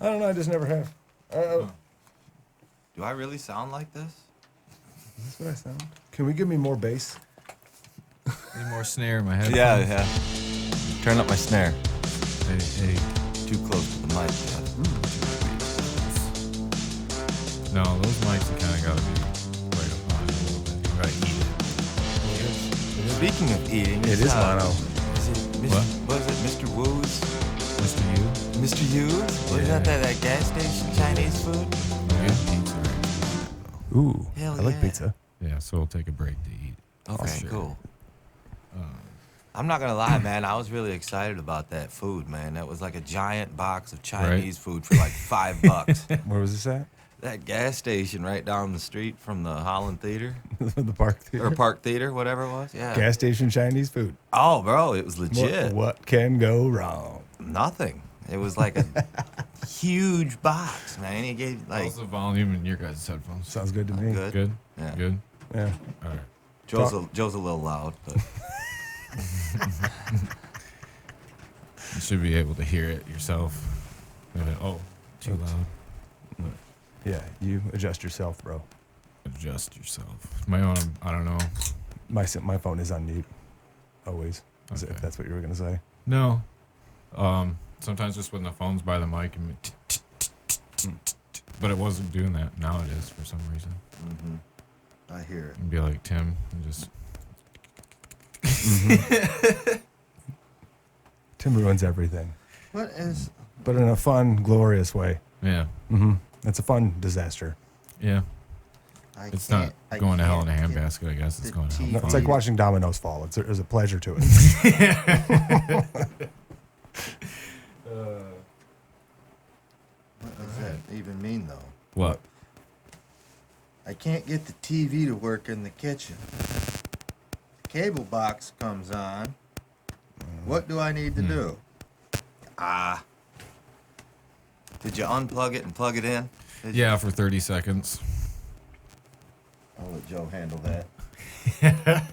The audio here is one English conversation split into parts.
don't know. I just never have. Do I really sound like this? That's what I sound. Can we give me more bass? Need more snare in my head. Yeah. Turn up my snare. Hey. Too close to the mic. No, those mics you kind of got to be right up on it a little bit. You got to eat it. Speaking of eating, It is mono. What is it, Mr. Woo's? Mr. You? Mr. Yu's? What is that gas station Chinese food? We'll get pizza right now. Ooh, Hell I like yeah. pizza. Yeah, so we'll take a break to eat. Okay, Sure. cool. I'm not gonna lie, man. I was really excited about that food, man. That was like a giant box of Chinese food for like $5. Where was this at? That gas station right down the street from the Holland Theater The Park Theater. or Park Theater, whatever it was. Yeah. Gas station Chinese food. Oh, bro, it was legit. What can go wrong? Nothing. It was like a huge box, man. He gave like How's the volume in your guys' headphones? Sounds good to me. good. Good? Yeah. Good? Yeah. All right. Joe's a little loud, but You should be able to hear it yourself. Oh, too Oops. loud. Yeah, you adjust yourself, bro. Adjust yourself. My own, I don't know. My phone is on mute. Always. Okay. If that's what you were going to say. No. Sometimes just when the phone's by the mic, and but it wasn't doing that. Now it is for some reason. I hear it. And be like Tim and just. Tim ruins everything. What is? But in a fun, glorious way. Yeah. It's a fun disaster. Yeah. It's not going to hell in a handbasket, I guess. It's going to hell. No, it's like watching dominoes fall. There's a pleasure to it. What does that even mean, though? What? I can't get the TV to work in the kitchen. The cable box comes on. What do I need to do? Did you unplug it and plug it in? Yeah, for 30 seconds. I'll let Joe handle that.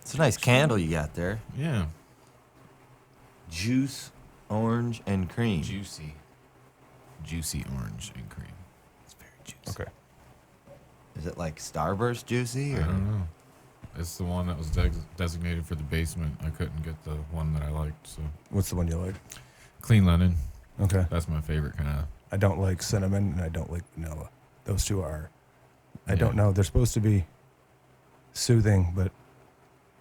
It's a nice candle you got there. Yeah. Juice, orange, and cream. Juicy. Juicy orange and cream. It's very juicy. Okay. Is it like Starburst juicy? I Or? don't know. It's the one that was designated for the basement. I couldn't get the one that I liked, so. What's the one you like? Clean linen. Okay. That's my favorite kind of. I don't like cinnamon and I don't like vanilla. Those two are, I Yeah. don't know. They're supposed to be soothing, but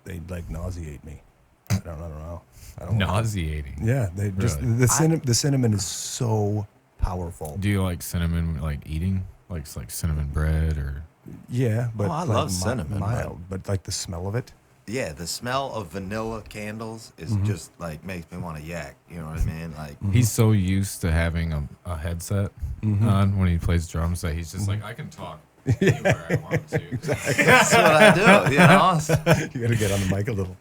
they like nauseate me. I don't know. I don't like it. Nauseating. Yeah, they just Really? the cinnamon is so powerful. Do you like cinnamon, like eating? Like cinnamon bread or? Yeah, but I like love cinnamon, mild, but like the smell of it. Yeah, the smell of vanilla candles is just like makes me want to yak. You know what I mean? Like, He's so used to having a headset on when he plays drums that he's just like, I can talk anywhere I want to. that's what I do. You know, You got to get on the mic a little.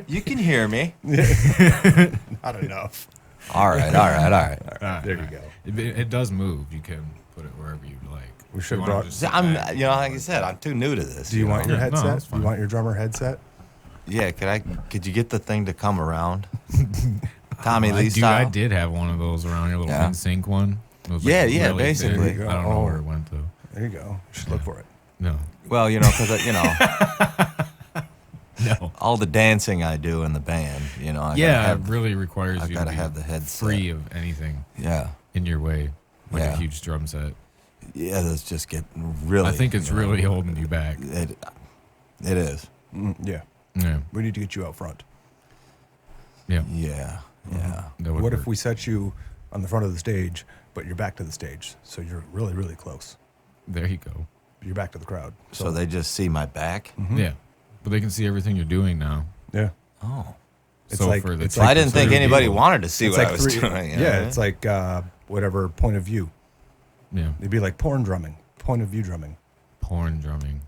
you can hear me. Not enough. All right. There you go. It does move. You can put it wherever you like. We should You have wanna brought. just sit I'm, back, you know, like I said, I'm too new to this. Do you want know? your Yeah, no, headset? that's Do you fine. want your drummer headset? Yeah, could you get the thing to come around? Tommy Lee Dude, style. I did have one of those around here, little Yeah. NSYNC one. It was, Yeah, really basically. big. I don't know where it went though. There you go. You should look for it. No, Well, you know, because you know, no. all the dancing I do in the band, you know, I gotta Yeah, have, it really requires I you gotta to be have the headset. free of anything Yeah, in your way, like Yeah. a huge drum set. yeah, those just get really. I think it's you know, really holding you back. It is. Yeah. Yeah, We need to get you out front. yeah. Yeah, yeah. That would What work. if we set you on the front of the stage, but you're back to the stage, so you're really, really close. There you go. You're back to the crowd. So they just see my back. Yeah, but they can see everything you're doing now. Yeah. Oh, It's so like- for the it's well, I like didn't think 2% anybody people- wanted to see It's what like I was doing. you know Yeah, what I mean? it's like whatever point of view. Yeah, It'd be like porn drumming, point of view drumming. porn drumming.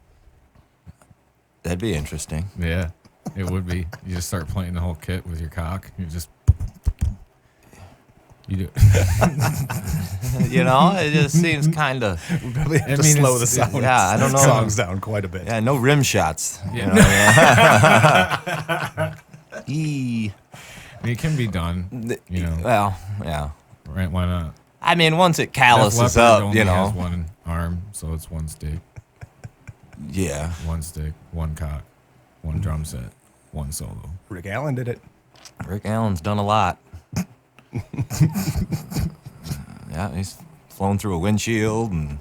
That'd be interesting. Yeah, it would be. You just start playing the whole kit with your cock. You just. You do. You know, it just seems kind of. We probably have I to mean, slow it's- the sound. yeah, I don't know. Songs down quite a bit. Yeah, no rim shots. You Yeah. know, yeah. mean, it can be done. You know, Well, yeah. right? Why not? I mean, once it Def calluses Leppard up, only you know. has one arm, so it's one stick, Yeah. one stick, one cock, one drum set, one solo. Rick Allen did it. Rick Allen's done a lot. Yeah, he's flown through a windshield and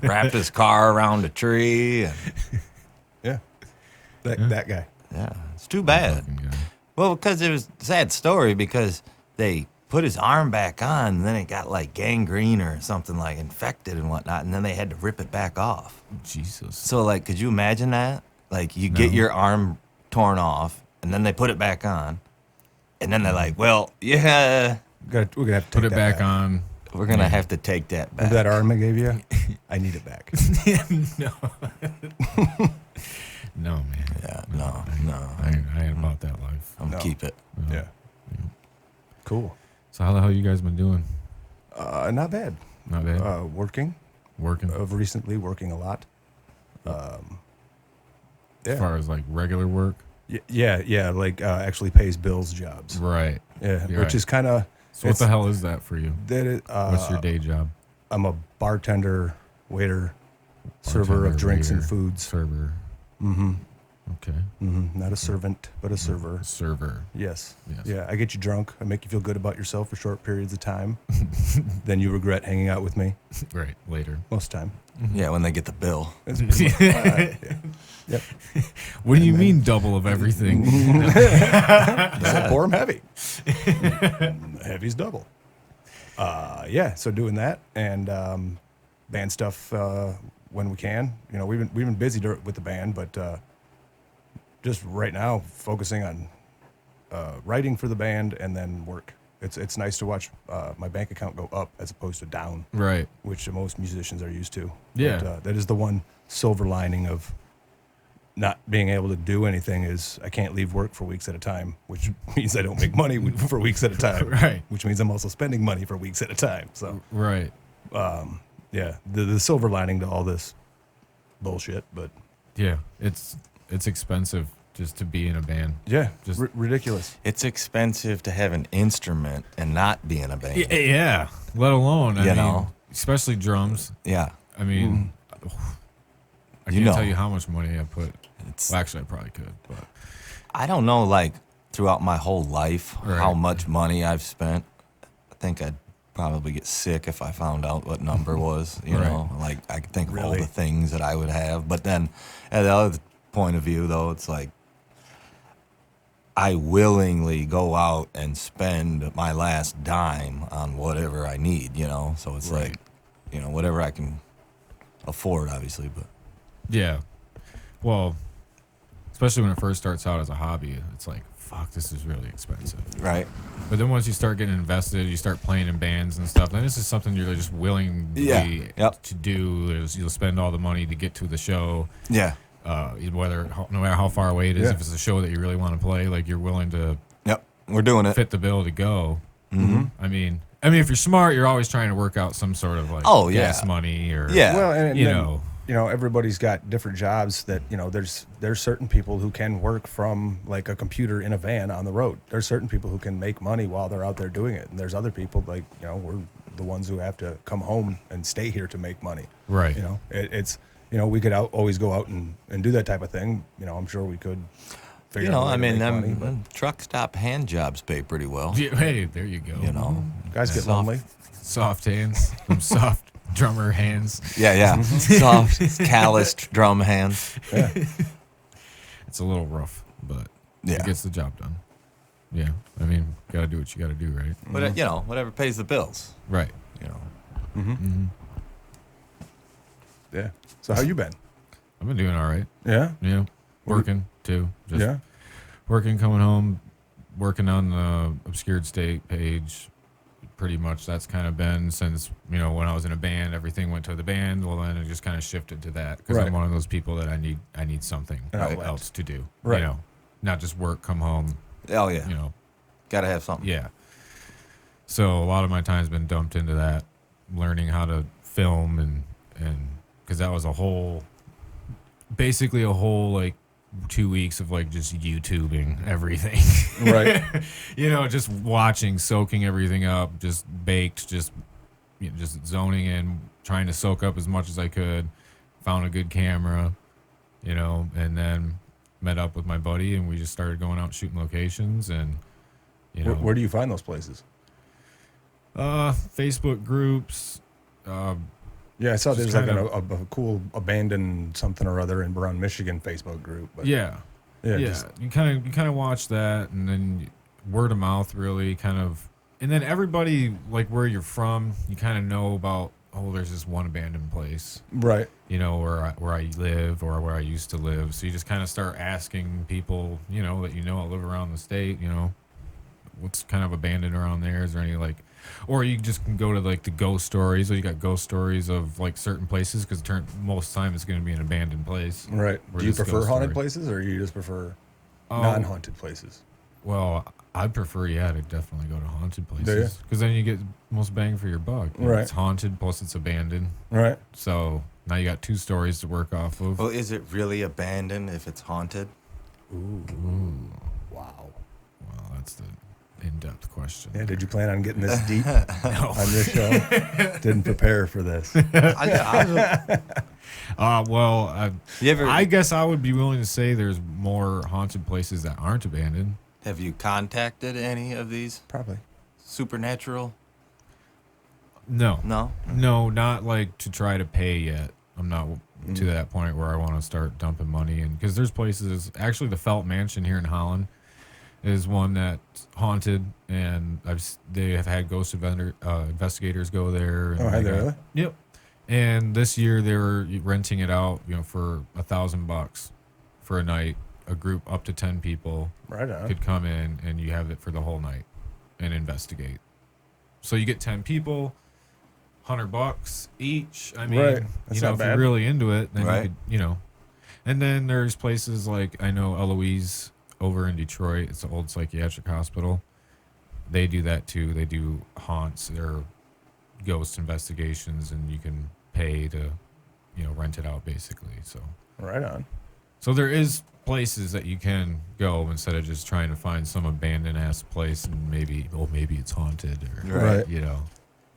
wrapped his car around a tree. And, Yeah. That guy. yeah, it's too bad. Fucking guy. Well, because it was a sad story because they put his arm back on and then it got like gangrene or something like infected and whatnot. And then they had to rip it back off. Jesus. So, like, could you imagine that? Like, you get No. your arm torn off and then they put it back on. And then they're like, well, yeah, We're gonna have to Put take it that back on. we're going to have to take that back. Remember that arm I gave you? I need it back. No, man. Yeah, no. I ain't about that life. I'm No. keep it. Yeah. Cool. So how the hell you guys been doing? Not bad. Not bad. Working. Working. Of recently, working a lot. As Yeah. far as like regular work. Yeah. Like actually pays bills jobs. Right. Yeah. You're Which right. is kind of. So what the hell is that for you? That is, What's your day job? I'm a bartender, waiter, server Bartender, of drinks and waiter, foods. Server. Mm-hmm. Okay. Not a servant, but a server. Server. Yes. Yes. Yeah. I get you drunk. I make you feel good about yourself for short periods of time. Then you regret hanging out with me Right. Later. most of the time. Yeah, when they get the bill. It's pretty much, yeah. Yep. What do you mean double of everything? So pour 'em heavy. Heavy's double. Yeah, so doing that and band stuff when we can. You know, we've been busy with the band, but just right now focusing on writing for the band and then work. It's nice to watch my bank account go up as opposed to down, Right. which most musicians are used to. Yeah. But, that is the one silver lining of not being able to do anything is I can't leave work for weeks at a time, which means I don't make money for weeks at a time. Right. Which means I'm also spending money for weeks at a time. So, Right. yeah, the silver lining to all this bullshit, but Yeah. It's expensive just to be in a band. yeah, Just- ridiculous. It's expensive to have an instrument and not be in a band. Yeah. Let alone, I You mean, know. especially drums. Yeah. I mean, I You can't know. tell you how much money I put. It's, Well, actually, I probably could, but I don't know, like, throughout my whole life, Right. how much money I've spent. I think I'd probably get sick if I found out what number was, you Right. know? Like, I could think of all Really? the things that I would have. But then, at the other point of view, though, it's like, I willingly go out and spend my last dime on whatever I need, you know? So it's Right. like, you know, whatever I can afford, obviously, but yeah. Well, especially when it first starts out as a hobby, it's like, fuck, this is really expensive. right. But then once you start getting invested, you start playing in bands and stuff, then this is something you're just willing Yeah. Yep. to do. You'll spend all the money to get to the show, Yeah. no matter how far away it is, Yeah. if it's a show that you really want to play, like you're willing to Yep. We're doing it. fit the bill to go. Mm-hmm. I mean, if you're smart, you're always trying to work out some sort of like Oh, yeah. gas money or Yeah. Well, and you then, know. everybody's got different jobs that, there's certain people who can work from like a computer in a van on the road. There's certain people who can make money while they're out there doing it. And there's other people like, we're the ones who have to come home and stay here to make money. Right. It's, we could always go out and do that type of thing. I'm sure we could figure You know, out a way I to mean, make money, but them truck stop hand jobs pay pretty well. Yeah, hey, there you go. You know, guys get soft- lonely. Soft hands, some soft drummer hands. Yeah, yeah. Soft, calloused drum hands. Yeah. It's a little rough, but Yeah. it gets the job done. Yeah, I mean, gotta do what you gotta do, right? But, you know, whatever pays the bills, Right. you know. Mm-hmm. Yeah. So how you been? I've been doing all right. Yeah. Yeah, working too. Just Yeah. working, coming home, working on the Obscured State page. Pretty much that's kind of been since, when I was in a band, everything went to the band. Well, then it just kind of shifted to that because Right. I'm one of those people that I need something An outlet. else to do. Right. Not just work, come home, Oh, yeah. Gotta have something. Yeah. So a lot of my time's been dumped into that, learning how to film and because that was basically a whole like 2 weeks of like just YouTubing everything. Right. Just watching, soaking everything up, just baked, just zoning in, trying to soak up as much as I could. Found a good camera, and then met up with my buddy, and we just started going out shooting locations. And Where do you find those places? Facebook groups. Yeah, I saw there's Just like kind a cool abandoned something or other in around Michigan Facebook group. But Yeah. just- You kind of watch that, and then word of mouth really kind of, and then everybody, like where you're from, you kind of know about. Oh, there's this one abandoned place, right. where I live or where I used to live. So you just kind of start asking people, that live around the state, what's kind of abandoned around there? Is there any like, or you just can go to like the ghost stories. Or you got ghost stories of like certain places because most of the time it's going to be an abandoned place. Right. Or Do you just prefer ghost haunted story. places or you just prefer non-haunted places? Well, I prefer, to definitely go to haunted Do you? places because then you get most bang for your buck. Right. It's haunted plus it's abandoned. Right. So now you got 2 stories to work off of. Well, is it really abandoned if it's haunted? Ooh. Wow. Well, that's the in-depth question. Yeah, did you plan on getting this deep on this show? Didn't prepare for this. I guess I would be willing to say there's more haunted places that aren't abandoned. Have you contacted any of these Probably. supernatural? No, No? not like to try to pay yet. I'm not to that point where I want to start dumping money in because there's places. Actually, the Felt Mansion here in Holland is one that's haunted, and they have had ghost investigators go there. And Oh, have they really? Yep. And this year they were renting it out, for $1,000 for a night. A group up to 10 people Right on. could come in, and you have it for the whole night and investigate. So you get 10 people, $100 each. I mean, Right. That's not if bad. you're really into it, then Right. you could, And then there's places like I know Eloise over in Detroit. It's an old psychiatric hospital. They do that too. They do haunts or ghost investigations, and you can pay to, rent it out basically. Right on. So there is places that you can go instead of just trying to find some abandoned ass place and maybe it's haunted or Right.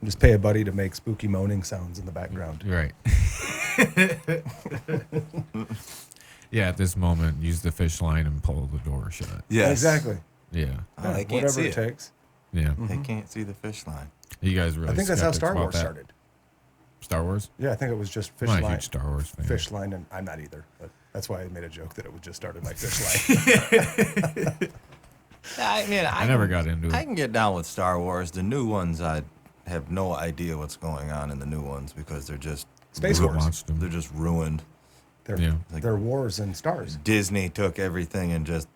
Just pay a buddy to make spooky moaning sounds in the background. Right. Yeah, at this moment, use the fish line and pull the door shut. Yes. Exactly. Yeah. Oh, they can't Whatever see it it. takes. Yeah. They can't see the fish line. You guys really I think that's how skeptics Star about Wars that? started. Star Wars? Yeah, I think it was just fish I'm not a line. huge Star Wars fan. Fish line, and I'm not either. But that's why I made a joke that it was just started like fish line. I mean, I never got into it. I can get down with Star Wars. The new ones, I have no idea what's going on in the new ones because they're just Space Haven't Wars. watched them. they're just ruined. They're, Yeah. they're wars and stars. Disney took everything and just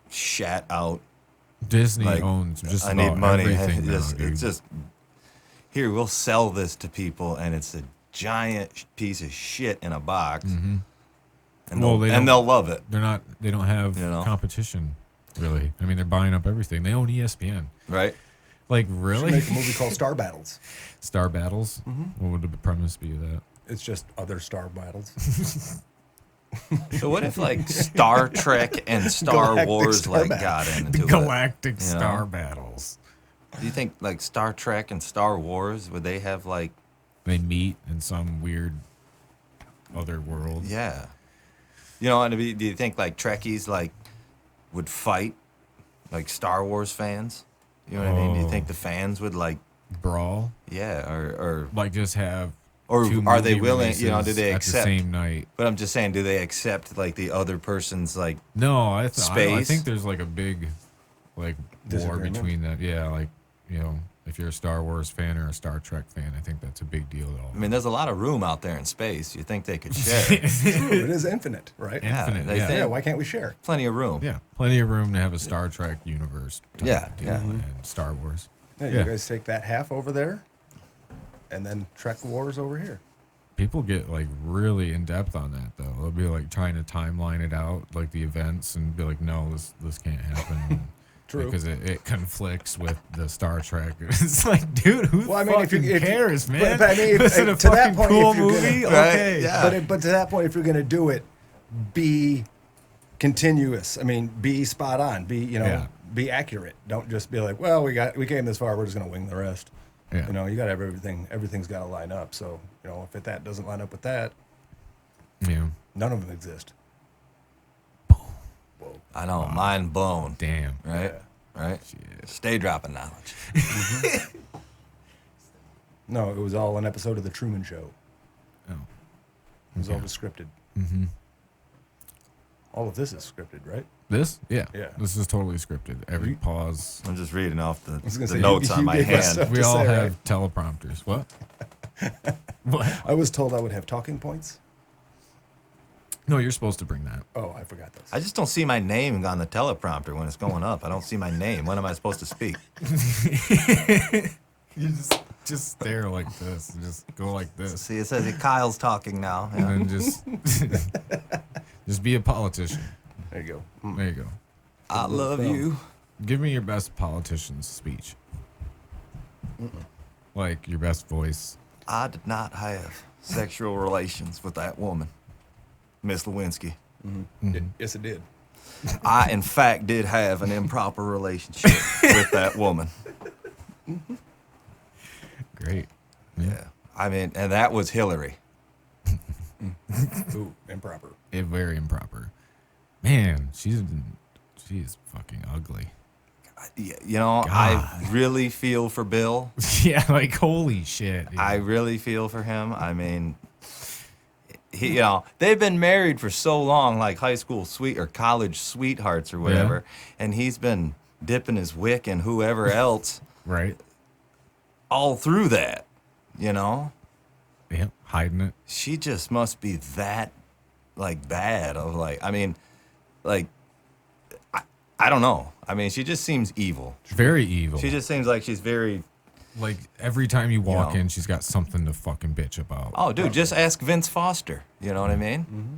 shat out. Disney Like, owns just I about need money. everything now, dude. It's just here. We'll sell this to people, and it's a giant piece of shit in a box, Mhm. and Well, they'll love it. They don't have competition, really. I mean, they're buying up everything. They own ESPN. Right? Like, Should really? make a movie called Star Battles. Star Battles? What would the premise be of that? It's just other star battles. So what if like Star Trek and Star Galactic Wars Star like Battle. got into it? Galactic you know? Star Battles. Do you think like Star Trek and Star Wars would they have like They meet in some weird other world. yeah? You know, and do you think like Trekkies like would fight like Star Wars fans? You know what I mean? Do you think the fans would like Brawl? yeah or Like, just have. or two are they movie willing? You know, do releases they at accept? the same night? But I'm just saying, do they accept like the other person's like? No, I Space? think there's like a big, like, war Disagreement? between that. Yeah, like, if you're a Star Wars fan or a Star Trek fan, I think that's a big deal at all. I mean, there's a lot of room out there in space. You think they could share? True, it is infinite, right? Yeah, Infinite, they yeah. think- Yeah, why can't we share? Plenty of room. Yeah, plenty of room to have a Star Trek universe. type Yeah, deal yeah. And Star Wars. Yeah, Yeah. you guys take that half over there, and then Trek Wars over here. People get like really in depth on that though. They'll be like trying to timeline it out, like the events, and be like, no, this can't happen. True. Because it conflicts with the Star Trek. It's like, dude, who Well, I mean, fucking cares, man? But I mean, Is it a to that fucking point, cool if you're movie? gonna, Right, Okay. yeah. but to that point, if you're gonna do it, be continuous. I mean, be spot on. Be Yeah. be accurate. Don't just be like, well, we came this far. We're just gonna wing the rest. Yeah. You got to have everything. Everything's got to line up. So if that doesn't line up with that, Yeah. none of them exist. Whoa. I know, mind blown. Damn. Right? Yeah. Right? Shit. Stay dropping knowledge. No, it was all an episode of the Truman Show. Oh. It was all scripted. Mm-hmm. All of this is scripted, right? This? Yeah. Yeah. This is totally scripted. Every You- pause. I'm just reading off the was gonna the say, notes you on my gave us hand. stuff. We to all say, have right? teleprompters. What? What? I was told I would have talking points. No, you're supposed to bring that. Oh, I forgot those. I just don't see my name on the teleprompter when it's going up. I don't see my name. When am I supposed to speak? You just stare like this. Just go like this. See, it says Kyle's talking now. Yeah. And then just be a politician. There you go. Mm. There you go. I love film. you. Give me your best politician's speech. Like your best voice. I did not have sexual relations with that woman, Miss Lewinsky. Yes, it did. I, in fact, did have an improper relationship with that woman. Great. Yeah. I mean, and that was Hillary. Ooh, improper. Very improper. Man, she's fucking ugly. You know, I really feel for Bill. Yeah, like holy shit. Dude. I really feel for him. I mean, they've been married for so long, like high school or college sweethearts or whatever, and he's been dipping his wick in whoever else Right. all through that, Yeah, hiding it. She just must be that, bad of, I don't know. I mean, she just seems evil. Very evil. She just seems like she's very... like every time you walk know. in, she's got something to fucking bitch about. Oh, dude, just ask Vince Foster. You know what I mean? Mm-hmm.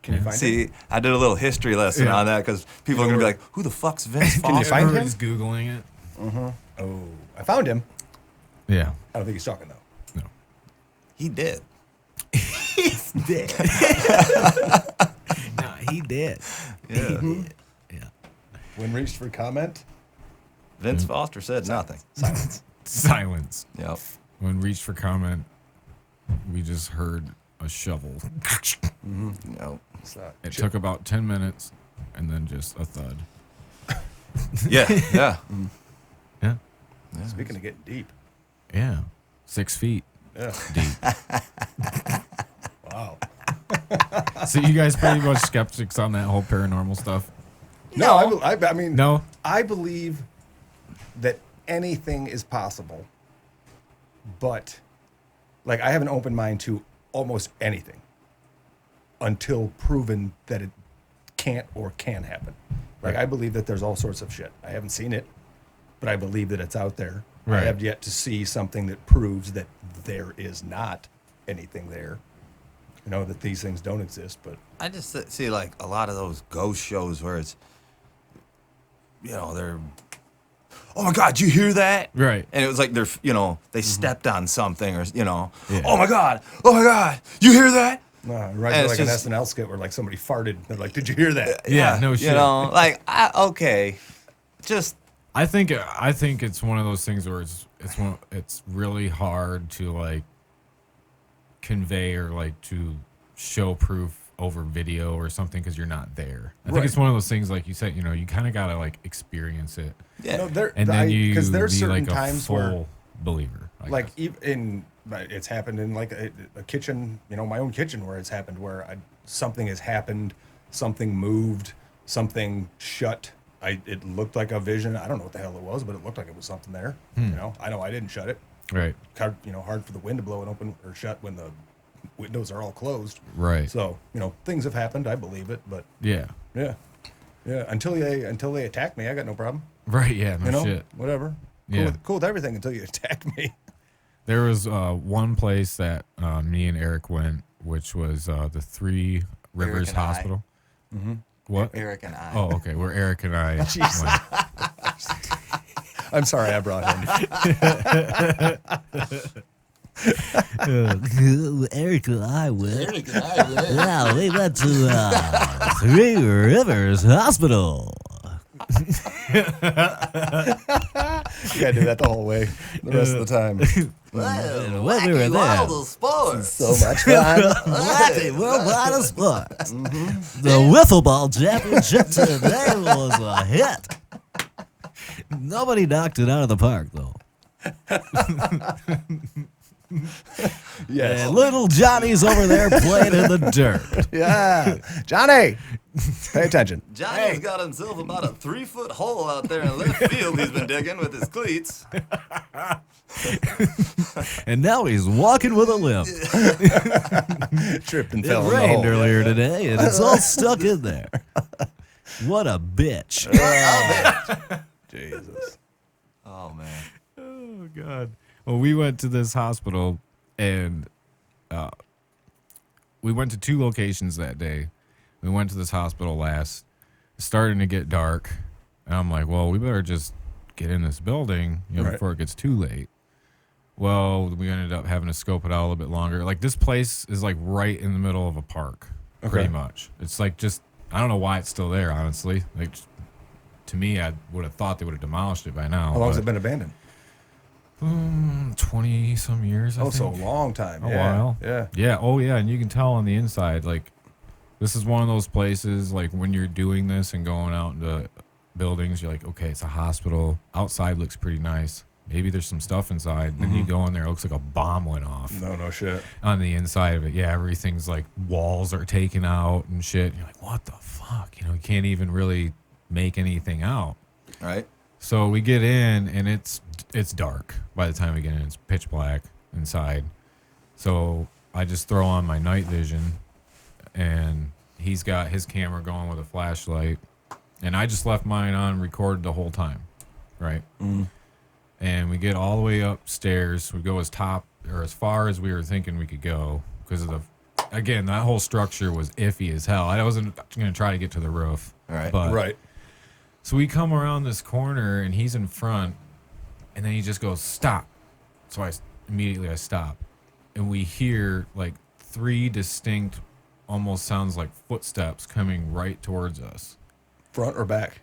Can you find it? See, I did a little history lesson on that because people are going to be like, who the fuck's Vince Can you Foster? find him? Everybody's Googling it. Oh, I found him. Yeah. I don't think he's talking though. No. He did. He's dead. Nah, he did. Yeah. Yeah. When reached for comment, Vince Foster said nothing. silence. Silence. Yep. When reached for comment, we just heard a shovel. Yep. It took about 10 minutes and then just a thud. Yeah. Yeah. Yeah. Speaking of getting deep. Yeah. 6 feet Yeah. deep. Wow. So you guys pretty much skeptics on that whole paranormal stuff? No, I mean, No? I believe that anything is possible, but I have an open mind to almost anything until proven that it can't or can happen. Right. I believe that there's all sorts of shit. I haven't seen it, but I believe that it's out there. Right. I have yet to see something that proves that there is not anything there. That these things don't exist, but I just see a lot of those ghost shows where it's, they're, oh my God, you hear that? Right. And it was like they're, they stepped on something or, Yeah. oh my God, you hear that? right, And like it's an just- SNL skit where somebody farted. They're like, "Did you hear that?" Yeah, no shit. Okay, just, I think it's one of those things where it's really hard to convey or to show proof over video or something because you're not there. I think Right. it's one of those things like you said, you kind of gotta experience it, yeah. and then you because there's be certain a times full where believer. I guess. even it's happened in a kitchen, my own kitchen where it's happened where something has happened, something moved, something shut. It looked like a vision. I don't know what the hell it was, but it looked like it was something there. I know I didn't shut it. Right. Hard for the wind to blow it open or shut when the windows are all closed. Right. So things have happened. I believe it, but Yeah. yeah. Until they attack me, I got no problem. Right. Yeah. No shit. Whatever. Yeah. Cool with everything until you attack me. There was one place that me and Eric went, which was the Three Rivers and I. Hospital. What? Eric and I. Oh, okay. Where Eric and I Jesus. went. I'm sorry I brought him. Eric and I went. Yeah, we went to Three Rivers Hospital. You gotta do that the whole way, the rest of the time. And when we were there, sports. So much fun. wacky worldwide of sports. The wiffle ball championship today was a hit. Nobody knocked it out of the park, though. Yes. And little Johnny's over there playing in the dirt. Yeah. Johnny, pay attention. Johnny's got himself about a 3-foot hole out there in left field he's been digging with his cleats. And now he's walking with a limp. Tripped and It fell in the rained hole. earlier today, and it's all stuck in there. What a bitch. Jesus. Oh, man. Oh God. Well, we went to this hospital, and we went to 2 locations that day. We went to this hospital last. It's starting to get dark, and I'm like, well, we better just get in this building, Right. before it gets too late. Well, we ended up having to scope it out a little bit longer. Like, this place is like right in the middle of a park, pretty much. It's like just, I don't know why it's still there, honestly. Like, to me, I would have thought they would have demolished it by now. How long has it been abandoned? 20 some years. I Oh, so a think. long time. A Yeah. while. Yeah. Yeah. Oh, yeah. And you can tell on the inside, like, this is one of those places, like, when you're doing this and going out into buildings, you're like, okay, it's a hospital. Outside looks pretty nice. Maybe there's some stuff inside. Then you go in there, it looks like a bomb went off. No shit. On the inside of it, yeah, everything's like walls are taken out and shit. You're like, what the fuck? You can't even really make anything out. Right? So we get in, and it's dark by the time we get in. It's pitch black inside. So I just throw on my night vision, and he's got his camera going with a flashlight, and I just left mine on, recorded the whole time, right? And we get all the way upstairs. We go as far as we were thinking we could go, because of again, that whole structure was iffy as hell. I wasn't going to try to get to the roof. Right. But Right. so we come around this corner, and he's in front, and then he just goes, stop. So I immediately stop, and we hear like 3 distinct, almost sounds like footsteps coming right towards us. Front or back?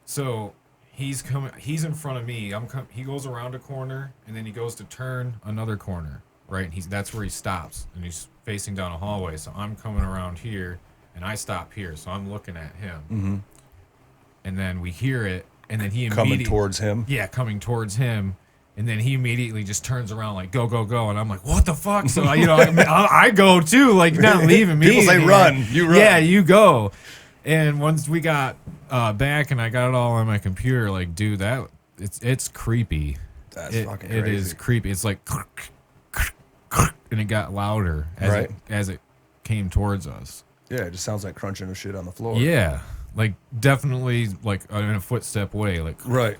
So he's coming. He's in front of me. He goes around a corner, and then he goes to turn another corner, right? And that's where he stops, and he's facing down a hallway. So I'm coming around here, and I stop here. So I'm looking at him. Mm-hmm. And then we hear it, and then he Coming immediately towards him. Yeah, coming towards him, and then he immediately just turns around like go go go, and I'm like, what the fuck? So I go too, like not leaving me. People say man. run, you run. Yeah, you go. And once we got back, and I got it all on my computer, like, dude, it's creepy. That's fucking It crazy. is creepy. It's like, and it got louder as it came towards us. Yeah, it just sounds like crunching of shit on the floor. Yeah, like definitely like in a footstep way, like Right.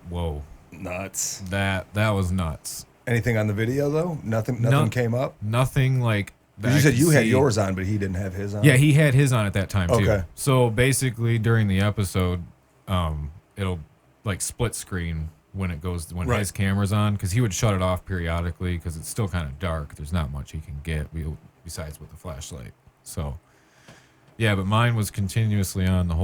whoa, Nuts. that was nuts. Anything on the video though? Nothing came up? Nothing like that. 'Cause you I said could you had see. yours on, but he didn't have his on. Yeah, he had his on at that time too. Okay. So basically, during the episode, it'll like split screen when Right. his camera's on, because he would shut it off periodically because it's still kind of dark. There's not much he can get besides with the flashlight. So yeah, but mine was continuously on the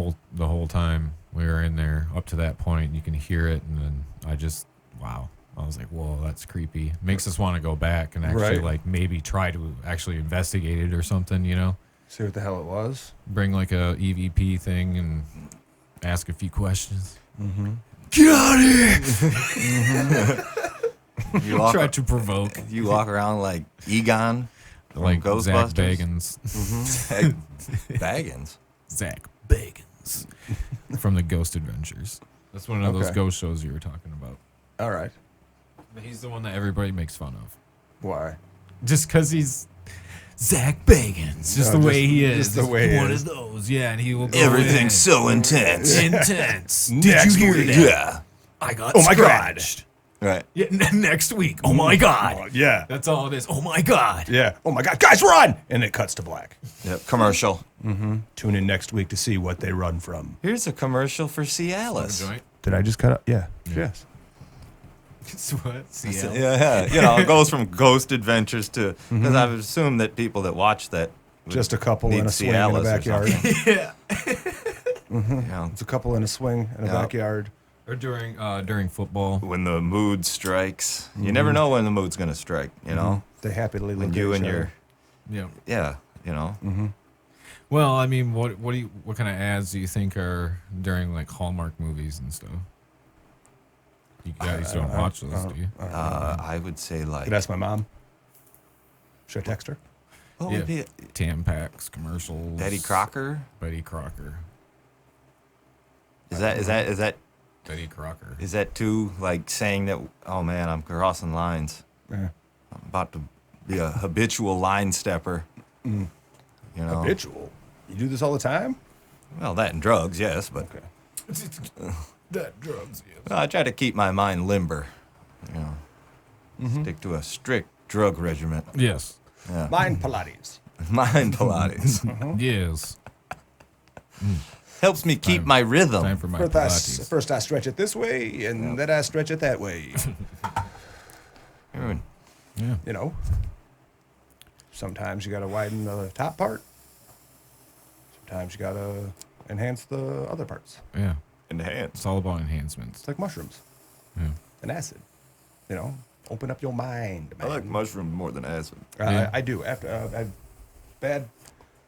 whole time we were in there up to that point. You can hear it, and then I was like, whoa, that's creepy. Makes us want to go back and actually Right. like maybe try to actually investigate it or something, See what the hell it was? bring like a EVP thing and ask a few questions. Mm-hmm. Get out of here! You walk, Try to provoke. you walk around like Egon from Like Zach Ghostbusters. Bagans. Baggins. Zach Bagans. From the Ghost Adventures. That's one of those Okay. ghost shows you were talking about. All right. He's the one that everybody makes fun of. Why? Just because he's Zach Bagans. Just the way he is. just the way he one is. of those. Yeah, and he will go Everything's in. so intense. Intense. Did Next you hear week. that? Yeah. I got Oh my God. scratched. Right. Yeah, next week. Oh my God. Oh, yeah. That's all it is. Oh my God. Yeah. Oh my God, guys, run! And it cuts to black. Yep. Commercial. Tune in next week to see what they run from. Here's a commercial for Cialis. Joint. Did I just cut up? Yeah. Yes. What? CL? Yeah, it goes from Ghost Adventures to because I would assume that people that watch that would Just a couple need in a swing in the Cialis or backyard. something. Yeah. It's a couple in a swing in a Yeah. backyard. Or during football. When the mood strikes, you never know when the mood's gonna strike. You know, They happily look when at you each and other. Yeah. Well, I mean, what kind of ads do you think are during like Hallmark movies and stuff? You guys don't watch those, do you? I would say like Could ask my mom. Should I text her? what Yeah. would be Tampax commercials. Betty Crocker? Betty Crocker. Is that Betty Crocker. is that too like saying that? Oh man, I'm crossing lines. Yeah. I'm about to be a habitual line stepper. You know, Habitual. You do this all the time? well, that and drugs, yes, but Okay. That drugs, yes. well, I try to keep my mind limber. You know, stick to a strict drug regimen. Yes. Yeah. Mind Pilates. Mind Pilates Yes. helps me keep Time- my rhythm. Time for my Pilates. First I stretch it this way, and then I stretch it that way. Mm. Yeah. You know. Sometimes you got to widen the top part. Sometimes you got to enhance the other parts. Yeah. Enhance. It's all about enhancements. It's like mushrooms Yeah. and acid. You know, open up your mind. I like mushrooms more than acid. Yeah. I do. After I've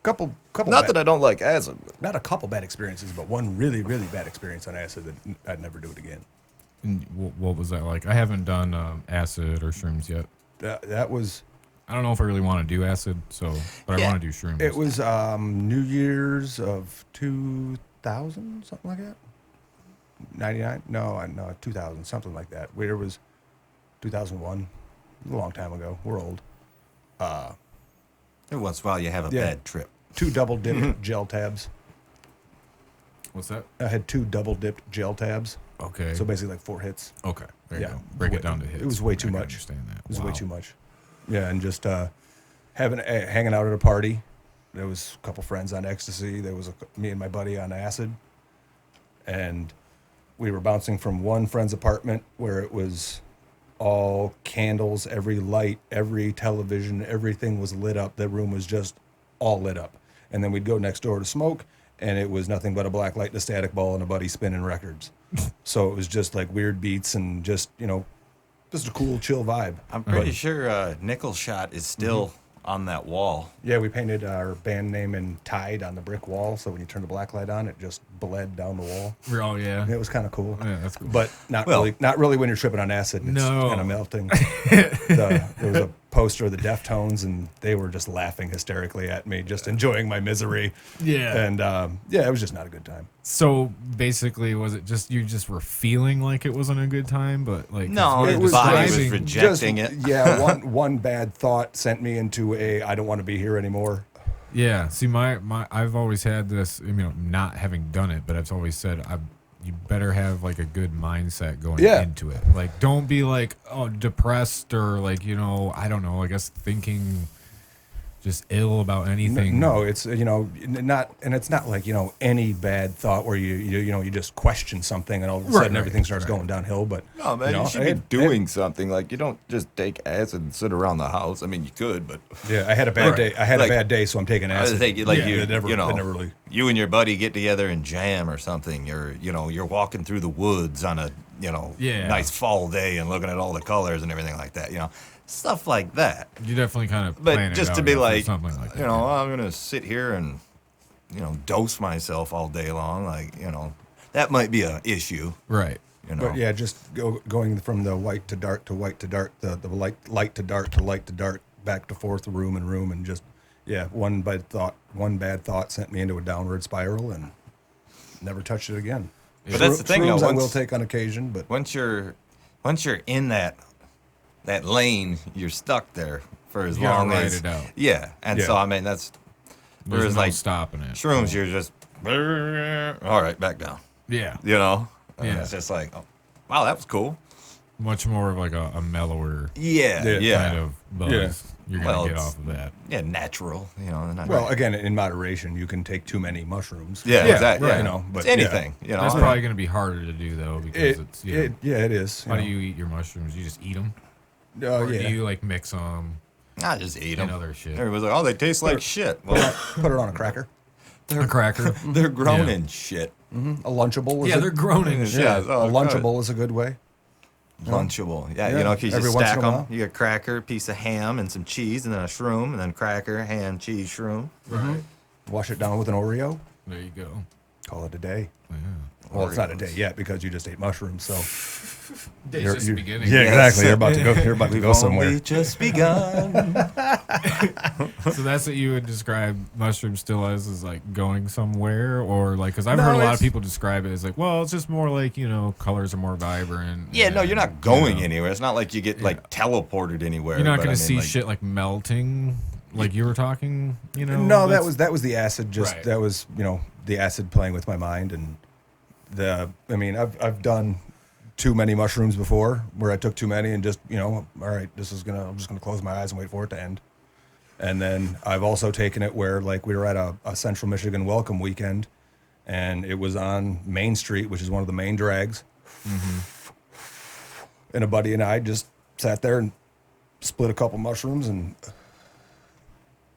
couple. Not bad, that I don't like acid. But not a couple bad experiences, but one really bad experience on acid that I'd never do it again. And what was that like? I haven't done acid or shrooms yet. That was. I don't know if I really want to do acid, but I Yeah. want to do shrooms. It was New Year's of 2000, something like that. 99? No, 2000, something like that. Where it was 2001, a long time ago. We're old. every once in a while you have a Yeah. bad trip. 2 double dipped gel tabs. What's that? I had 2 double dipped gel tabs. Okay. So basically like 4 hits. Okay. There you Yeah. go. Break Way- it down to hits. it was way I too can much. Understand that. It was way Wow. too much. Yeah, and just hanging out at a party. There was a couple friends on ecstasy. There was me and my buddy on acid. And we were bouncing from one friend's apartment where it was all candles, every light, every television, everything was lit up. The room was just all lit up. And then we'd go next door to smoke, and it was nothing but a black light and a static ball and a buddy spinning records. So it was just like weird beats and just, just a cool, chill vibe. I'm pretty sure Nickleshot is still on that wall. Yeah, we painted our band name in Tide on the brick wall, so when you turn the black light on, it just bled down the wall. Oh yeah. It was kind of cool. Yeah, that's cool. But not Well- really when you're tripping on acid. And it's No. kind of melting. There was a poster of the Deftones, and they were just laughing hysterically at me, just enjoying my misery. Yeah. And it was just not a good time. So basically, was it just you just were feeling like it wasn't a good time, but like 'cause No, you're it was body was describing- rejecting it. Yeah, one bad thought sent me into I don't want to be here anymore. Yeah. See, my I've always had this. Not having done it, but I've always said you better have like a good mindset going Yeah. into it. Like, don't be like depressed or like I don't know. I guess thinking just ill about anything. No, it's not, and it's not like any bad thought where you just question something and all of a sudden Right, everything starts right. going downhill. But No, man, you should be doing something. Like, you don't just take acid and sit around the house. I mean, you could, but yeah, I had a bad day. I had Like, a bad day, so I'm taking I was acid. thinking, like, Yeah, it never really. you and your buddy get together and jam or something. You're walking through the woods on a, Yeah. nice fall day and looking at all the colors and everything like that. Stuff like that. You definitely kind of. But plan it just out to be for like, something like that. I'm gonna sit here and, dose myself all day long. Like, that might be a issue. Right. But yeah, just going from the white to dark to white to dark, the light to dark to light to dark, back to forth, room and room, and just one bad thought sent me into a downward spiral and never touched it again. But that's the thing, though. Shrooms I will take on occasion, but Once you're in that lane, you're stuck there for as You gotta long ride as it out. Yeah, and Yeah. so I mean that's There's whereas no like stopping it. shrooms, you're just all right, back down. Yeah. And Yeah. it's just like, oh, wow, that was cool. much more of like a mellower Yeah, Yeah. yeah. kind of buzz Yeah. you're Well, gonna get it's- off of that. Yeah, natural. You know. Not, Well, again, in moderation, you can take too many mushrooms. yeah, yeah, exactly. right. Yeah, You know, but, it's anything. You know, That's probably gonna be harder to do though because it's It is. how do you eat your mushrooms? You just eat them, Oh, or yeah. do you like mix them I just eat and them. other shit? Everybody's like, oh, they taste like shit. Well, Put it on a cracker. A cracker. they're grown Yeah. in shit. A Lunchable. Is Yeah, a- they're grown in shit. Yeah, oh, a Lunchable is a good way. Lunchable. Yeah, Yeah, you know, 'cause you every just once stack in a them. while. You get a cracker, piece of ham, and some cheese, and then a shroom, and then cracker, ham, cheese, shroom. Right. Wash it down with an Oreo. There you go. Call it a day. Yeah. Well, it's not a Oreos. day yet because you just ate mushrooms. So It's just the beginning. Yeah, Yes. exactly. You're about to go. You're about to We've go somewhere. only just begun. So that's what you would describe mushrooms still as, is like going somewhere, or like, because I've No, heard a lot it's- of people describe it as like, well, it's just more like, colors are more vibrant. Yeah, no, and, you're not going you know, anywhere. It's not like you get like teleported anywhere. You're not but going I to mean, see like, shit like melting, like you were talking. No, that that's- was the acid. Just Right. that was the acid playing with my mind and I've done too many mushrooms before where I took too many and just all right, I'm just gonna close my eyes and wait for it to end. And then I've also taken it where like we were at a Central Michigan welcome weekend, and it was on Main Street, which is one of the main drags. And a buddy and I just sat there and split a couple mushrooms and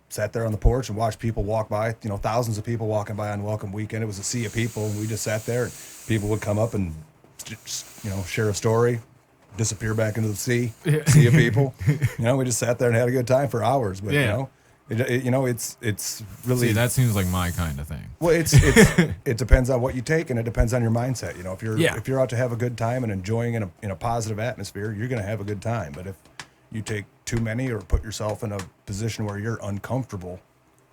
sat there on the porch and watched people walk by. Thousands of people walking by on welcome weekend. It was a sea of people, and we just sat there. And people would come up and just, share a story, disappear back into the sea of people. We just sat there and had a good time for hours. But Yeah. it's really See, that seems like my kind of thing. well, it depends on what you take, and it depends on your mindset. If you're out to have a good time and enjoying in a positive atmosphere, you're going to have a good time. But if you take too many or put yourself in a position where you're uncomfortable,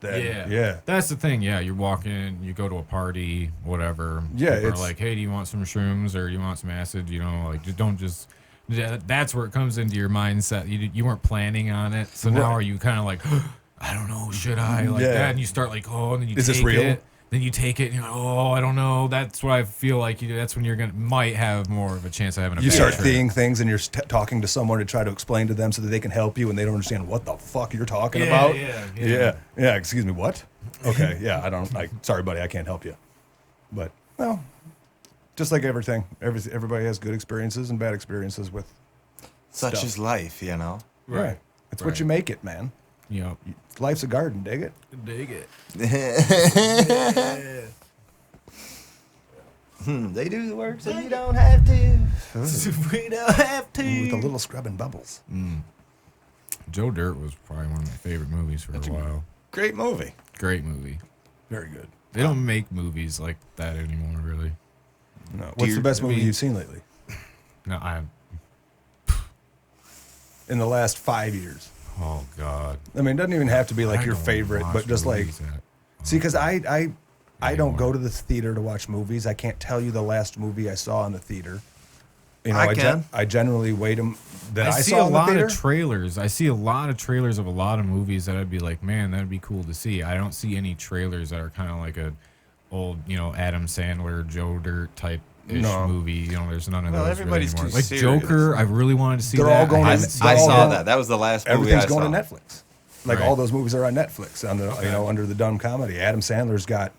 then yeah. That's the thing. Yeah, you're walking, you go to a party, whatever. Yeah, People are it's- like, hey, do you want some shrooms or you want some acid? Like, just don't just. That's where it comes into your mindset. You weren't planning on it, so now Right. are you kind of like, I don't know, should I like Yeah. that? And you start like, oh, and then you Is take this real? it. Then you take it, and you're like, oh, I don't know. That's what I feel like. That's when you're might have more of a chance of having a You bad start trip. seeing things, and you're talking to someone to try to explain to them so that they can help you, and they don't understand what the fuck you're talking about. Yeah. Excuse me, what? Okay, yeah, I don't. Sorry, buddy, I can't help you. But well, just like everything, everybody has good experiences and bad experiences with. such stuff. is life, you know. Right. It's what Right. you make it, man. Yep. Life's a garden, dig it? Dig it. They do the work so you don't have to. We don't have With a little scrub and bubbles. Joe Dirt was probably one of my favorite movies for a while. Great movie. Great movie. Very good. They don't make movies like that anymore, really. No. What's the best movie you've seen lately? No, In the last 5 years. oh God. I mean, it doesn't even have to be like I your don't favorite, watch but just like movies that- see, because I don't Anymore. go to the theater to watch movies. I can't tell you the last movie I saw in the theater. I can. I generally wait them that I see saw a in the lot theater. of trailers. I see a lot of trailers of a lot of movies that I'd be like, man, that'd be cool to see. I don't see any trailers that are kind of like a old, Adam Sandler, Joe Dirt type ish No. movie. There's none of Well, those everybody's really anymore. too Like serious. Joker, I really wanted to see They're that. all going I to- haven't seen they're I all it. saw going- that. That was the last movie Everything's I going saw. to Netflix. Like Right. all those movies are on Netflix on the under the dumb comedy. Adam Sandler's got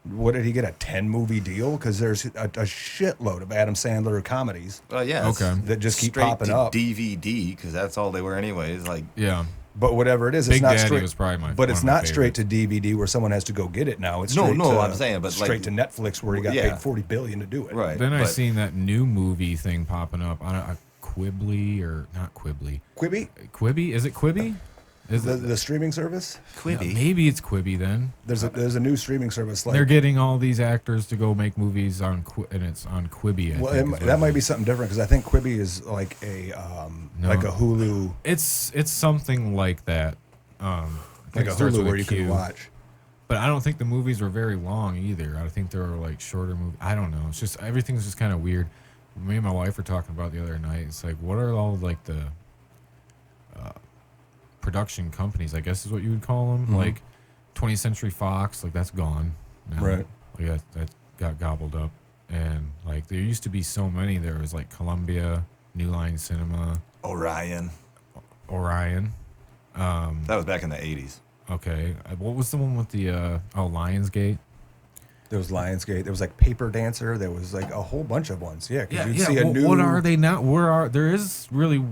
what did he get, a 10-movie deal? Because there's a shitload of Adam Sandler comedies. Well, yeah. it's Okay. That just keep straight popping to up. DVD because that's all they were anyways. Like, Yeah. But whatever it is, Big it's not Daddy straight. was probably but one it's of my not straight to DVD where someone has to go get it now. It's No, straight no, to, I'm saying, but, straight like- to Netflix where he got Yeah. paid $40 billion to do it. right. Then I but- seen that new movie thing popping up on a Quibbly or not Quibbly. Quibi, Quibi? Is it Quibi? Is the, it? the streaming service. Quibi. Maybe it's Quibi then. There's a new streaming service. Like They're getting all these actors to go make movies on and it's on Quibi. I well, think is what that it might is. be something different because I think Quibi is like a No. like a Hulu, It's something like that. I think like a it starts Hulu with where you Q. can watch. But I don't think the movies were very long either. I think they were like shorter movies. I don't know. It's just everything's just kind of weird. Me and my wife were talking about the other night. It's like, what are all like the production companies? I guess is what you would call them. Like 20th Century Fox, like that's gone now. Right. Like that got gobbled up. And like there used to be so many. There was like Columbia, New Line Cinema, Orion. That That was back in the 80s. Okay. What was the one with the Lionsgate? There was Lionsgate. There was like Paper Dancer. There was like a whole bunch of ones. Yeah, because you'd see a new. What are they now? There is really,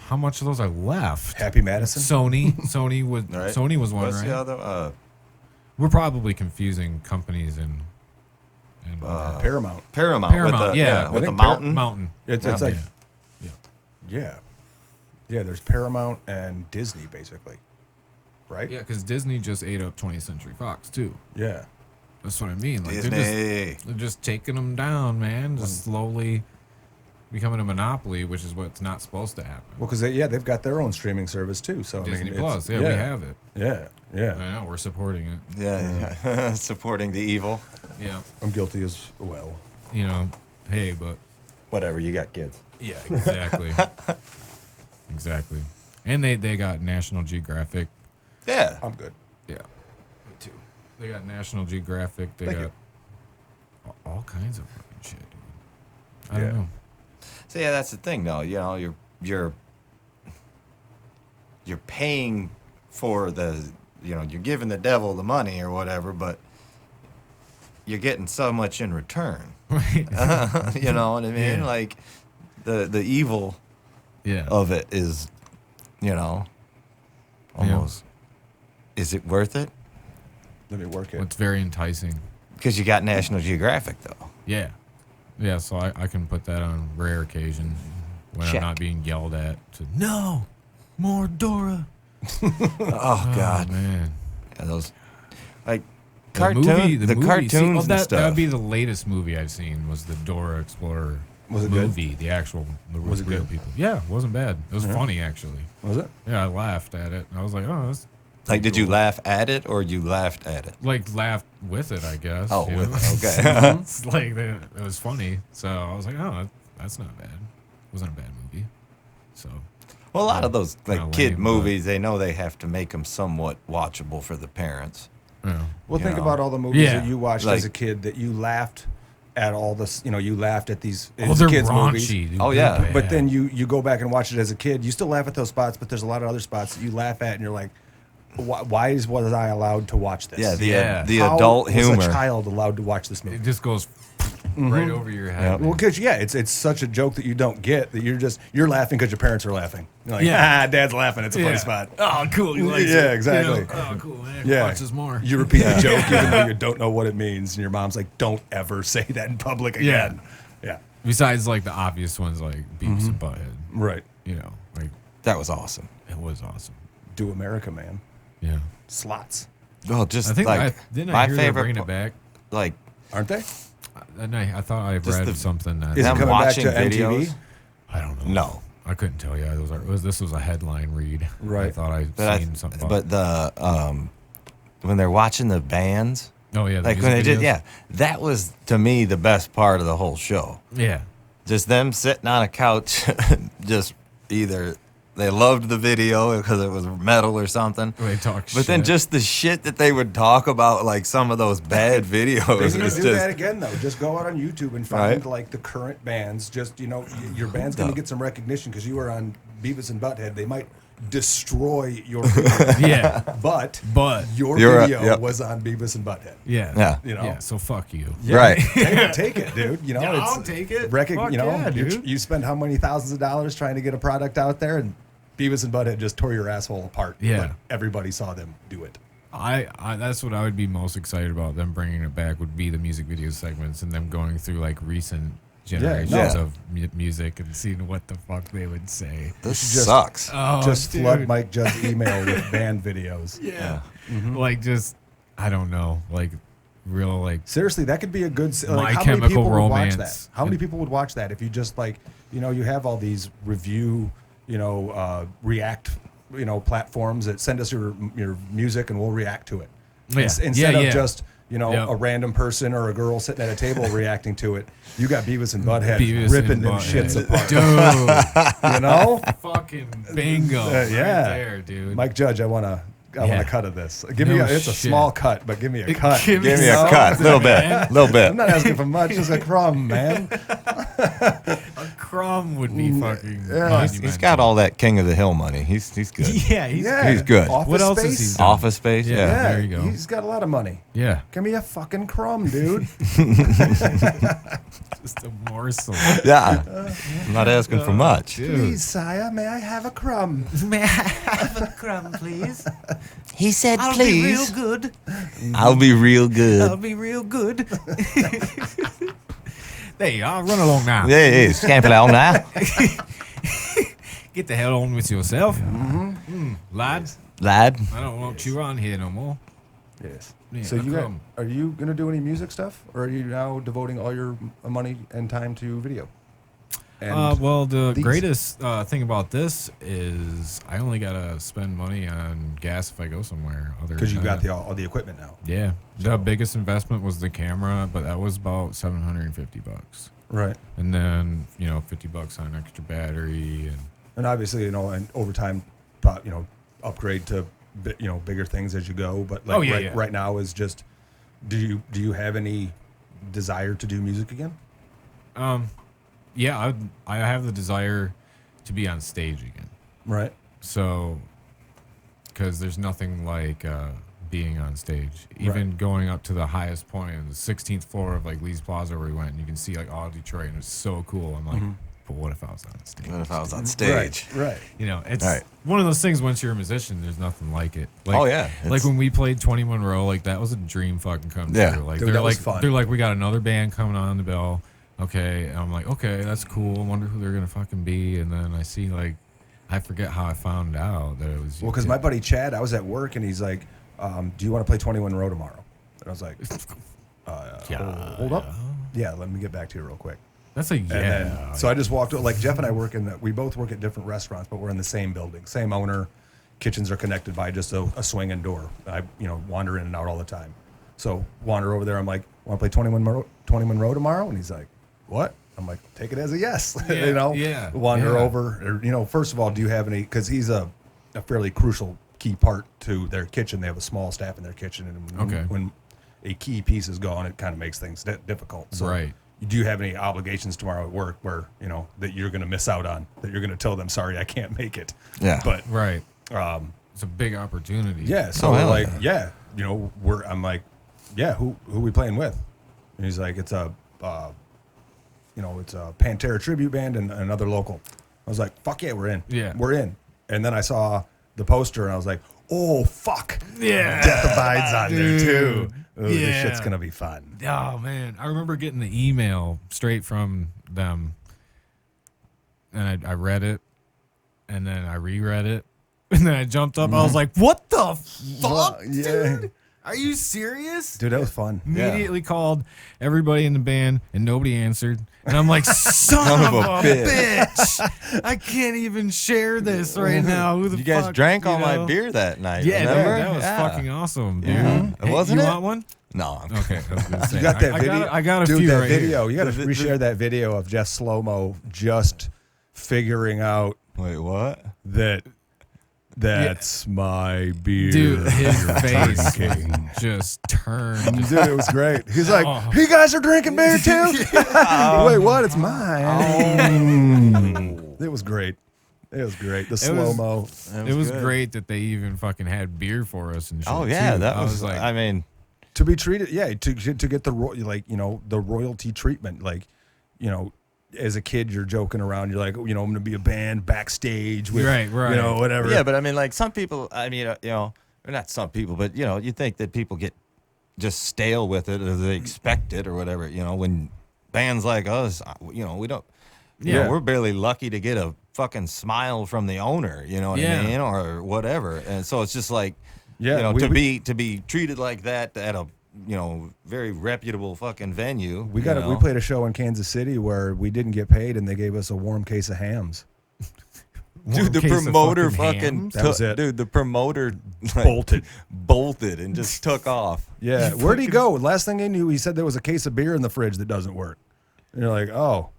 how much of those are left? Happy Madison. Sony was Right. Sony was one, What's right? the other? We're probably confusing companies and Paramount. Paramount. Paramount, With the, yeah. with I the think mountain. Mountain. It's Yeah. like Yeah. yeah, yeah. There's Paramount and Disney basically, right? Yeah, because Disney just ate up 20th Century Fox too. Yeah. That's what I mean. Like Disney. they're just taking them down, man. Just slowly becoming a monopoly, which is what's not supposed to happen. Well, because they've got their own streaming service too. So Disney I mean, Plus, it's, we have it. Yeah, yeah. I know we're supporting it. Yeah. Supporting the evil. Yeah, I'm guilty as well. you know, hey, but Whatever. You got kids. yeah, exactly, exactly. And they got National Geographic. Yeah. I'm good. Yeah, me too. They got National Geographic. They Thank got you. all kinds of fucking shit, dude. I Yeah. don't know. So yeah, that's the thing, though. You know, you're paying for you're giving the devil the money or whatever, but you're getting so much in return. Right. You know what I mean? Yeah. Like the evil Yeah. of it is, almost. Is it worth it? Let me work it. It's very enticing. Because you got National Geographic, though. Yeah. Yeah, so I can put that on rare occasion when Check. I'm not being yelled at to, no, more Dora. Oh God, Man. yeah, those like The cartoon, movie- the movie- cartoons see, and that stuff. would be the latest movie I've seen was the Dora Explorer Was it good? movie, the actual, the Was it real good? people. Yeah, it wasn't bad. It was funny, actually. Was it? Yeah, I laughed at it. I was like, oh, that's Like, did you laugh at it or you laughed at it? like laughed with it, I guess. Oh, you with know? it, okay. It's like it was funny, so I was like, oh, that's not bad. It wasn't a bad movie. So Well, a lot of those Kinda like kid lame, movies, they know they have to make them somewhat watchable for the parents. yeah. Well, You think know, about all the movies Yeah. that you watched like- as a kid that you laughed at all this. You laughed at these Oh, they're kids' movies. raunchy. Dude. Oh, They're yeah. bad. But then you go back and watch it as a kid. You still laugh at those spots, but there's a lot of other spots that you laugh at, and you're like, why was I allowed to watch this? Yeah, Yeah. the How adult was humor. a child allowed to watch this movie? it just goes right over your head. Yep. Well, because it's such a joke that you don't get that you're laughing because your parents are laughing. You're like, Yeah. Dad's laughing. It's a funny spot. Oh, cool. You like Yeah, it. exactly. You know, oh, cool. Man. Yeah, Watch this more. You repeat the joke even though you don't know what it means, and your mom's like, "Don't ever say that in public Yeah. again." Yeah, Besides, like the obvious ones, like Beavis and Butthead. right. You know, like That was awesome. it was awesome. Do America, man. Yeah. Slots, Well, just I think like didn't my I hear they're favorite, bringing it back. like aren't they? And I thought I Just read the- something that Is it them coming back watching to MTV? videos. I don't know. No. I couldn't tell you. This was a headline read. Right. I thought I'd But seen something. but the when they're watching the bands, oh yeah, the like when they music did, videos? yeah, that was to me the best part of the whole show. Yeah. Just them sitting on a couch, just either they loved the video because it was metal or something. They talk shit. But then just the shit that they would talk about, like some of those bad videos, They was need to just do that again, though. Just go out on YouTube and find Right. like the current bands. Just your band's going to get some recognition because you were on Beavis and Butthead. They might destroy your video, yeah. but But your You're video yep. was on Beavis and Butthead. yeah. Yeah. Yeah. So fuck you. Yeah, Right. Take it, dude. Yeah, it's I'll take it. Fuck Yeah, dude. you spend how many thousands of dollars trying to get a product out there, and Beavis and Butthead just tore your asshole apart. Yeah. But everybody saw them do it. I that's what I would be most excited about them bringing it back would be the music video segments and them going through like recent generations Yeah. of music and seeing what the fuck they would say. this just- sucks. Oh, Just dude. flood Mike Judd's email with band videos. Yeah. Like just I don't know, like real like Seriously, that could be a good. My Like, how many Chemical people would watch Romance. that? How many people would watch that if you just like, you have all these review, React, platforms that send us your music and we'll react to it. Yeah. Instead Yeah, of yeah. just Yep. a random person or a girl sitting at a table reacting to it. You got Beavis and Butthead Beavis ripping and them Butthead. shits apart. Dude, You know, fucking bingo. yeah. Right there, dude. Mike Judge, I want a cut of this. Give No me it's a shit. small cut, but give me a cut. Give Give me a some. cut, little bit, little I'm bit. not asking for much, just a crumb, man. a crumb would be fucking. He's got all that King of the Hill money. He's good. Yeah, He's good. Office What else space? is he done? Office Space. Yeah. Yeah. There you go. He's got a lot of money. Yeah, Give me a fucking crumb, dude. just a morsel. Yeah. I'm not asking for much. Please, sire, may I have a crumb? May I have a crumb, please? He said, I'll be real good. I'll be real I'll good. be real good. There you are. Run along now. Yeah, scamper along now. Get the hell on with yourself. Lad, Lad. I don't want you on here no more. Yes. Yeah, So a you got, crumb. are you gonna do any music stuff, or are you now devoting all your money and time to video? And Well, the these- greatest thing about this is I only gotta spend money on gas if I go somewhere. because you than got that. all the equipment now, Yeah, the biggest investment was the camera, but that was about $750, right? and then $50 on extra battery and. And obviously, and over time, upgrade to bigger things as you go. But like yeah. right now is just, do you have any desire to do music again? Yeah, I have the desire to be on stage again. Right. So, because there's nothing like being on stage. Even going up to the highest point, the 16th floor of like Lee's Plaza where we went, and you can see like all of Detroit, and it's so cool. I'm like, but what if I was on stage? What if I was on stage? Right. It's Right. one of those things. Once you're a musician, there's nothing like it. Like, Oh, yeah. Like It's- when we played 21 Row, like that was a dream fucking come Yeah. true. Like Dude, they're that was like fun. they're like we got another band coming on the bill. Okay, and I'm like, okay, that's cool. I wonder who they're gonna fucking be. And then I see like, I forget how I found out that it was. Well, because my buddy Chad, I was at work and he's like, "Do you want to play 21 Row tomorrow?" And I was like, "Hold up, yeah, let me get back to you real quick." That's a yeah. And then, so I just walked. Like Jeff and I we both work at different restaurants, but we're in the same building, same owner. Kitchens are connected by just a swinging door. I wander in and out all the time. So wander over there. I'm like, "Want to play 21 Row tomorrow?" And he's like, "What?" I'm like, "Take it as a yes." Yeah, Wander yeah. over. Or, first of all, do you have any? Because he's a fairly crucial key part to their kitchen. They have a small staff in their kitchen, and when a key piece is gone, it kind of makes things difficult. So Right. do you have any obligations tomorrow at work where that you're going to miss out on, that you're going to tell them, "Sorry, I can't make it"? Yeah. But Right. It's a big opportunity. yeah, so Oh, we're hell like, I'm like, yeah, who we playing with? And he's like, it's a Pantera tribute band and another local. I was like, fuck yeah, we're in. Yeah. We're in. And then I saw the poster and I was like, oh fuck, Yeah. Death Abides on there too. Ooh, this Yeah. shit's gonna be fun. Oh man, I remember getting the email straight from them, and I read it, and then I reread it, and then I jumped up. I was like, "What the fuck, Yeah. dude? Are you serious?" Dude, that was fun. Immediately called everybody in the band, and nobody answered. And I'm like, "Son of a bitch! I can't even share this right now." Who the You guys fuck, drank you all my know? beer that night. Yeah, dude, remember? that was Yeah. fucking awesome, dude. Yeah. Hey, Wasn't you it? want one? No. Okay, I was gonna say, You got that I video? I got a Dude, few that right video. here. You got to reshare that video of Jeff Slow-Mo just figuring out Wait, what? that's my beer. Dude, his you're face drinking. just turned. Dude, it was great. He's like, Oh. "You guys are drinking beer too?" Wait, what? It's mine. It was great. It was great. The slow-mo. It was good. great that they even fucking had beer for us and shit. Oh yeah, too. that I was like, I mean, To be treated, to get the the royalty treatment. Like, as a kid, you're joking around. You're like, I'm going to be a band backstage with, Right. whatever. yeah, but I mean, like some people, I mean, or not some people, but you think that people get just stale with it or they expect it or whatever. When bands like us, we don't. Yeah. We're barely lucky to get a fucking smile from the owner. You know what Yeah. I mean, or whatever. And so it's just like, Yeah, to be treated like that at a very reputable fucking venue. We played a show in Kansas City where we didn't get paid, and they gave us a warm case of hams. Dude, the case of promoter fucking fucking hams? That was it. Dude, the promoter bolted and just took off. Yeah, where'd he go? Last thing he knew, he said there was a case of beer in the fridge that doesn't work. And you're like, oh,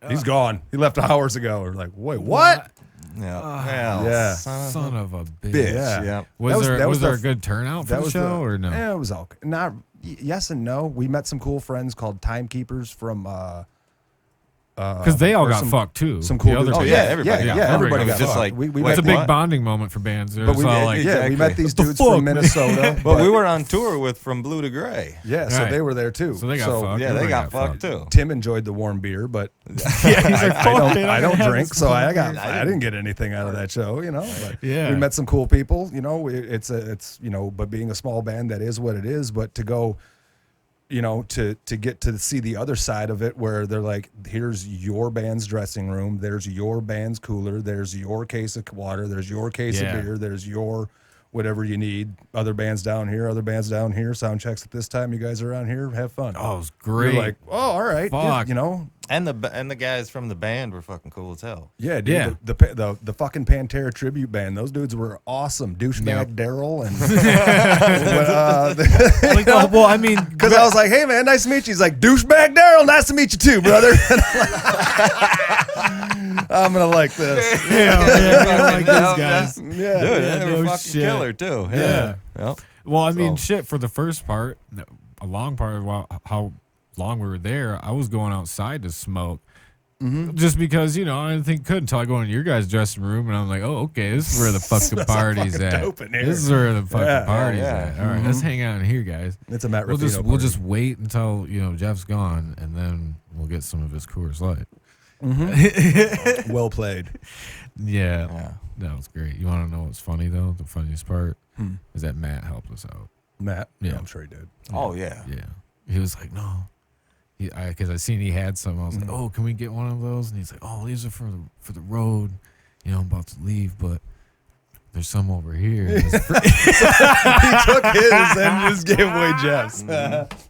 he's gone. He left hours ago. We're like, wait, what? Yeah. Yeah. Son of a bitch. Bitch. Yeah. Yeah. Was there the a f- good turnout for the show or no? Yeah, it was all yes and no. We met some cool friends called Timekeepers from Because they all or got fucked too. Some cool The other dudes. Oh, bands. yeah, everybody got fucked. everybody It was got just fucked. like, we wait, It's a met, big what? bonding moment for bands. It but was we, all like, yeah, we met these dudes fuck, from man? Minnesota. But we were on tour with From Blue to Gray. Yeah, so Right. they were there too. So they got fucked. Yeah, they Everybody got fucked too. Tim enjoyed the warm beer, but Yeah, he's like, fuck it, I don't have drink, this so warm I beer. didn't get anything out of that show, you know. But Yeah. we met some cool people, you know. It's you know, but being a small band, that is what it is. But to go, you know, to get to see the other side of it, where they're like, here's your band's dressing room, there's your band's cooler, there's your case of water, there's your case Yeah. of beer, there's your whatever you need. Other bands down here, sound checks at this time. You guys are around here, have fun. Oh, it was great. You're like, oh, all right, Fuck. you know. And the guys from the band were fucking cool as hell. Yeah, dude. Yeah. The fucking Pantera tribute band. Those dudes were awesome. Douchebag Yep. Daryl and Like, oh, well, I mean, because I was like, hey man, nice to meet you. He's like, douchebag Daryl, nice to meet you too, brother. I'm gonna like this. yeah, I like these guys. Yeah. Dude, Yeah, they were no fucking shit. killer too. Yeah. Yep. Well, I mean, So- shit, for the first part, a long part of how long we were there, I was going outside to smoke. Just because, you know, I didn't think could until I go in your guys' dressing room and I'm like, oh, okay, this is where the fucking party's fucking at. dope in here. This is where the fucking Yeah, party's yeah. at. All right, let's hang out in here, guys. It's a Matt We'll Ruffino we'll party. just wait until, you know, Jeff's gone and then we'll get some of his Coors Light. well played. Yeah, Yeah. that was great. You want to know what's funny though? The funniest part is that Matt helped us out. Matt. Yeah. I'm sure he did. Oh yeah. Yeah, he was like, no, because I seen he had some. I was like, oh, can we get one of those? And he's like, oh, these are for the road. You know, I'm about to leave, but there's some over here. And it's free. He took his and just gave away Jeff's.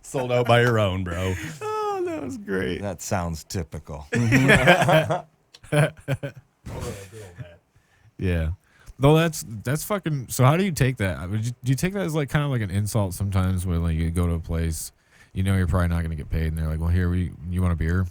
Sold out by your own, bro. Oh, that was great. That sounds typical. Yeah. Though that's fucking. So how do you take that? I mean, do you take that as like kind of like an insult sometimes when like you go to a place, you know you're probably not going to get paid, and they're like, well, here you want a beer?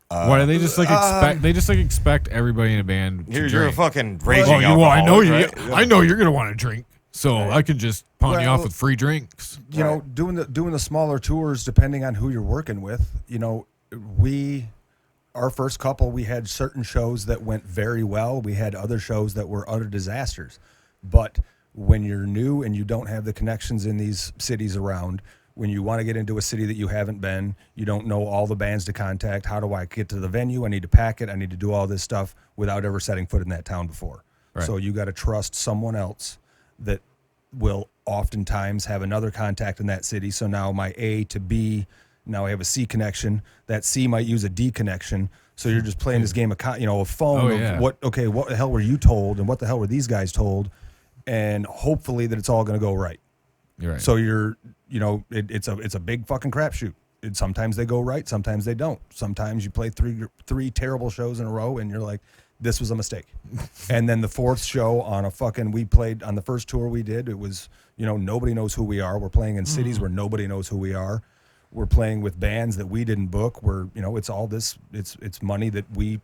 Why do they just like expect? They just like expect everybody in a band. To Here's your drink. fucking raging Well, I know you. right? I know you're gonna want to drink, so I can just pawn you off Well, with free drinks. You know, doing the smaller tours, depending on who you're working with, you know, our first couple, we had certain shows that went very well. We had other shows that were utter disasters. But when you're new and you don't have the connections in these cities around, when you want to get into a city that you haven't been, you don't know all the bands to contact. How do I get to the venue? I need to pack it. I need to do all this stuff without ever setting foot in that town before. Right. So you got to trust someone else that will oftentimes have another contact in that city. So now my A to B, now I have a C connection. That C might use a D connection. So you're just playing this game of, a phone Oh, of yeah. what the hell were you told and what the hell were these guys told? And hopefully that it's all going to go right. You're right. So it's a big fucking crapshoot. Sometimes they go right, sometimes they don't. Sometimes you play three terrible shows in a row and you're like, this was a mistake. And then the fourth show we played on the first tour we did, it was, nobody knows who we are. We're playing in cities where nobody knows who we are. We're playing with bands that we didn't book. It's all this, it's money that we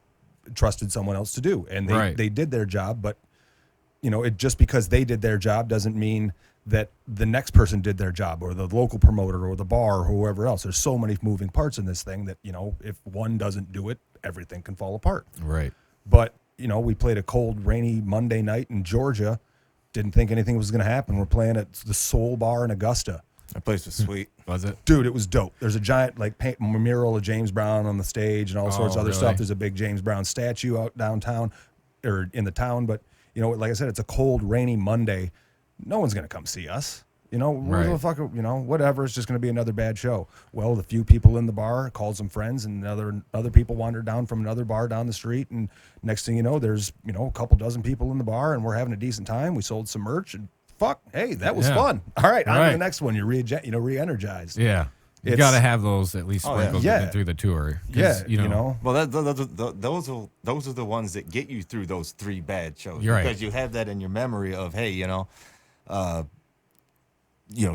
trusted someone else to do. And they did their job, but just because they did their job doesn't mean that the next person did their job, or the local promoter or the bar or whoever else. There's so many moving parts in this thing that, if one doesn't do it, everything can fall apart. Right. But, we played a cold, rainy Monday night in Georgia. Didn't think anything was going to happen. We're playing at the Soul Bar in Augusta. That place was sweet. Was it? Dude, it was dope. There's a giant mural of James Brown on the stage and all sorts of other really? stuff. There's a big James Brown statue out downtown or in the town. But, like I said, it's a cold, rainy Monday. No one's going to come see us. Right. The fuck, whatever. It's just going to be another bad show. Well, the few people in the bar called some friends, and other people wandered down from another bar down the street. And next thing you know, there's, a couple dozen people in the bar, and we're having a decent time. We sold some merch, and fuck, hey, that was fun. All right, on to the next one. You're re-energized. Yeah. You It's- got to have those at least sprinkled Yeah. through the tour. 'Cause, Yeah, Well, those are the ones that get you through those three bad shows. You're right. Because you have that in your memory of, hey,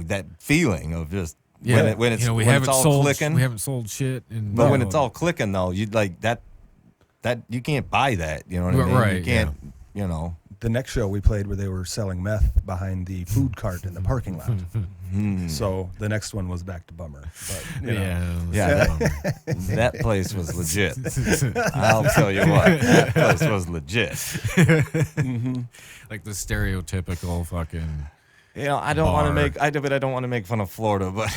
that feeling of just when it's we when haven't it's all sold clicking. We haven't sold shit. And, But when it's all clicking, though, you like that you can't buy that. You know what I mean? Right, You can't. the next show we played where they were selling meth behind the food cart in the parking lot. So the next one was back to Bummer. But, you know. That place was legit. I'll tell you what, that place was legit. Like the stereotypical fucking. You know, I don't want to make. I don't want to make fun of Florida, but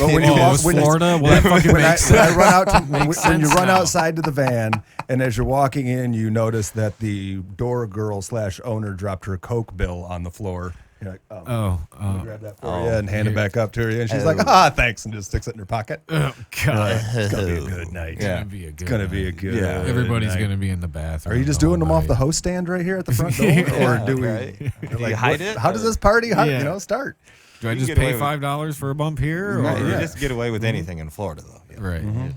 when you walk, Florida, well, that fucking makes when I sense. run out to, when you sense run now. outside to the van, and as you're walking in, you notice that the door girl / owner dropped her Coke bill on the floor. You're like, let me grab that for you and hand it back up to her, and she's like, thanks, and just sticks it in her pocket. Oh God, It's gonna be a good night. Yeah. It's gonna be a good. Everybody's night. gonna be in the bathroom. Are you just doing them off the host stand right here at the front door, or do we? right. Do Like, you hide it? How does this party, Yeah. start? Do I You just get away pay with- $5 for a bump here? Or? Right, you Yeah. just get away with anything in Florida, though. Yeah. Right.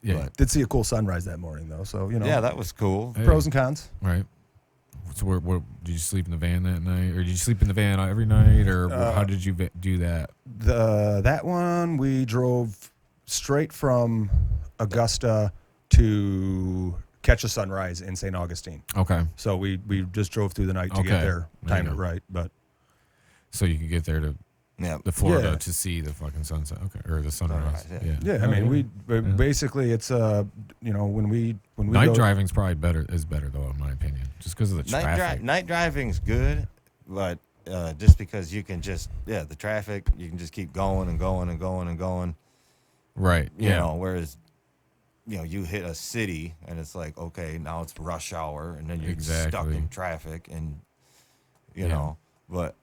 Yeah. Did see a cool sunrise that morning though, so Yeah, that was cool. Hey. pros and cons. Right. So, where did you sleep in the van that night, or did you sleep in the van every night, or how did you do that? That one we drove straight from Augusta to catch a sunrise in St. Augustine. Okay. So we just drove through the night to Okay. get there, There you timed it go. right. But So you could get there to Yeah. the Florida Yeah. to see the fucking sunset, okay, or the sunrise. Sunrise, Yeah. yeah, I mean basically it's when we Night go, driving's probably better though, in my opinion, just because of the traffic. Night driving's good, but just because you can the traffic, you can just keep going and going and going and going. Right. You Yeah. know, whereas, you hit a city and it's like, okay, now it's rush hour, and then you're stuck Exactly. in traffic, and you Yeah. know, but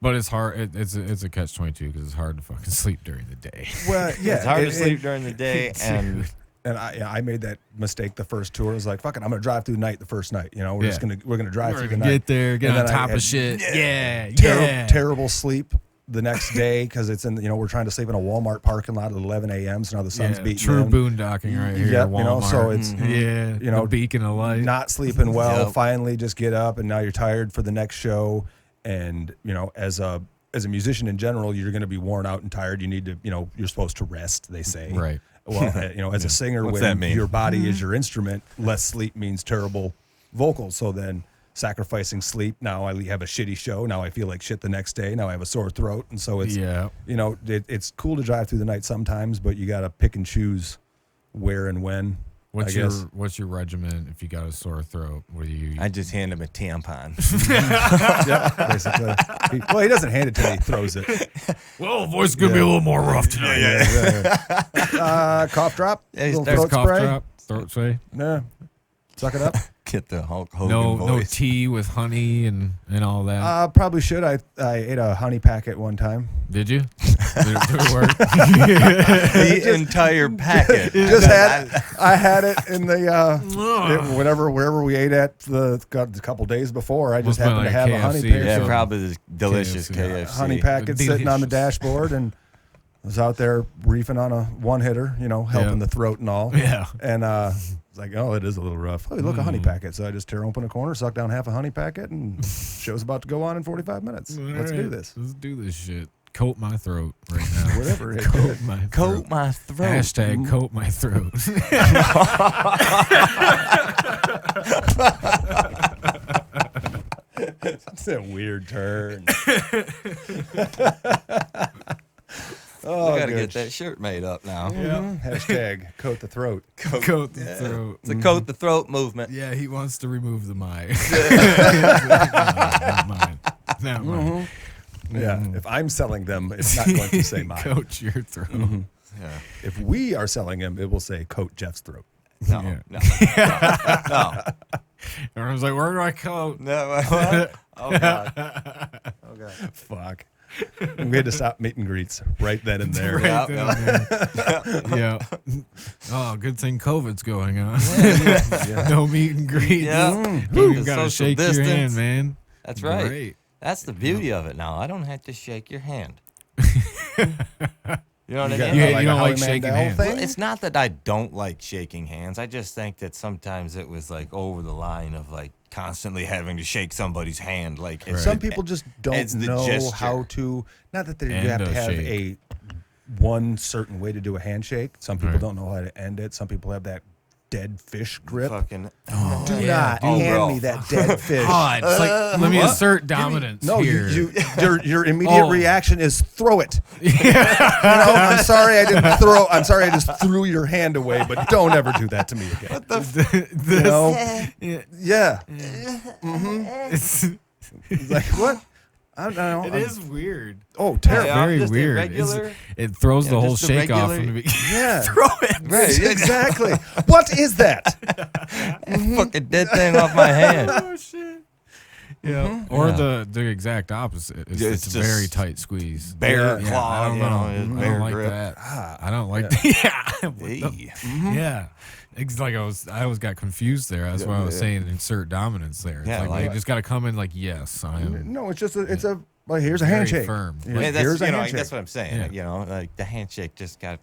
But it's hard. It's a catch-22 because it's hard to fucking sleep during the day. well, yeah, it's hard to sleep during the day, and And I made that mistake the first tour. I was like, fuck it, I'm gonna drive through the night the first night. We're gonna drive through the night. Get there, get And on then I top had of shit. Yeah. Terrible sleep the next day because it's in we're trying to sleep in a Walmart parking lot at 11 a.m. So now the sun's beating True in. boondocking right here. Yep, Walmart. so it's the beacon of light. not sleeping well. Yep. Finally, just get up, and now you're tired for the next show. And as a musician in general, you're going to be worn out and tired. You need to, you're supposed to rest. They say, Right. Well, as a singer, What's when that mean? your body is your instrument, less sleep means terrible vocals. So then sacrificing sleep. Now I have a shitty show. Now I feel like shit the next day. Now I have a sore throat. And so it's, it's cool to drive through the night sometimes, but you got to pick and choose where and when. What's I guess. your regimen if you got a sore throat? What do you? I just hand him a tampon. Yeah, basically. He doesn't hand it to me. He throws it. Well, voice is gonna be a little more rough tonight. Cough drop. Yeah, he little starts throat Cough spray. drop, throat spray. Yeah. Suck it up. Get the Hulk Hogan No voice. tea with honey and all that. Probably should. I ate a honey packet one time. Did you? Did it work? The entire packet. I had it in the wherever we ate at a couple days before. I just Must've been happened to have a honey KFC. packet. Yeah, So- probably the delicious KFC. KFC. Honey packet sitting on the Delicious. dashboard, and I was out there reefing on a one hitter, helping the throat and all. Yeah. And it's like, oh, it is a little rough. Oh, look, a honey packet. So I just tear open a corner, suck down half a honey packet, and show's about to go on in 45 minutes. Let's do Alright, this. Let's do this shit. Coat my throat right now. Whatever. It Coat my Coat throat. my throat. Hashtag coat my throat. That's a weird turn. I gotta get that shirt made up now. Hashtag coat the throat. Coat the throat. It's a coat the throat movement. Yeah, he wants to remove the mic. Not mine. Not mine. Yeah. If I'm selling them, it's not going to say mine. Coat your throat. Yeah. If we are selling them, it will say coat Jeff's throat. No, Yeah. no, Everyone's like, where do I coat? no. What? Oh god. Fuck. We had to stop meet and greets right then and there. Right Yeah, down there. Yeah. Oh, good thing COVID's going on. Yeah. No meet and greet. Yeah. You The gotta social shake your distance. hand, man. That's right. Great. That's the beauty of it now. I don't have to shake your hand. You know what I got mean? You a don't Howie like shaking Mandel hands. thing? Well, it's not that I don't like shaking hands. I just think that sometimes it was like over the line of like constantly having to shake somebody's hand. Like it's, Some people just don't it's the know gesture. how to. Not that you End have to a have shake. one certain way to do a handshake. Some people Right. don't know how to end it. Some people have that dead fish grip. Fucking. Do yeah, not dude. hand bro. me that dead fish. God, it's like, let me assert dominance No, here. your immediate Oh. reaction is throw it. You know, I'm sorry I didn't throw. I'm sorry I just threw your hand away, but don't ever do that to me again. You know? Yeah. It's, It's like what? I don't know. it is weird. Oh, terrible. Yeah. Very just a weird. regular- It throws Yeah, the whole just a shake off regular- from the beginning. Yeah. Throw it. Right. Exactly. What is that? Fucking dead thing off my hand. Oh shit. Yeah. Or Yeah. the exact opposite. It's, Yeah, it's it's a very just tight squeeze. Bare Yeah, claw, I don't you know. know, I don't bare like grip. that. I don't like that. Yeah. Hey. Yeah. It's like I always got confused there. That's why I was Yeah. saying insert dominance there. It's Yeah, like, like- you just got to come in like, yes, I am. No, it's just well, here's a Very handshake. firm. Here's, Yeah, that's, here's a you know, handshake. that's what I'm saying. Yeah. You know, like the handshake just got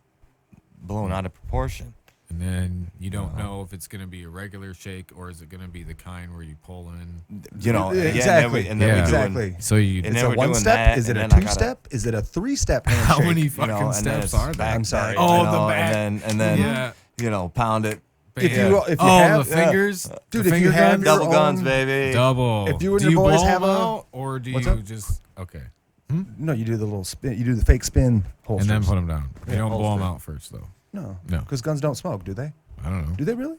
blown out of proportion. And then you don't know if it's going to be a regular shake or is it going to be the kind where you pull in. You know, yeah, Exactly. and then Yeah. we Exactly. So you. And It's then a we're one doing step. that, Is it and a then I 2-step? Is it a 3-step handshake? how many you fucking know, and then steps it's are there? back I'm sorry. back, Oh, you the know, back. and then Yeah. you know, pound it. If Yeah. you have, the fingers. dude, the if you finger have guns? your Double guns, own- baby. Double. If you and do your boys blow have them a- out, or do What's you up? just okay, No, you do the little spin. You do the fake spin holsters. and then put them down. You Yeah, don't blow them holster. out first, though. No, No. because guns don't smoke, do they? I don't know. Do they really?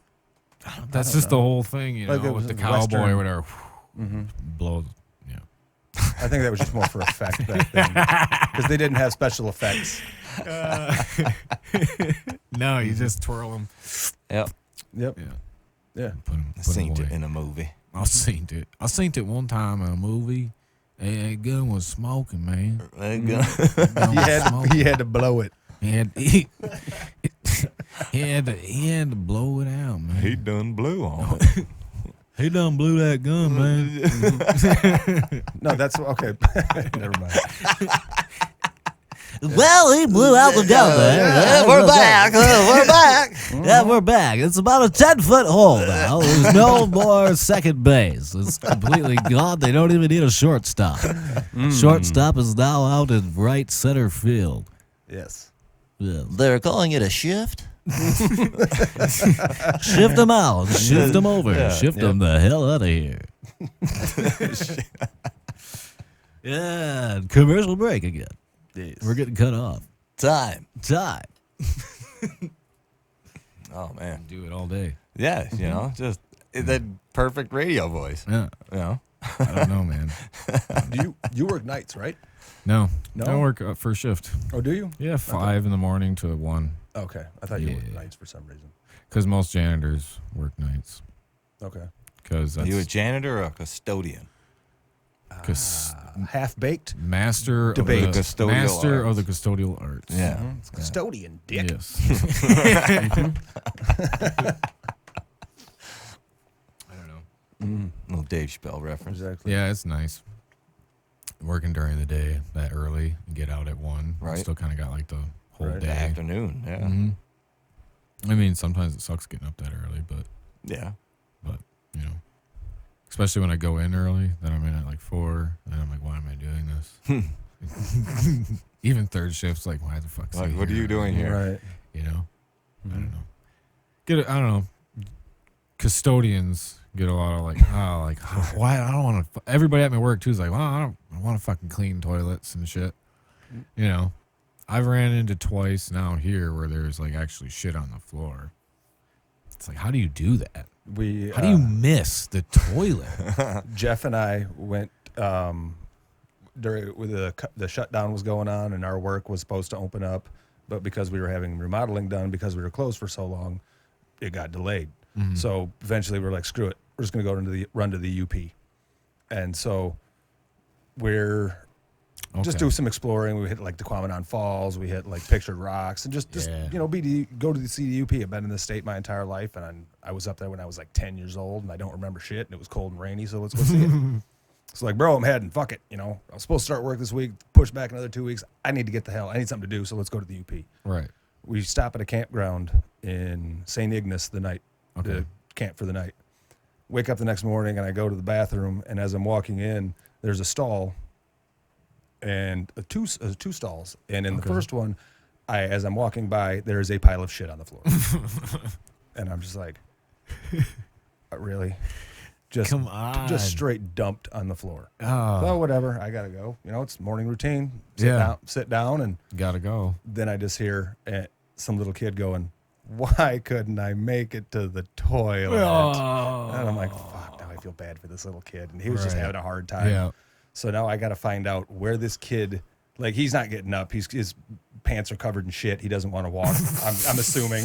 That's just the whole thing, you know, Like it with was the a cowboy Western- or whatever. Blow. Yeah. I think that was just more for effect back then, because they didn't have special effects. No, you just twirl them. Yep. Yep. Yeah. Yeah. Put them. I seen it in a movie. I seen it. I seen it one time in a movie. And that gun was smoking, man. That That gun He was had smoking. he had to blow it. He had to blow it out, man. He done blew on it. He done blew that gun, man. No, that's okay. Never mind. Well, he blew out the gun there. Yeah, we're back. We're back. Yeah, we're back. It's about a 10-foot hole now. There's no more second base. It's completely gone. They don't even need a shortstop. Shortstop is now out in right center field. Yes. Yeah. They're calling it a shift. Shift them out. Shift them over. Yeah. Shift them the hell out of here. Yeah, commercial break again. Yes. We're getting cut off. Time. Time. Oh man. Do it all day. Yeah, you know, just that perfect radio voice. Yeah. You know. I don't know, man. You work nights, right? No. No? I work first shift. Oh, do you? Yeah, 5 in the morning to 1. Okay, I thought you worked Yeah. nights for some reason. Because most janitors work nights. Okay. Because Are you a that's janitor or a custodian? Half baked. master of Debate. the Custodial master of arts. the custodial arts. Yeah. It's custodian, dick. Yes. I don't know. Little Dave Chappelle reference. Exactly. Yeah, it's nice. Working during the day that early, and get out at 1. Right. Still kind of got like the whole Right. The day. afternoon. Yeah. Mhm. I mean, sometimes it sucks getting up that early, but Yeah. you know, especially when I go in early, then I'm in at like 4, and I'm like, why am I doing this? Even third shift's like, why the fuck? Like, what are you doing here? Right. You know, I don't know. I don't know. Custodians get a lot of like, why? I don't want to. Everybody at my work too is like, well, I want to fucking clean toilets and shit. You know, I've ran into twice now here where there's like actually shit on the floor. It's like, how do you do that? We How do you miss the toilet? Jeff and I went during when the shutdown was going on and our work was supposed to open up, but because we were having remodeling done because we were closed for so long, it got delayed. So eventually we were like, screw it, we're just gonna go run to the UP, and so we're just do some exploring. We hit like the Quamanon Falls, we hit like Pictured Rocks, and just Yeah. you know go to the CDUP. I've been in this state my entire life, and I was up there when I was like 10 years old, and I don't remember shit, and it was cold and rainy, so let's go see it. It's like, bro, I'm heading. Fuck it. You know, I was supposed to start work this week, push back another 2 weeks. I need to get the hell. I need something to do, so let's go to the UP. Right. We stop at a campground in St. Ignace the night, to camp for the night. Wake up the next morning, and I go to the bathroom, and as I'm walking in, there's a stall and two stalls. And in the first one, as I'm walking by, there is a pile of shit on the floor. And I'm just like, really? Just, Come on. Just straight dumped on the floor. Oh. So whatever, I gotta go. You know, it's morning routine. Sit down, and Gotta go. then I just hear some little kid going, "Why couldn't I make it to the toilet?" Oh. And I'm like, "Fuck!" Now I feel bad for this little kid, and he was just Right. having a hard time. Yeah. So now I got to find out where this kid. Like, he's not getting up. His pants are covered in shit. He doesn't want to walk. I'm assuming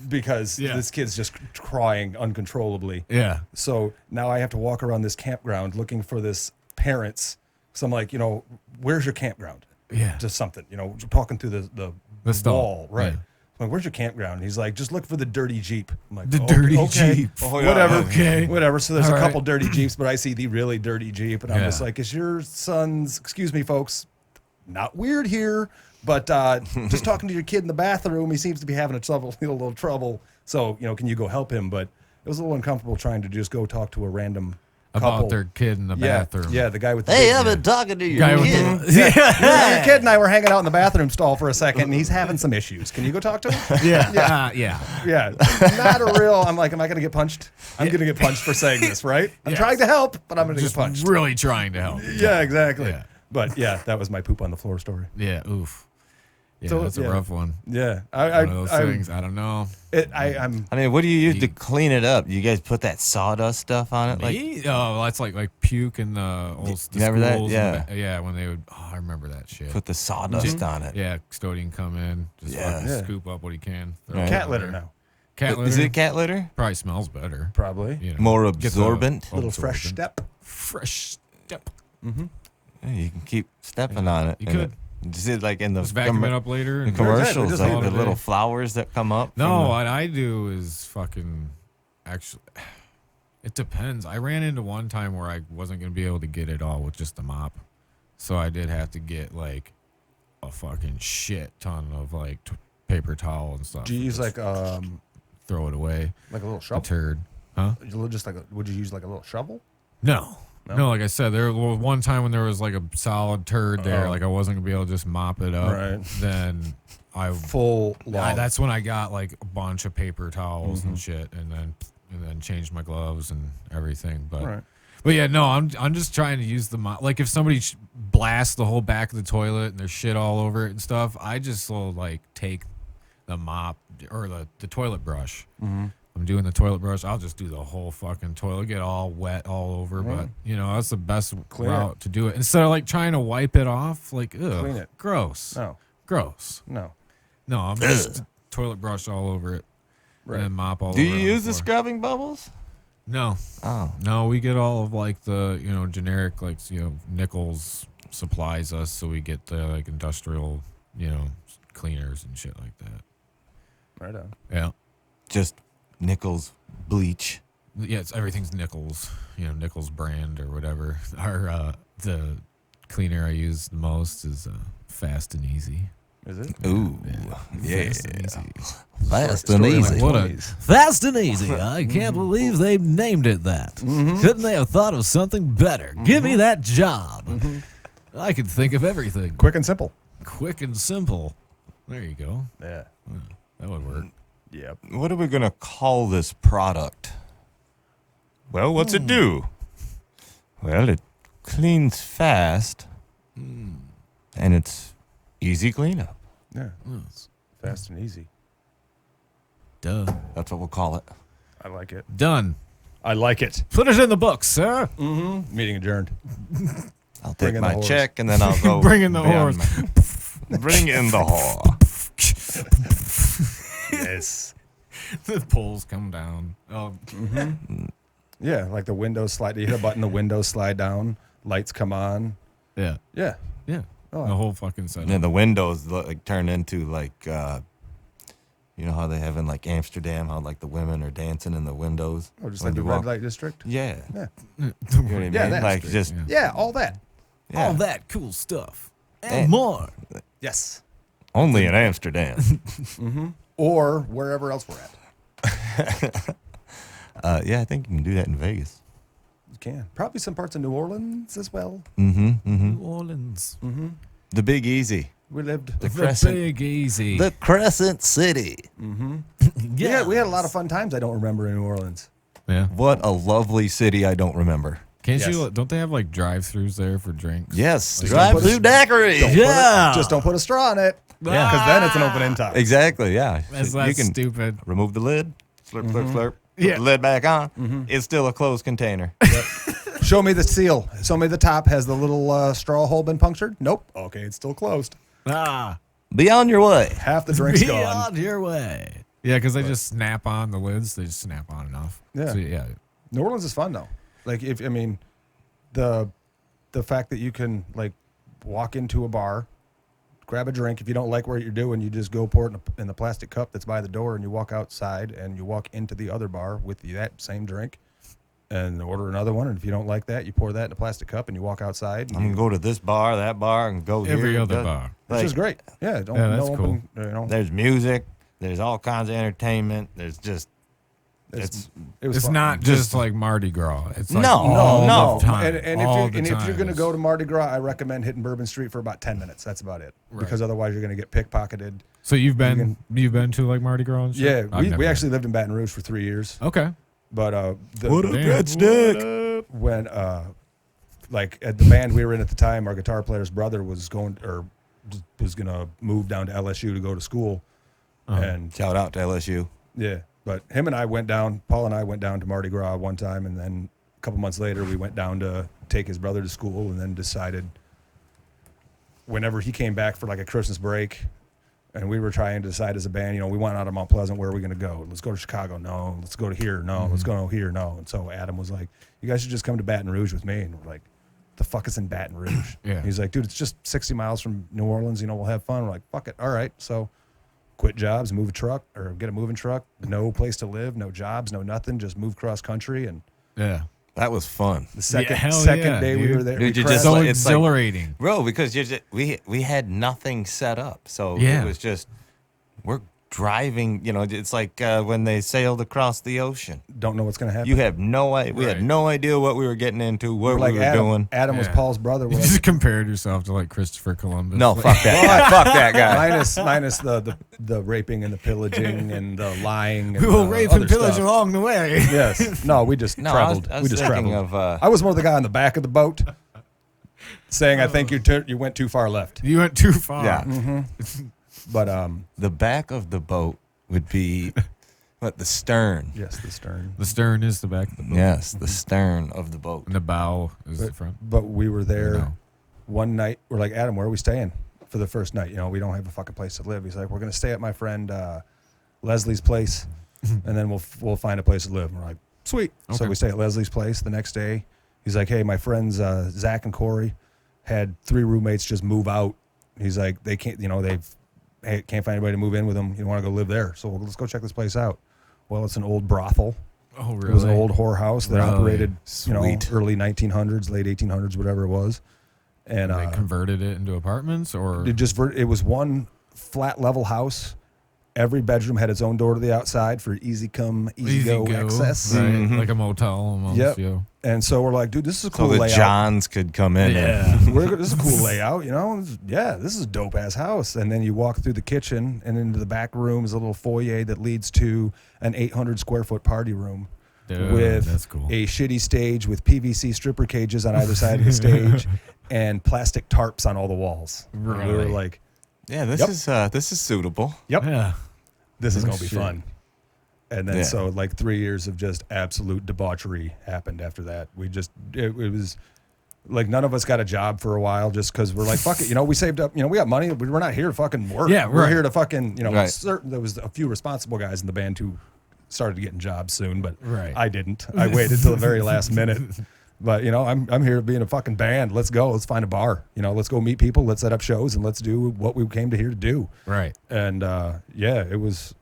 because this kid's just crying uncontrollably. Yeah. So now I have to walk around this campground looking for this parents. So I'm like, where's your campground? Yeah. Just something, talking through the stall. wall, right? Yeah. I'm like, where's your campground? And he's like, just look for the dirty Jeep. I'm like, The dirty okay. Jeep. Oh, yeah. Whatever. Okay. Whatever. So there's All a right. couple dirty Jeeps, but I see the really dirty Jeep, and I'm Yeah. just like, is your son's? Excuse me, folks. Not weird here, but just talking to your kid in the bathroom, he seems to be having a little trouble. So, can you go help him? But it was a little uncomfortable trying to just go talk to a random couple. About their kid in the bathroom. Yeah, the guy with the Hey, big- I've been talking to your Guy with kid. the, Your kid and I were hanging out in the bathroom stall for a second, and he's having some issues. Can you go talk to him? yeah. Yeah, not a real. I'm like, am I going to get punched? I'm going to get punched for saying this, right? I'm trying to help, but I'm going to get Just punched. really trying to help. Yeah, exactly. Yeah. But yeah, that was my poop on the floor story. Yeah. Oof. Yeah, So, that's a yeah. rough one. Yeah, One of those things. I don't know. I'm I mean, what do you use to clean it up? You guys put that sawdust stuff on it? Like, Me? Oh, that's like puke in the old the Remember that? schools Yeah. and yeah, when they would. Oh, I remember that shit. put the sawdust on it. Yeah, custodian come in, just Yeah. fucking Yeah. scoop up what he can. throw Right. it cat out litter there. now, Cat litter. Is it cat litter? Probably smells better. probably. You know, More get the absorbent? Little fresh absorbent. step. Fresh step. Yeah, you can keep stepping on it. You and could. You see it like in the Just vacuum it up later. the And commercials, Just like leave the it little there. flowers that come up. No, from the- what I do is fucking. Actually, it depends. I ran into one time where I wasn't gonna be able to get it all with just the mop, so I did have to get like a fucking shit ton of like paper towel and stuff. Do you use Just throw it away? a little A shovel? turd, huh? Just like would you use like a little shovel? No. No, like I said, there was one time when there was like a solid turd there, Oh. like I wasn't gonna be able to just mop it up. Right. Then I Full long. that's when I got like a bunch of paper towels Mm-hmm. and shit, and then changed my gloves and everything. But Right. but yeah, no, I'm just trying to use the mop. Like if somebody blasts the whole back of the toilet and there's shit all over it and stuff, I just will like take the mop or the toilet brush. Mm-hmm. I'm doing the toilet brush. I'll just do the whole fucking toilet, get all wet all over. But that's the best Clean route to do it instead of like trying to wipe it off. Like, ugh, Clean it. gross, No, gross. no. No, I'm just toilet brush all over it Right. and mop all Do over you on use the floor. scrubbing bubbles? No, Oh, no, we get all of like the generic Nichols supplies us, so we get the like industrial cleaners and shit like that. Right on. Yeah, just Nichols bleach. yeah, everything's Nichols, Nichols brand or whatever. Our the cleaner I use the most is Fast and Easy. Is it? Ooh, yeah. Fast and Easy. Fast and Story of my easy. What a- 20s. Fast and easy. I can't believe they named it that. Couldn't they have thought of something better? Give me that job. I could think of everything. Quick and simple. Quick and simple. There you go. Yeah. That would work. Yep. What are we going to call this product? Well, what's it do? Well, it cleans fast, and it's easy cleanup. Yeah. It's fast and easy. Duh. That's what we'll call it. I like it. Done. I like it. Put it in the book, sir. Meeting adjourned. I'll Bring take in the my horse. check, and then I'll go. Bring in the beyond horse. my- Bring in the whore. Yes. The poles come down. Oh, Yeah, like the windows slide. You hit a button, the windows slide down, lights come on. yeah. Yeah. Yeah. Oh. The whole fucking setup. Yeah, the windows like turn into like, you know how they have in like Amsterdam, how like the women are dancing in the windows. Oh, just when like the you red walk- light district. Yeah. Yeah. You know what I mean? Yeah, that's like true. just Yeah. Yeah, all that. yeah. All that cool stuff. And And- more. Yes. Only in Amsterdam. Or wherever else we're at. Yeah, I think you can do that in Vegas. You can. Probably some parts of New Orleans as well. Mm-hmm. Mm-hmm. New Orleans. The Big Easy. We lived. The The Crescent. Big Easy. The Crescent City. Yeah, we had a lot of fun times. I don't remember in New Orleans. yeah. What a lovely city I don't remember. Can't Yes. you? Don't they have like drive-throughs there for drinks? Yes, Like, drive don't put a- through daiquiri. Just don't put a straw in it. Yeah. Because then it's an open end time. Exactly, yeah. That's you can stupid. remove the lid, slurp, slurp, slurp, put Yeah. the lid back on. It's still a closed container. Show me the seal. Show me the top. Has the little straw hole been punctured? Nope. Okay, it's still closed. Be on your way. Half the drink's Be gone. on your way. Yeah, because they just snap on the lids. They just snap on enough. Yeah. So, yeah. New Orleans is fun though. Like the fact that you can like walk into a bar, grab a drink. If you don't like what you're doing, you just go pour it in the plastic cup that's by the door, and you walk outside and you walk into the other bar with that same drink, and order another one. And if you don't like that, you pour that in a plastic cup and you walk outside. I'm gonna go to this bar, that bar, and go Every here. other bar. Which is great. Yeah, don't, Yeah, that's no cool. open, you know, There's music. There's all kinds of entertainment. There's just it's it was It's fun. not just like Mardi Gras. It's like No, all no. the time. And all if the you're time. going to go to Mardi Gras, I recommend hitting Bourbon Street for about 10 minutes. That's about it. Right. Because otherwise you're going to get pickpocketed. So you've been to like Mardi Gras and shit? Yeah, I've never we been. actually lived in Baton Rouge for 3 years. Okay. But what up, Damn. Red Stick? when like at the band we were in at the time, our guitar player's brother was going to move down to LSU to go to school. And Shout out to LSU. yeah, but him and I went down, Paul and I went down to Mardi Gras one time, and then a couple months later we went down to take his brother to school, and then decided whenever he came back for like a Christmas break, and we were trying to decide as a band, we went out of Mount Pleasant, where are we going to go? Let's go to Chicago. No. Let's go to here. No. Let's go here. No. And so Adam was like, you guys should just come to Baton Rouge with me. And we're like, the fuck is in Baton Rouge? Yeah. He's like, dude, it's just 60 miles from New Orleans. We'll have fun. We're like, fuck it. All right. So quit jobs, move a truck or get a moving truck. No place to live, no jobs, no nothing. Just move cross country. And Yeah. That was fun, the second, hell second yeah, day we dude. were there, Dude, we you crashed. just So like- it's like- exhilarating. bro. Because we had nothing set up, so Yeah. it was just we're driving. It's like when they sailed across the ocean. don't know what's going to happen. You have no idea. We Right. had no idea what we were getting into, what We're like we were Adam, doing. Adam was Yeah. Paul's brother. You We're like, just compared yourself to like Christopher Columbus. No, Like, fuck that guy. Fuck that guy. minus the raping and the pillaging and the lying. And We will the rape other and pillage stuff. along the way. Yes. No, we just No, traveled. I was we just thinking traveled. of. I was more the guy on the back of the boat saying, I think you went too far left. You went too far. Yeah. But The back of the boat would be the stern. yes, the stern. The stern is the back of the boat. Yes, the stern of the boat. And the bow is the front. But we were there No. one night. We're like, Adam, where are we staying for the first night? We don't have a fucking place to live. He's like, we're going to stay at my friend Leslie's place, and then we'll find a place to live. And we're like, sweet. So Okay. we stay at Leslie's place. The next day, he's like, hey, my friends Zach and Corey had 3 roommates just move out. He's like, they can't, can't find anybody to move in with them. You want to go live there? So let's go check this place out. Well, it's an old brothel. Oh, really? It was an old whorehouse that Really? operated, Sweet. early 1900s, late 1800s, whatever it was. And They converted it into apartments, or it was one flat level house. Every bedroom had its own door to the outside for easy come, easy go access. right? Mhm. Like a motel almost. Yep. Yeah. And so we're like, dude, this is a So cool the layout. Johns could come in. And, This is a cool layout, Yeah, this is a dope ass house. And then you walk through the kitchen, and into the back room is a little foyer that leads to an 800 square foot party room Dude, with that's cool. a shitty stage with PVC stripper cages on either side of the stage and plastic tarps on all the walls. And we were Really? like, yeah, this Yep. is suitable. yep, Yeah. this is No going to be shit. fun. And then Yeah. so like 3 years of just absolute debauchery happened after that. It was like none of us got a job for a while just because we're like, fuck it. We saved up, we got money. We're not here to fucking work. Yeah, We're right. here to fucking, Right. there was a few responsible guys in the band who started getting jobs soon, but Right. I didn't. I waited till the very last minute. But, I'm here to be in a fucking band. Let's go. Let's find a bar. Let's go meet people. Let's set up shows and let's do what we came to here to do. Right. And it was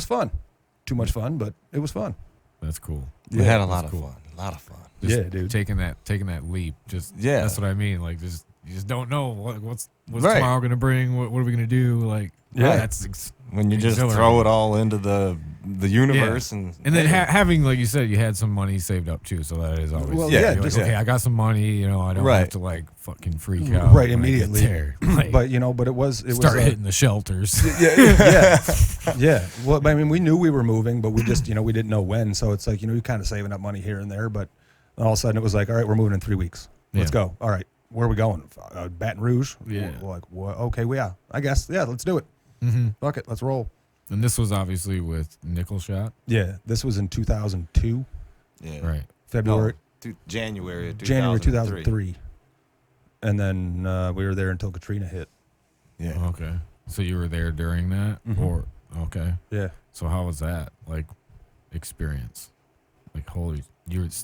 fun. Too much fun, but it was fun. That's cool. We had a that's lot of cool. fun. A lot of fun. Just Yeah, dude. Taking that leap. Just Yeah. That's what I mean. Like just you just don't know what's Right. tomorrow going to bring. What are we going to do? Like, Yeah. that's when you just exhilarating. throw it all into the universe And and then having, like you said, you had some money saved up too, so that is always Well, yeah, you're like, just- okay, I got some money, you know, I don't Right. have to like fucking freak out Right, when I get immediately. there. Like, But it was start hitting the shelters. yeah. Well, I mean, we knew we were moving, but we just, we didn't know when. So it's like, you're kind of saving up money here and there. But all of a sudden it was like, all right, we're moving in 3 weeks. Let's Yeah. go. All right, where are we going? Baton Rouge? Yeah. We're like, well, okay, I guess. Yeah, let's do it. Mm-hmm. Fuck it, let's roll. And this was obviously with Nickleshot, Yeah, this was in 2002, yeah. right? February, January of 2003. January 2003. And then we were there until Katrina hit. Yeah. Okay, so you were there during that, Mhm. or okay? Yeah. So how was that like experience? Like,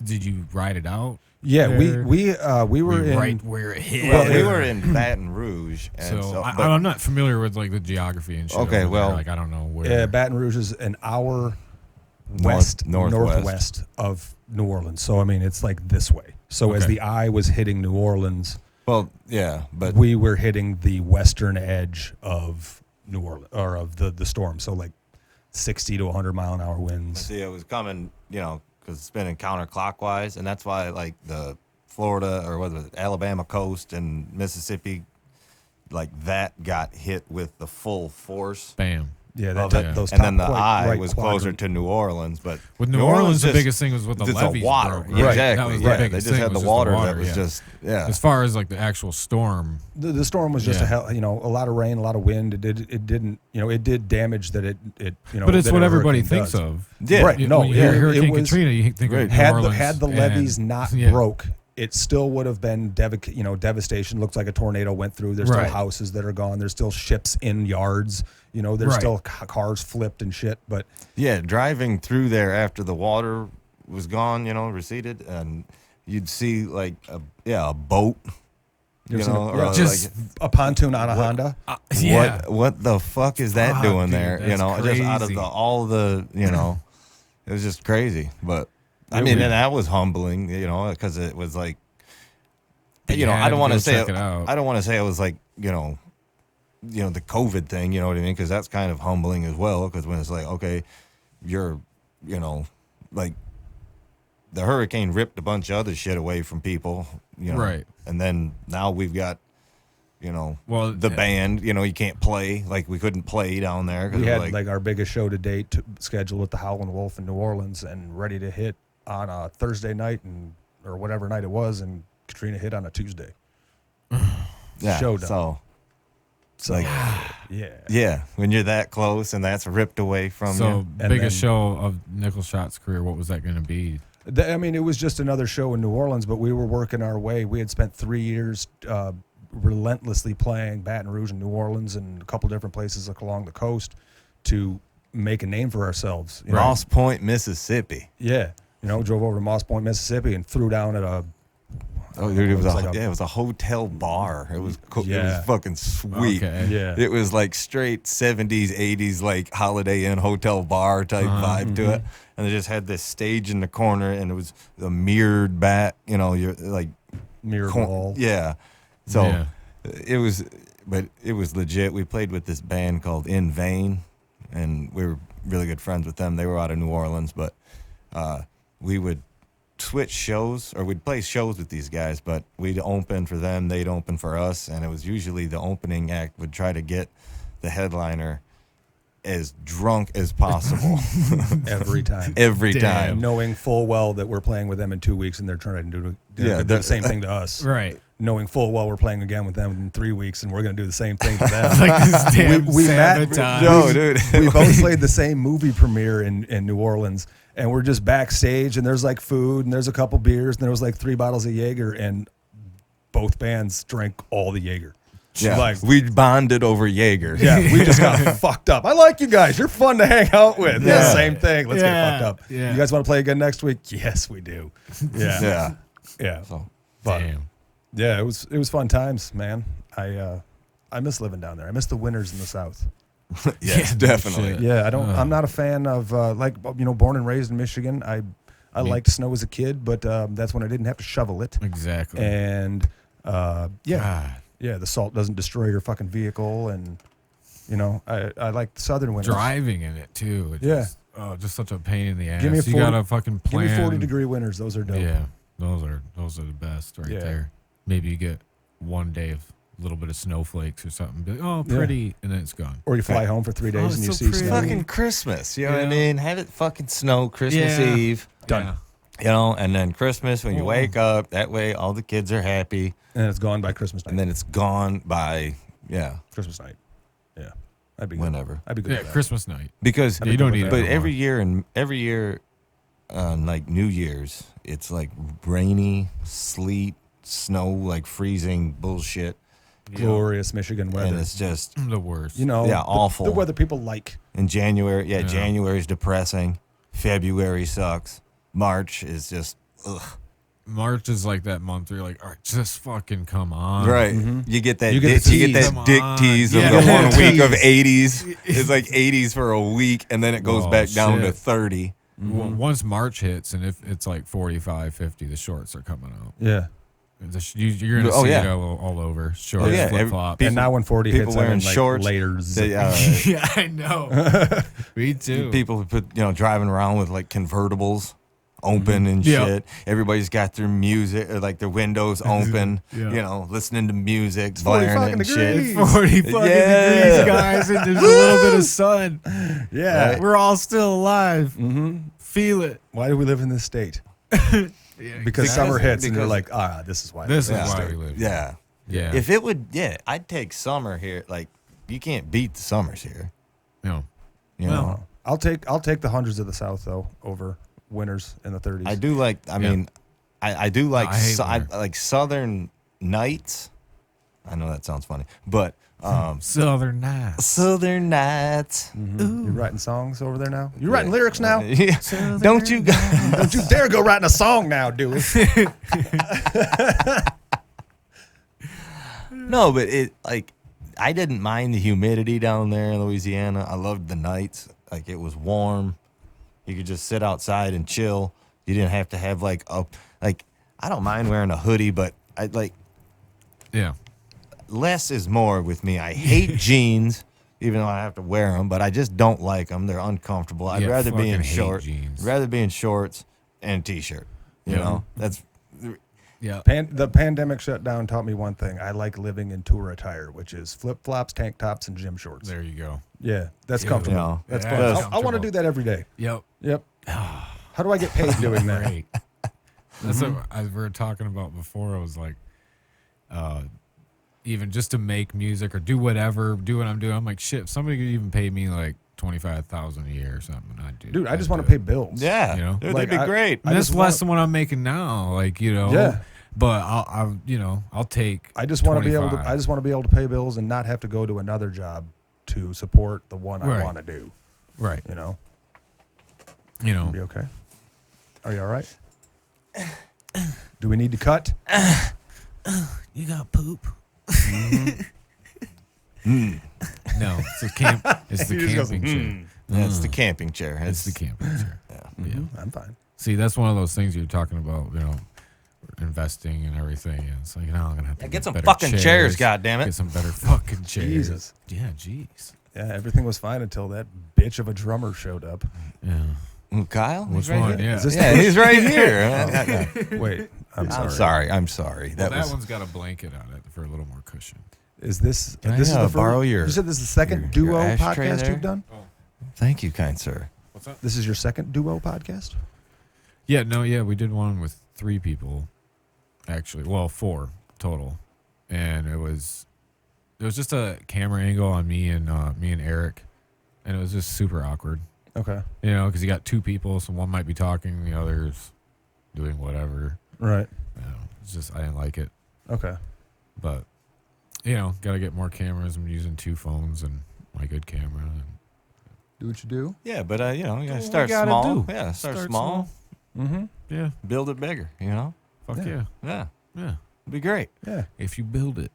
did you ride it out? Yeah, there? we were in right where it hit. Well, Yeah. we were in Baton Rouge, and So so, I'm not familiar with like the geography and shit. Okay, over well- there. Like I don't know where. Baton Rouge is an hour Northwest. northwest of New Orleans. So I mean, it's like this way. So as Okay. the eye was hitting New Orleans, well, yeah, but we were hitting the western edge of New Orleans, or of the storm. So like 60 to 100 mile an hour winds. see, it was coming, because it's spinning counterclockwise, and that's why like the Florida or what was it, Alabama coast and Mississippi, like that got hit with the full force. Bam. Yeah, Of it. those and top then the right eye was closer quadrant. to New Orleans, but With New Orleans, the just- biggest thing was with the just levees the water. broke, Yeah, right? exactly. That was yeah, the they biggest just thing had was the water, that yeah. was just As far as like the actual storm, The storm was just Yeah. a lot of rain, a lot of wind. It did damage that it but it's that what a everybody hurricane thinks does. of. Yeah. Right. You- No, when you hear it Hurricane was- Katrina, you think Right. of New Had Orleans. the levees and- not yeah. broke, it still would have been devastation. Looks like a tornado went through. There's Right. still houses that are gone. There's still ships in yards. There's Right. still cars flipped and shit. But yeah, driving through there after the water was gone, receded, and you'd see like a boat, You ever seen or Just- a pontoon on a Honda. Yeah. what the fuck is that Fuck, doing dude, there? that's Just out of crazy. all the, it was just crazy. But I It mean, was- and that was humbling, because it was like, You I had don't to want go to say, check it out. I don't want to say it was like, the COVID thing, you know what I mean? Because that's kind of humbling as well. Because when it's like, okay, you're, like the hurricane ripped a bunch of other shit away from people, Right. And then now we've got, Well, the band, you can't play. Like we couldn't play down there. 'Cause We we're had like our biggest show to date scheduled at the Howlin' Wolf in New Orleans and ready to hit on a Thursday night or whatever night it was, and Katrina hit on a Tuesday. yeah, show done. So So like, yeah. when you're that close and that's ripped away from so you. And biggest then- show of Nickleshot's career. What was that going to be? I mean, it was just another show in New Orleans, but we were working our way. We had spent 3 years relentlessly playing Baton Rouge and New Orleans and a couple different places along the coast to make a name for ourselves. Moss Point, Mississippi. Yeah. Drove over to Moss Point, Mississippi and threw down at a Oh, dude, it was like it was a hotel bar. It was cool. It Yeah. was fucking sweet. Okay. yeah. It was like straight 70s, 80s, like Holiday Inn hotel bar type vibe to it. And they just had this stage in the corner, and it was a mirrored back, you're like mirrored wall. Yeah. So Yeah. it was, but it was legit. We played with this band called In Vain, and we were really good friends with them. They were out of New Orleans, but we would switch shows, or we'd play shows with these guys, but we'd open for them, they'd open for us, and it was usually the opening act would try to get the headliner as drunk as possible Every time. every Damn. time. Knowing full well that we're playing with them in 2 weeks and they're trying to do Yeah, the same thing to us. Right. Knowing full well we're playing again with them in 3 weeks and we're going to do the same thing to them. Like this damn we met- sabotage. No, dude. We both played the same movie premiere in New Orleans, and we're just backstage, and there's like food, and there's a couple beers, and there was like 3 bottles of Jaeger, and both bands drank all the Jaeger. Yeah, Like, we bonded over Jaeger. yeah, we just got fucked up. I like you guys. You're fun to hang out with. Yeah, Yeah. same thing. Let's Yeah. get fucked up. Yeah. You guys want to play again next week? Yes, we do. Yeah, Yeah. yeah. So, But, Damn. yeah, it was fun times, man. I miss living down there. I miss the winters in the South. yes, definitely. shit. Yeah, I'm not a fan of born and raised in Michigan. I liked snow as a kid, but that's when I didn't have to shovel it. Exactly. And Yeah, the salt doesn't destroy your fucking vehicle, and I like the southern winters. Driving in it too. Just such a pain in the ass. Give me You gotta fucking plan. Give me 40-degree winters. Those are dope. Yeah, those are the best right there. Maybe you get one day of a little bit of snowflakes or something. Be like, pretty, and then it's gone. Or you fly home for 3 days and you it's so see pretty. snow. Fucking Christmas. You know what I mean? Have it fucking snow Christmas Eve. Done. Yeah. And then Christmas when you wake up. That way all the kids are happy. And it's gone by Christmas night. And then it's gone by, Christmas night. Yeah. I'd be whenever. I'd be good Yeah, with that. Christmas night. Because You don't need it. But anymore. every year, like New Year's, it's like rainy, sleet, snow, like freezing bullshit. Glorious Michigan weather. And it's just The worst. awful. The weather people like. In January, January's depressing. February sucks. March is just ugh. March is like that month where you're like, all right, just fucking come on. Right. You get that You get the you get tease. that dick Come on. tease of Yeah. the 1 week of 80s. It's like 80s for a week and then it goes Oh, back down to shit. 30. Once March hits and if it's like 45, 50, the shorts are coming out. Yeah. You're going to Oh, see yeah. it all over. Shorts, yeah. flip-flops. And now when 40 people hits, wearing I'm like shorts, layers. Yeah, I know. Me too. People who put driving around with like convertibles open and Yeah. shit. Everybody's got their music or like their windows open, Yeah. listening to music, 40 blaring it fucking and shit. degrees. 40 fucking Yeah. degrees, guys, and there's a little bit of sun. Yeah. Right. We're all still alive. Mm-hmm. Feel it. Why do we live in this state? Yeah, Because summer hits and you're because- like, this is why. This is Yeah. why we live. Yeah. Yeah. If it would, I'd take summer here. Like you can't beat the summers here. No. You Well, know, I'll take the hundreds of the South though over winters in the 30s. I do like. I mean, I do like. I hate I winter. like southern nights. I know that sounds funny, but Southern nights. southern nights. You're writing songs over there now. You're writing lyrics now. Yeah. Don't you guys? Don't you dare go writing a song now, Dewey. No, but I didn't mind the humidity down there in Louisiana. I loved the nights. Like it was warm. You could just sit outside and chill. You didn't have to have I don't mind wearing a hoodie, but Yeah. less is more with me. I hate jeans, even though I have to wear them, but I just don't like them. They're uncomfortable. I'd Yeah, rather be in fucking hate shorts. jeans. Rather be in shorts and a t-shirt. You Yeah. know, that's Yeah. The pandemic shutdown taught me one thing. I like living in tour attire, which is flip-flops, tank tops, and gym shorts. There you go. Yeah, that's Yeah. comfortable. You know, That's Yeah, fun. that's I want to comfortable. do that every day. Yep. Yep. How do I get paid doing that? Great. That's what we were talking about before. I was like, even just to make music or do whatever, do what I'm doing. I'm like, shit, if somebody could even pay me like $25,000 a year or something, I'd do. Dude, I just I'd want do to pay it. bills. yeah. You know? That'd Like, be great. I And that's just less want- than what I'm making now. Like, Yeah. But I'll take. I just want to be able to. 25. I just want to be able to pay bills and not have to go to another job to support the one I Right. want to do. Right. You know, You know. be okay. Are you all right? Do we need to cut? You got poop. No, it's the camp. It's the camping chair. That's the camping chair. It's the camping chair. Yeah. I'm fine. See, that's one of those things you're talking about. Investing and everything. And it's like, no, I'm gonna have to Get some better fucking chairs, goddammit. Get some better fucking chairs. Jesus. Yeah, jeez. Yeah, everything was fine until that bitch of a drummer showed up. Yeah. Ooh, Kyle? Which He's right one? here. Yeah. Is this Yeah, he's right here. Wait, I'm sorry. I'm sorry. I'm sorry. Well, That that was. one's got a blanket on it for a little more cushion. Is this? Can I, this is the borrow your- You said this is the second your duo ashtray podcast there? you've done. Thank you, kind sir. What's up? This is your second duo podcast. Yeah, we did one with 3 people, actually. Well, 4 total, and it was just a camera angle on me and Eric, and it was just super awkward. Okay. Because you got 2 people, so one might be talking, the other's doing whatever. Right. It's just I didn't like it, Okay. but got to get more cameras. I'm using 2 phones and my good camera. And Do what you do. Yeah, but you what gotta we start gotta small. do. Yeah, start Start small. Mm-hmm. yeah, Build it bigger. You know. fuck Yeah. yeah, Yeah, yeah. it'd be great. Yeah. If you build it,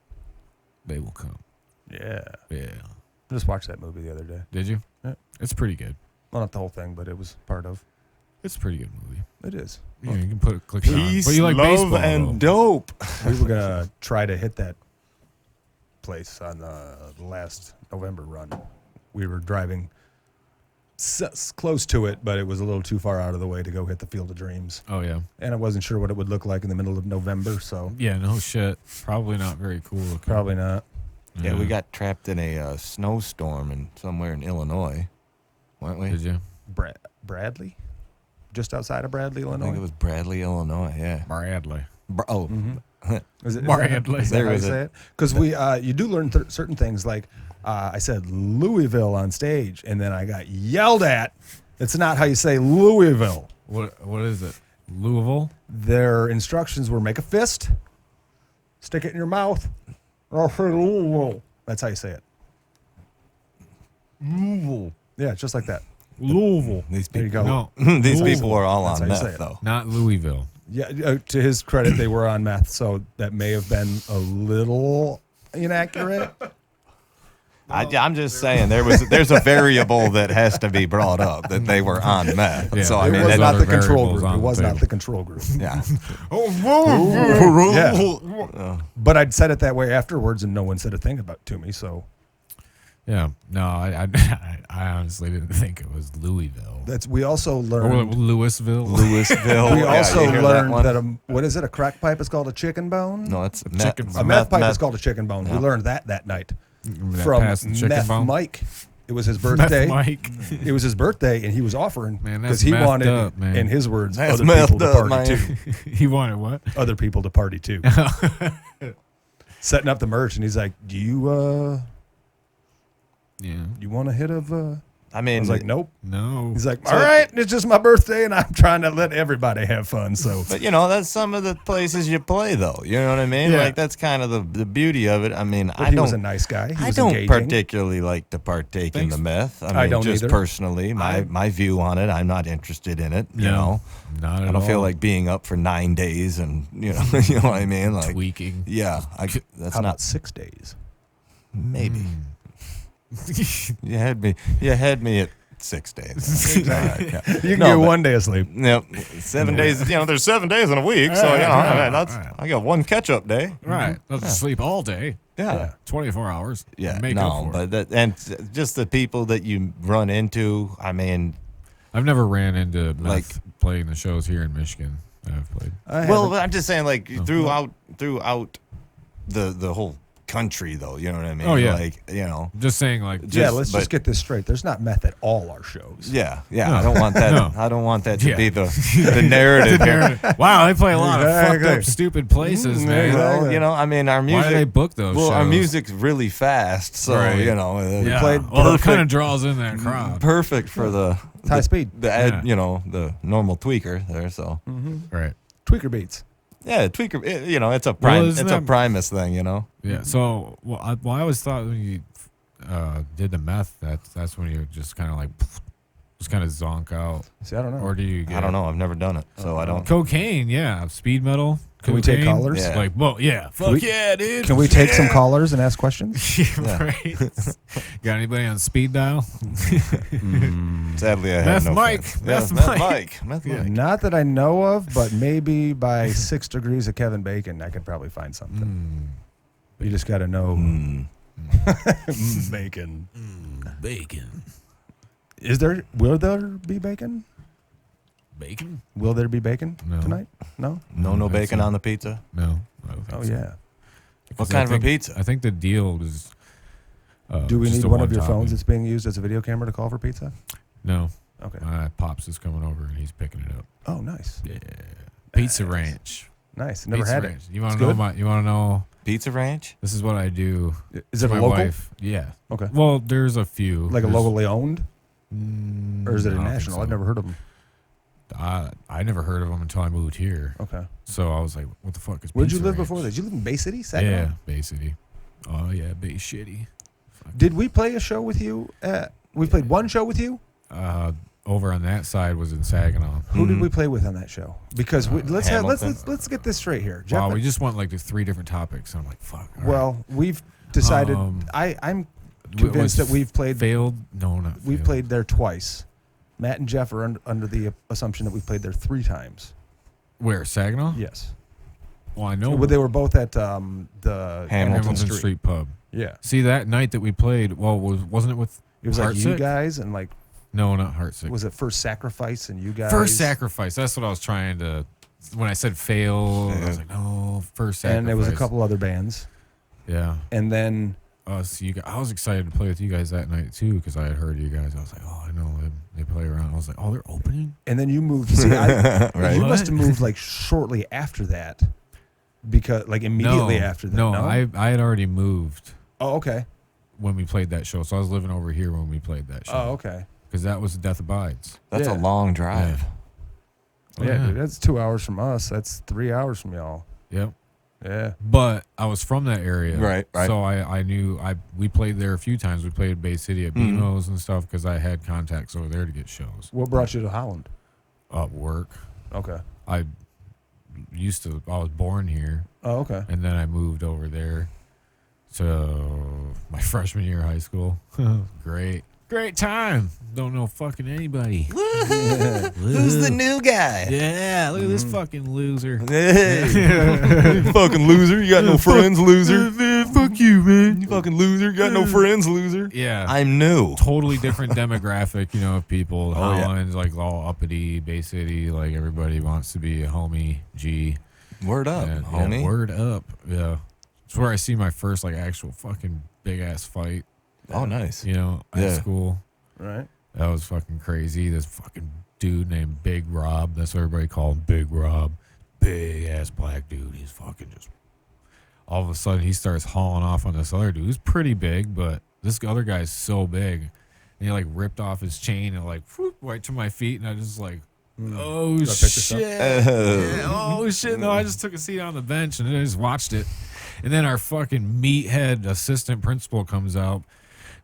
they will come. Yeah. Yeah. I just watched that movie the other day. Did you? Yeah. It's pretty good. Well, not the whole thing, but it was part of. It's a pretty good movie. It is. Yeah, you can click it on. Peace, But you like love, baseball, and though. dope. We were gonna try to hit that place on the last November run. We were driving close to it, but it was a little too far out of the way to go hit the Field of Dreams. Oh yeah. And I wasn't sure what it would look like in the middle of November, so Yeah, no shit. Probably not very cool looking. probably not. Yeah, we got trapped in a snowstorm somewhere in Illinois, weren't we? Did you? Bradley? Just outside of Bradley, I Illinois? think it was Bradley, Illinois. Yeah. Bradley. Is that Bradley. how you say it? Because you do learn certain things. Like I said Louisville on stage, and then I got yelled at. It's not how you say Louisville. What is it? Louisville? Their instructions were make a fist, stick it in your mouth. I'll say Louisville. That's how you say it. Louisville. Yeah, just like that. Louisville. These There you people, go. these Louisville. people are all That's on how you say meth, it. though. Not Louisville. Yeah, to his credit, they were on meth, so that may have been a little inaccurate. I'm just saying there's a variable that has to be brought up that they were on meth. Yeah, so I It mean, was there's not other the control variables group. on It the was not table. the control group. yeah. Yeah. But I'd said it that way afterwards, and no one said a thing to me. So Yeah. No, I honestly didn't think it was Louisville. we also Or learned. Louisville. Louisville. We Yeah, also you hear learned one? that what is it? A crack pipe is called a chicken bone. No, it's chicken meth. bone. A meth pipe is called a chicken bone. Yeah. We learned that night Remember that from past chicken Meth bone? Mike. It was his birthday. Mike. It was his birthday, and he was offering Man, because that's he methed wanted, up, man. in his words, That's other people methed to up, party man. too. He wanted what? Other people to party too. Setting up the merch, and he's like, "Do you Yeah. you want a hit of?" I I mean, was like, "Nope." No. He's like, "All right, it's just my birthday, and I'm trying to let everybody have fun." So but that's some of the places you play, though. You know what I mean? Yeah. Like that's kind of the beauty of it. I mean, but I he was a don't. nice guy. He I was don't engaging. particularly like to partake in Thanks. the meth. I mean, don't just either. personally, my view on it, I'm not interested in it. You No, know, not at I don't feel all. like being up for 9 days, and you know what I mean. Like, tweaking. yeah, that's How not about 6 days? maybe. You had me at 6 days. Exactly. Yeah. You can No, get but- 1 day of sleep. Yep, 7 days. There's 7 days in a week, so right, that's right. I got one catch-up day. Right. Doesn't sleep all day. Yeah. 24 hours. Yeah, Make up no, for it. but just the people that you run into. I mean, I've never ran into meth Like- playing the shows here in Michigan that I've played. well, I'm just saying, like throughout the whole country, though. You know what I mean? Oh, yeah. Like Just saying, like, yeah, let's but- just get this straight. There's not meth at all our shows. Yeah. No. I don't want that. No. I don't want that to Yeah. be the narrative here. wow, they play a lot of fucked Exactly. up, stupid places, man. Exactly. I mean, our music. Why do they book those Well, shows? our music's really fast, so Right. we played well, it perfect. kind of draws in that crowd. perfect for the It's high speed. the the normal tweaker there. So Right. Tweaker beats. yeah, tweaker. It's a Well, isn't it's a that- Primus thing. Yeah. So, I always thought when you did the meth, that's when you just kind of like just kind of zonk out, See, I don't know. or do you? Get I don't know. I've never done it, so I don't. Cocaine, yeah, speed metal. Can we take cocaine. callers? Yeah. Like, well, yeah, fuck we- yeah, dude. Can we take some callers and ask questions? Right. Got anybody on speed dial? Sadly, I Meth have no Mike. friends. Meth Meth Mike. Mike. Meth Mike. Not that I know of, but maybe by 6 degrees of Kevin Bacon, I could probably find something. You just got to know bacon. Bacon. Will there be bacon? Bacon? Will there be bacon No. tonight? No? No That's bacon it. on the pizza. No. I don't think Oh, so. yeah. What I kind of a think- pizza? I think the deal is. Do we just need a one of your topping. phones that's being used as a video camera to call for pizza? No. Okay. My pops is coming over and he's picking it up. Oh, nice. Yeah. Pizza Ranch. Nice. Never Pizza had Ranch. it. You want It's to know good? You want to know? Pizza Ranch? This is what I do. Is it to a my local? wife. Yeah. Okay. Well, there's a few. Like a There's- locally owned? Or is it I a don't think national? so. I've never heard of them. I never heard of them until I moved here. Okay. So I was like, what the fuck is Where'd you Pizza live Ranch? before that? Did you live in Bay City? Yeah, Saginaw? Bay City. Oh, yeah, Bay Shitty. Did we play a show with you? We played one show with you? Over on that side was in Saginaw. Who did we play with on that show? Because let's Hamilton. get this straight here. Jeff, Wow, we just went like to 3 different topics. And I'm like, fuck. all right. well, we've decided. I'm convinced that we've played. Failed? No, not We've failed. played there twice, Matt and Jeff are under the assumption that we played there 3 times. Where, Saginaw? Yes. Well, I know. Well, they were both at the Hamilton Street Pub. Yeah. See, that night that we played, well, wasn't it with It was like you Heartsick? guys and like, No, not Heartsick. was it First Sacrifice and you guys? First Sacrifice. That's what I was trying to. When I said fail, I was like, no, First Sacrifice. And there was a couple other bands. Yeah. And then So I was excited to play with you guys that night too because I had heard you guys. I was like, oh, I know they play around. I was like, oh, they're opening. And then you moved. See, Right. you What? must have moved like shortly after that, because like immediately after that. No, No, I had already moved Oh, okay. when we played that show, so I was living over here when we played that show. Oh, okay. Because that was Death Abides. That's Yeah. a long drive. Yeah, dude, that's 2 hours from us. That's 3 hours from y'all. Yep. Yeah. But I was from that area, Right. So I knew we played there a few times. We played Bay City at BMO's and stuff because I had contacts over there to get shows. What brought you to Holland? Work. Okay. I was born here, Oh, okay. and then I moved over there to my freshman year of high school. Great time. Don't know fucking anybody. Who's the new guy? Yeah, look at this fucking loser. Hey, you fucking loser. You got no friends, loser. Fuck you, man. You fucking loser. You got no friends, loser. Yeah. I'm new. Totally different demographic, of people. Oh, yeah. Holland's like all uppity, Bay City, like everybody wants to be a homie, G. Word up, And, homie. Yeah, word up. Yeah. It's where I see my first like actual fucking big ass fight, Oh, nice. at Yeah. school. Right. That was fucking crazy. This fucking dude named Big Rob. That's what everybody called him, Big Rob. Big ass black dude. He's fucking just. All of a sudden, he starts hauling off on this other dude. Who's pretty big, but this other guy's so big. And he like ripped off his chain and like whoop, right to my feet. And I just like, oh Got picture shit. Oh. Yeah, oh shit. No, I just took a seat on the bench and then I just watched it. And then our fucking meathead assistant principal comes out.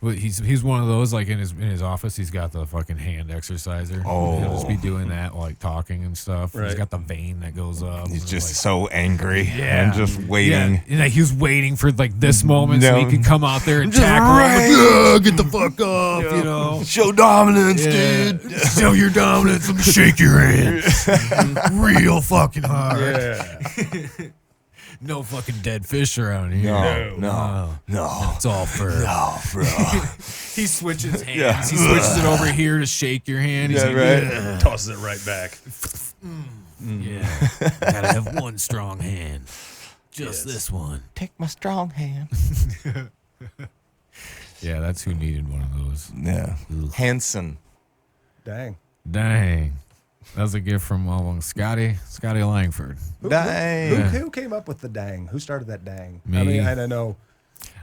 He's one of those, like in his office, he's got the fucking hand exerciser. Oh. He'll just be doing that, like talking and stuff. He's Right. got the vein that goes up. He's and, just like, so angry. Yeah. And just waiting. Yeah, and he was waiting for like this moment so he No. could come out there and Just tackle right. him. Like, get the fuck off, Show dominance, Yeah. dude. Show your dominance. Let me shake your hands. Real fucking hard. Yeah. No fucking dead fish around here. No. It's all fur. No, bro. He switches hands. Yeah. He switches it over here to shake your hand. He's Yeah, like, right. "Ugh." Tosses it right back. Yeah. Gotta have one strong hand. Just this one. Take my strong hand. Yeah, that's who needed one of those. Yeah. Hanson. Dang. Dang. That was a gift from Scotty Langford. Dang. Who came up with the dang? Who started that dang? Me. I mean, I don't know.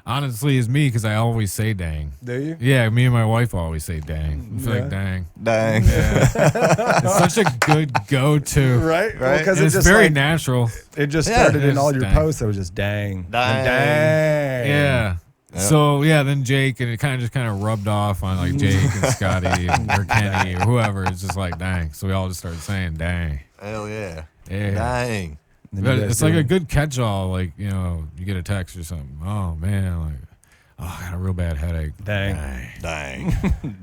Honestly, it's me because I always say dang. Do you? Yeah, me and my wife always say dang. It's Yeah. like dang. Dang. It's such a good go-to. Right? Right. Because And it's it's just very like, natural. it just Yeah, started in it's all your dang. posts. It was just dang. Dang. Dang. Yeah. So then Jake, and it kind of rubbed off on like Jake and Scotty or Kenny or whoever. It's just like dang. So we all just started saying dang. Hell yeah. Yeah. Dang. Then But you guys it's like do- a good catch-all. Like you get a text or something. Oh man, like I got a real bad headache. Dang. Dang.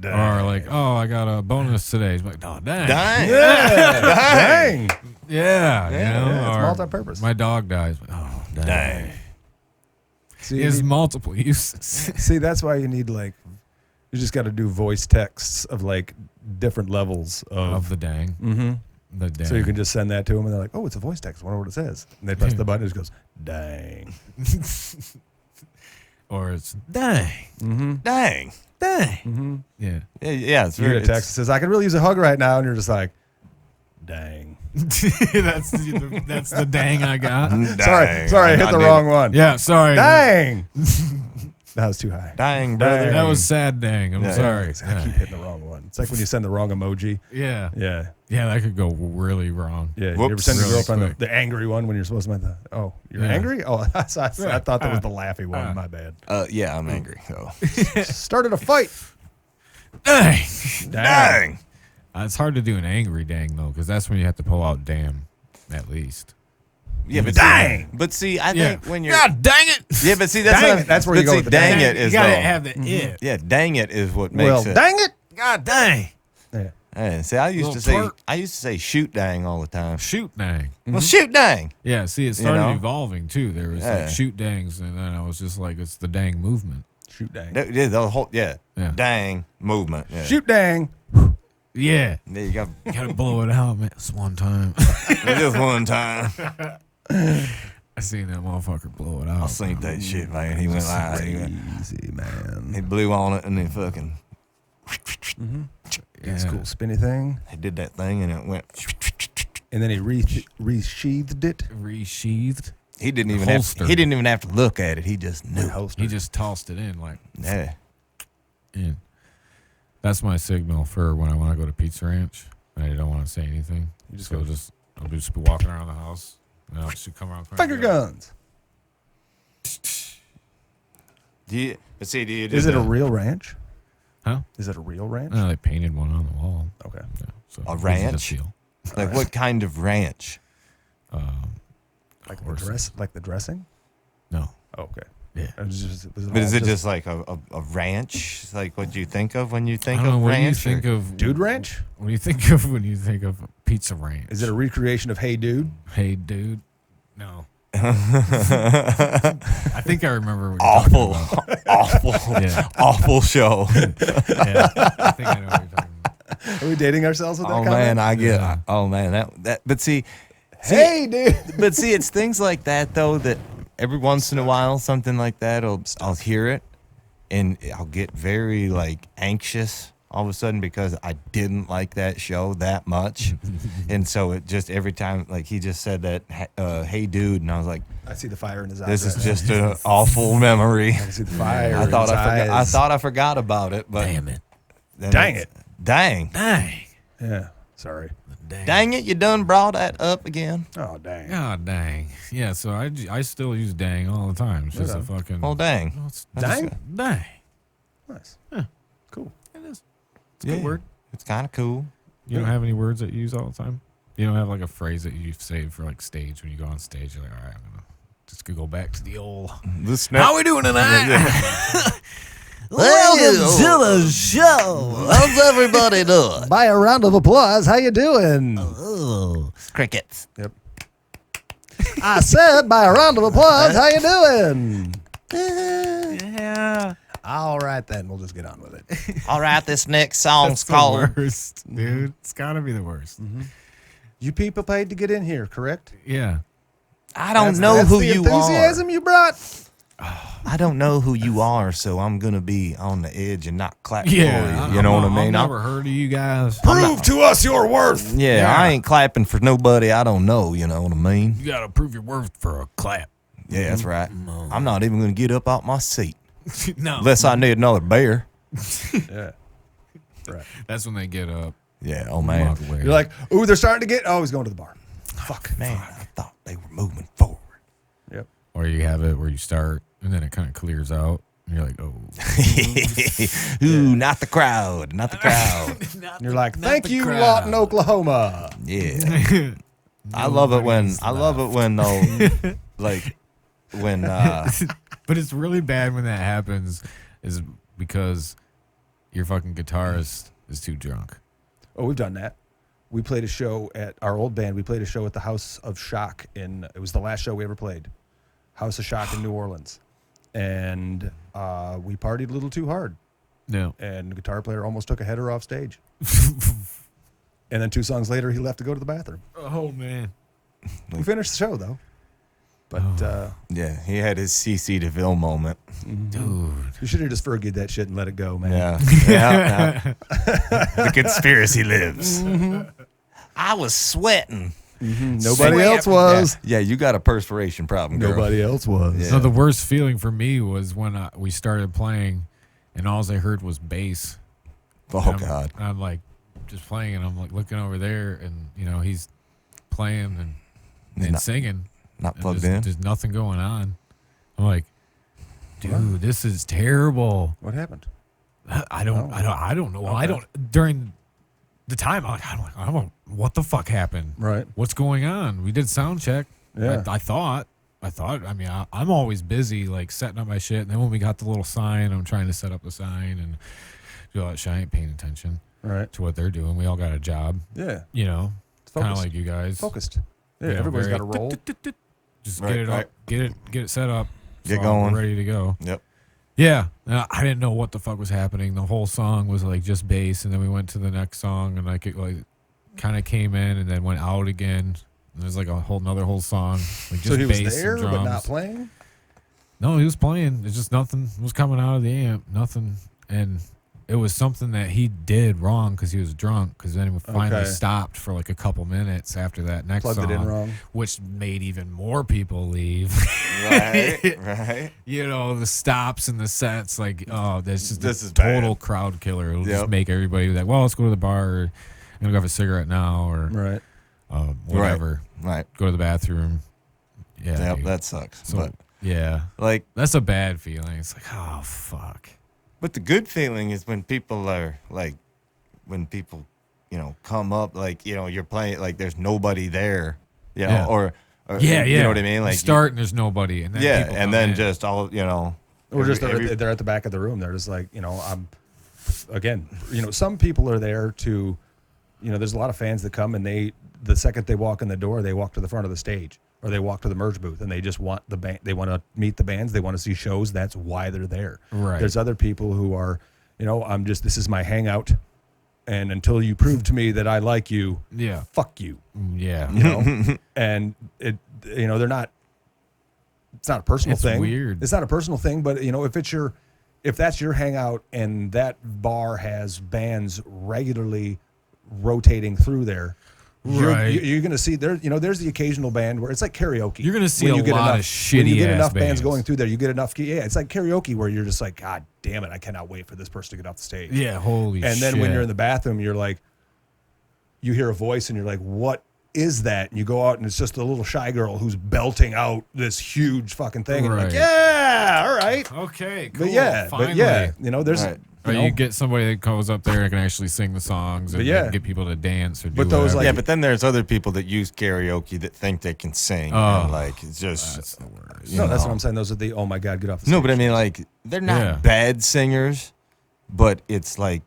Or like I got a bonus today. It's like oh dang. Dang. Yeah. Dang. Yeah. Yeah, it's or multi-purpose. My dog dies. Oh dang. Dang. See, It has multiple uses. see, that's why you need you just got to do voice texts of like different levels Of the dang. Mm-hmm. The dang. So you can just send that to them, and they're like, "Oh, it's a voice text. I wonder what it says." And they press the button, and it just goes, "Dang." Or it's dang. Mm-hmm. Dang. Dang. Mm-hmm. Yeah. Yeah, it's You very get a text that says, "I could really use a hug right now," and you're just like, "Dang." that's the dang I got. Sorry, I hit the wrong one. Yeah, sorry. Dang. That was too high. Dang, brother. That was sad dang. I'm Yeah. sorry. I keep hitting the wrong one. It's like when you send the wrong emoji. Yeah. Yeah. Yeah, that could go really wrong. Yeah. You ever Whoops. send your Really girlfriend quick. the angry one when you're supposed to make you're Yeah. angry? Oh, I thought that was the laughy one. My bad. Yeah, I'm angry. So. Started a fight. Dang. Dang. It's hard to do an angry dang, though, because that's when you have to pull out damn, at least. Yeah, but Dang. But see, I Yeah. think when you're. God dang it. Yeah, but see, that's Dang what it. That's where you but go see, with the dang dang. it You is gotta though. have the it. Yeah, dang it is what makes Well, it. dang it. God dang. Yeah. Hey, see, I used Little to say shoot dang all the time. Shoot dang. Well, shoot dang. Yeah, see, it started know? evolving too. There was Yeah. like shoot dangs, and then I was just like, it's the dang movement. Shoot dang. The whole Yeah. dang movement. Yeah. Shoot dang. Yeah. There you go. Gotta blow it out, man. This one time. Just one time. I seen that motherfucker blow it out. I seen that shit, man. He went like, Easy, man. he blew on it and then fucking, It's Yeah. cool spinny thing. he did that thing and it went. And then he resheathed it. Resheathed. He didn't even Holster. he didn't even have to look at it. He just knew. Holster. He just tossed it in like Yeah. in. That's my signal for when I want to go to Pizza Ranch and I don't want to say anything. You just So go- I'll just be walking around the house and I'll just come around. Finger guns. Do you do Is it a real ranch? Huh? Is it a real ranch? No, they painted one on the wall. Okay. Yeah, so A easy to ranch? seal. like what kind of ranch? Like the Horses. dress, like the dressing? No. Oh, okay. Yeah. Was But is it just like a ranch? Like what you think of when you think I don't of know, what do you ranch? think of Dude Ranch? What do you think of when you think of Pizza Ranch? Is it a recreation of Hey Dude? Hey, dude? No. I think I remember what you're Awful, talking awful, about. Yeah. awful show. Yeah. I think I know what you're talking about. Are we dating ourselves with that Oh comment? man, I get. Yeah. Oh man, that. But see, Hey Dude. but see, it's things like that though that every once in a while, something like that, I'll hear it, and I'll get very like anxious all of a sudden because I didn't like that show that much, and so it just every time like he just said that, hey dude, and I was like, I see the fire in his eyes. this is right just an awful memory. now. I can see the fire. I in thought his I eyes. thought I forgot about it, but Damn it. then Dang it's- it. dang, Dang. Yeah. Sorry. dang it, you done brought that up again. Oh dang. God dang. Yeah, so I still use dang all the time. It's just a fucking. Well, dang. No, it's- Dang? Dang. Nice. Yeah. Cool. It is. It's a good word. It's kind of cool. You don't have any words that you use all the time? You don't have like a phrase that you save for like stage when you go on stage? You're like, all right, I'm going to just go back to the old. How we doing tonight? Welcome to the show. How's everybody doing? By a round of applause, how you doing? Oh, Crickets. Yep. I said by a round of applause, how you doing? Yeah. All right then, we'll just get on with it. All right, this next song's It's the called. worst, dude. It's got to be the worst. You people paid to get in here, correct? Yeah. I don't That's- know that's who the you enthusiasm are. you brought. I don't know who you are, so I'm gonna be on the edge and not clap Yeah. for you. You know what I mean? I've never heard of you guys. Prove to us your worth. Yeah, I ain't clapping for nobody I don't know. You know what I mean? You got to prove your worth for a clap. Yeah, that's right. I'm not even gonna get up out my seat No. unless I need another beer. Yeah. Right. That's when they get up. Yeah. Oh man. Walk away. You're like, ooh, they're starting to get. Oh, he's going to the bar. Fuck. Man, I thought they were moving forward. Yep. Or you have it where you start and then it kind of clears out. And you're like, oh. Ooh, not the crowd, not the crowd. And you're like, thank you, Lawton, Oklahoma. Yeah. I love it when though, like when But it's really bad when that happens is because your fucking guitarist is too drunk. Oh, we've done that. We played a show at our old band. We played a show at the House of Shock it was the last show we ever played. House of Shock in New Orleans. And we partied a little too hard. No. And the guitar player almost took a header off stage. And then 2 songs later, he left to go to the bathroom. Oh, man. We finished the show, though. But yeah, he had his CC DeVille moment. Dude. you should have just Fergied that shit and let it go, man. Yeah. The conspiracy lives. I was sweating. Nobody else was. Yeah, you got a perspiration problem, girl. Nobody else was. Yeah. So the worst feeling for me was when we started playing and all I heard was bass. Oh And God. I'm like just playing and I'm like looking over there and, you know, he's playing and not- singing. Not And plugged there's, in. There's nothing going on. I'm like, dude, this is terrible. What happened? I don't know. Okay. I don't during the time. I don't. What the fuck happened? Right. What's going on? We did sound check. Yeah. I thought. I mean, I'm always busy, like setting up my shit. And then when we got the little sign, I'm trying to set up the sign and do all that shit. I ain't paying attention. Right. to what they're doing. We all got a job, Yeah. you know, kind of Focused. like you guys. Focused. Yeah, You know, everybody's very got a role. Just Right, get it right. up, get it set up, Get so going. we're ready to go. Yep. Yeah, I didn't know what the fuck was happening. The whole song was like just bass, and then we went to the next song, and like it like kind of came in and then went out again. And there's like another whole song, like just So he was bass there and drums. but not playing? No, he was playing. It's just nothing was coming out of the amp. Nothing, and it was something that he did wrong because he was drunk. Because then we finally Okay. stopped for like a couple minutes after that next Plugged song, it in wrong. which made even more people leave. Right. Right. You know, the stops and the sets, like, oh, this This a is total bad. crowd killer. It'll Yep. just make everybody like, well, let's go to the bar, or I'm gonna go have a cigarette now, or Right. whatever. Right. Go to the bathroom. Yeah, Yep. dude. That sucks. So, but yeah, like, that's a bad feeling. It's like, oh fuck. but the good feeling is when people are like, when people, come up, like, you're playing, like, there's nobody there, Yeah. or Yeah, you yeah. know what I mean? Like, you start and there's nobody, and then yeah, people and come then in. just all, Or just every- they're at the back of the room. They're just like, some people are there to, there's a lot of fans that come and the second they walk in the door, they walk to the front of the stage or they walk to the merge booth and they just want the band. They want to meet the bands. They want to see shows. That's why they're there. Right. There's other people who are, this is my hangout. And until you prove to me that I like you, Yeah, fuck you. yeah. And they're not. It's not a personal It's thing. weird. It's not a personal thing, but if that's your hangout and that bar has bands regularly rotating through there, Right. you're going to see there. There's the occasional band where it's like karaoke. You're gonna see When a you get lot of enough, when you get shitty-ass enough bands bands. going through there. You get enough. Yeah, it's like karaoke where you're just like, God damn it, I cannot wait for this person to get off the stage. Yeah, holy shit. And then when you're in the bathroom, you're like, you hear a voice and you're like, what is that? And you go out and it's just a little shy girl who's belting out this huge fucking thing. And you're like, Right. yeah, all right. Okay, cool. But yeah, finally. there's, Right. Or you get somebody that goes up there and can actually sing the songs and But yeah. get people to dance or do But those, whatever. like- yeah, but then there's other people that use karaoke that think they can sing. Oh, and like, it's just, that's the worst. no, that's know. what I'm saying. Those are the, oh my God, get off the stage. No, but I mean, like, they're not Yeah. bad singers, but it's like,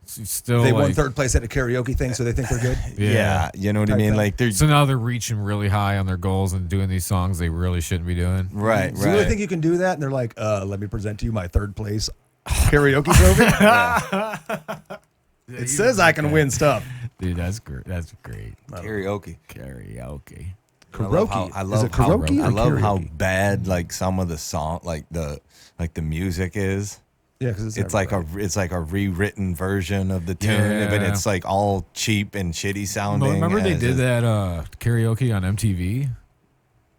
It's still They like, won third place at a karaoke thing, so they think they're good. yeah, you know what I Type mean? thing. Like, they're So now they're reaching really high on their goals and doing these songs they really shouldn't be doing. right, So you really right. think you can do that? And they're like, let me present to you my third place karaoke trophy. It says I can win stuff. Dude, that's great. That's great. Karaoke. Karaoke. Karaoke. I Is love it karaoke how, or I love how karaoke? bad like some of the song, like the music is. Yeah, because It's like a rewritten version of the tune, but Yeah. it's like all cheap and shitty sounding. Remember they and did it's- that karaoke on MTV?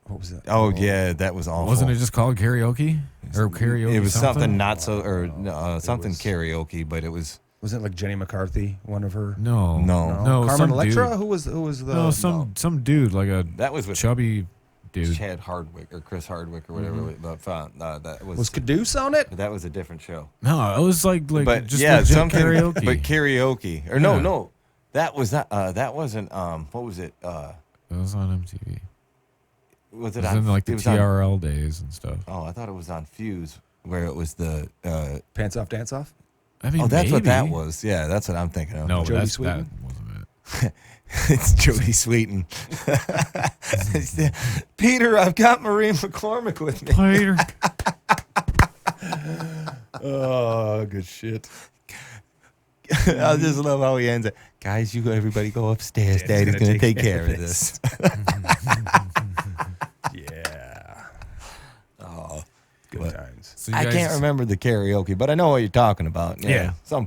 What was that? Oh yeah, that was awful. Wasn't it just called karaoke or karaoke? It was something something not so, or something was- karaoke, but it was Wasn't it like Jenny McCarthy, one of her? No, No. no. Carmen some Electra? dude. Who was the? No, some dude like a that was with chubby dude. Chad Hardwick or Chris Hardwick or whatever. But that was Caduce on it? that was a different show. No, it was like But just yeah, legit something karaoke. but karaoke or Yeah. no, that was not. That wasn't. What was it? It was on MTV. Was It it was in like the it was on- TRL days and stuff. Oh, I thought it was on Fuse, where it was the. Pants off, dance off. I mean, Oh, that's what that maybe. was. Yeah, that's what I'm thinking of. No, Jodie that Sweetin? wasn't it. It's Jodie Sweetin. Peter, I've got Marie McCormick with me. Peter. Oh, good shit. I just love how he ends it. Guys, everybody go upstairs. Daddy's gonna gonna take take care of this. Yeah. Oh, Good What? times. So you I guys- can't remember the karaoke, but I know what you're talking about. Yeah. Some.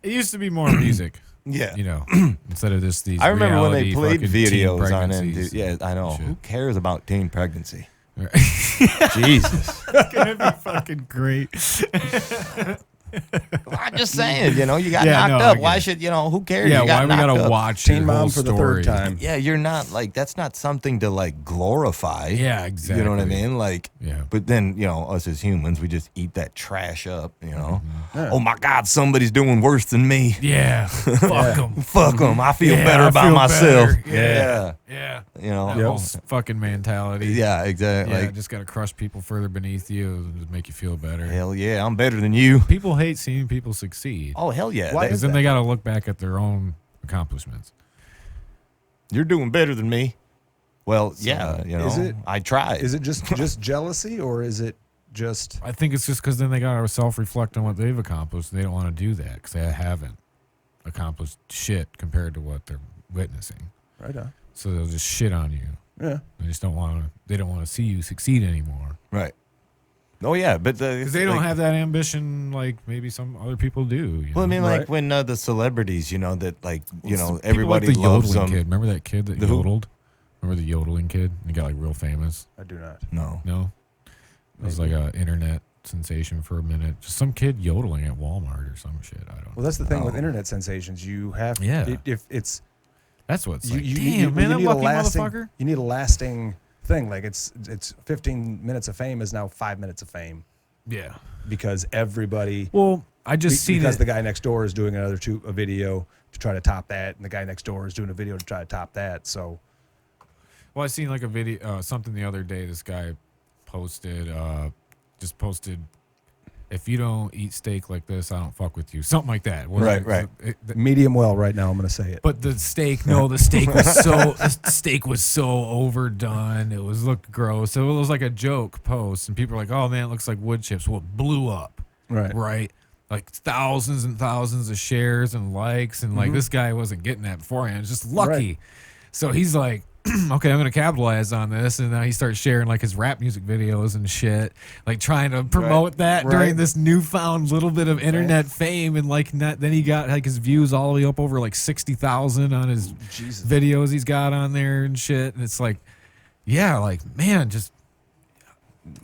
It used to be more music, Yeah. you know, instead of just these. I remember when they reality played fucking teen videos on pregnancies. MTV. Yeah, I know. Shit. Who cares about teen pregnancy? Right. Jesus. It's gonna be fucking great. I'm just saying, you got Yeah, knocked no, I up. get Why it. should, who cares? Yeah, You got why we knocked gotta up. watch Teen your whole Mom for the story? third time. Yeah, you're not like, that's not something to like glorify. Yeah, exactly. You know what I mean? Like, Yeah. but then, us as humans, we just eat that trash up, Yeah. Oh my God, somebody's doing worse than me. Yeah. Fuck them. Fuck them. I feel Yeah, better I about feel myself. better. Yeah. Yeah. That Yep. whole fucking mentality. Yeah, exactly. Yeah, Like, just gotta crush people further beneath you and just make you feel better. hell yeah, I'm better than you. People hate hate seeing people succeed. Oh hell yeah! Why Because then they got to look back at their own accomplishments. You're doing better than me. Well, yeah, is it- I tried. Is it just jealousy, or is it just I think it's just because then they got to self-reflect on what they've accomplished. They don't want to do that because they haven't accomplished shit compared to what they're witnessing. right on? So they'll just shit on you. Yeah. They just don't want to. They don't want to see you succeed anymore Right. Oh yeah, but because they don't have that ambition like maybe some other people do. You Well, I know? mean, Right. like when the celebrities, that like People everybody like the loves yodeling them. kid. Remember that kid that The who? yodeled? Remember the yodeling kid? He got like real famous. I do not. No. No, it was like a internet sensation for a minute. Just some kid yodeling at Walmart or some shit. I don't know. Well, that's the thing with No. internet sensations. You have Yeah. if it's That's what's like. you Damn, man, that need a lucky lasting, motherfucker. You need a lasting thing. Like it's 15 minutes of fame is now 5 minutes of fame Yeah. because everybody. Well, I just seen because it. the guy next door is doing a video to try to top that, and the guy next door is doing a video to try to top that. So Well, I seen like a video, something the other day. This guy posted, if you don't eat steak like this, I don't fuck with you. Something like that. Right, right. medium well right now. I'm going to say it. But the steak, the steak was so overdone. It looked gross. So it was like a joke post, and people were like, "Oh man, it looks like wood chips." Well, it blew up, right? Like thousands and thousands of shares and likes, and like this guy wasn't getting that beforehand. It's just lucky. Right. So he's like, okay, I'm gonna capitalize on this, and now he starts sharing like his rap music videos and shit, like trying to promote that during this newfound little bit of internet fame, and like then he got like his views all the way up over like 60,000 on his videos he's got on there and shit, and it's like, yeah, like man, just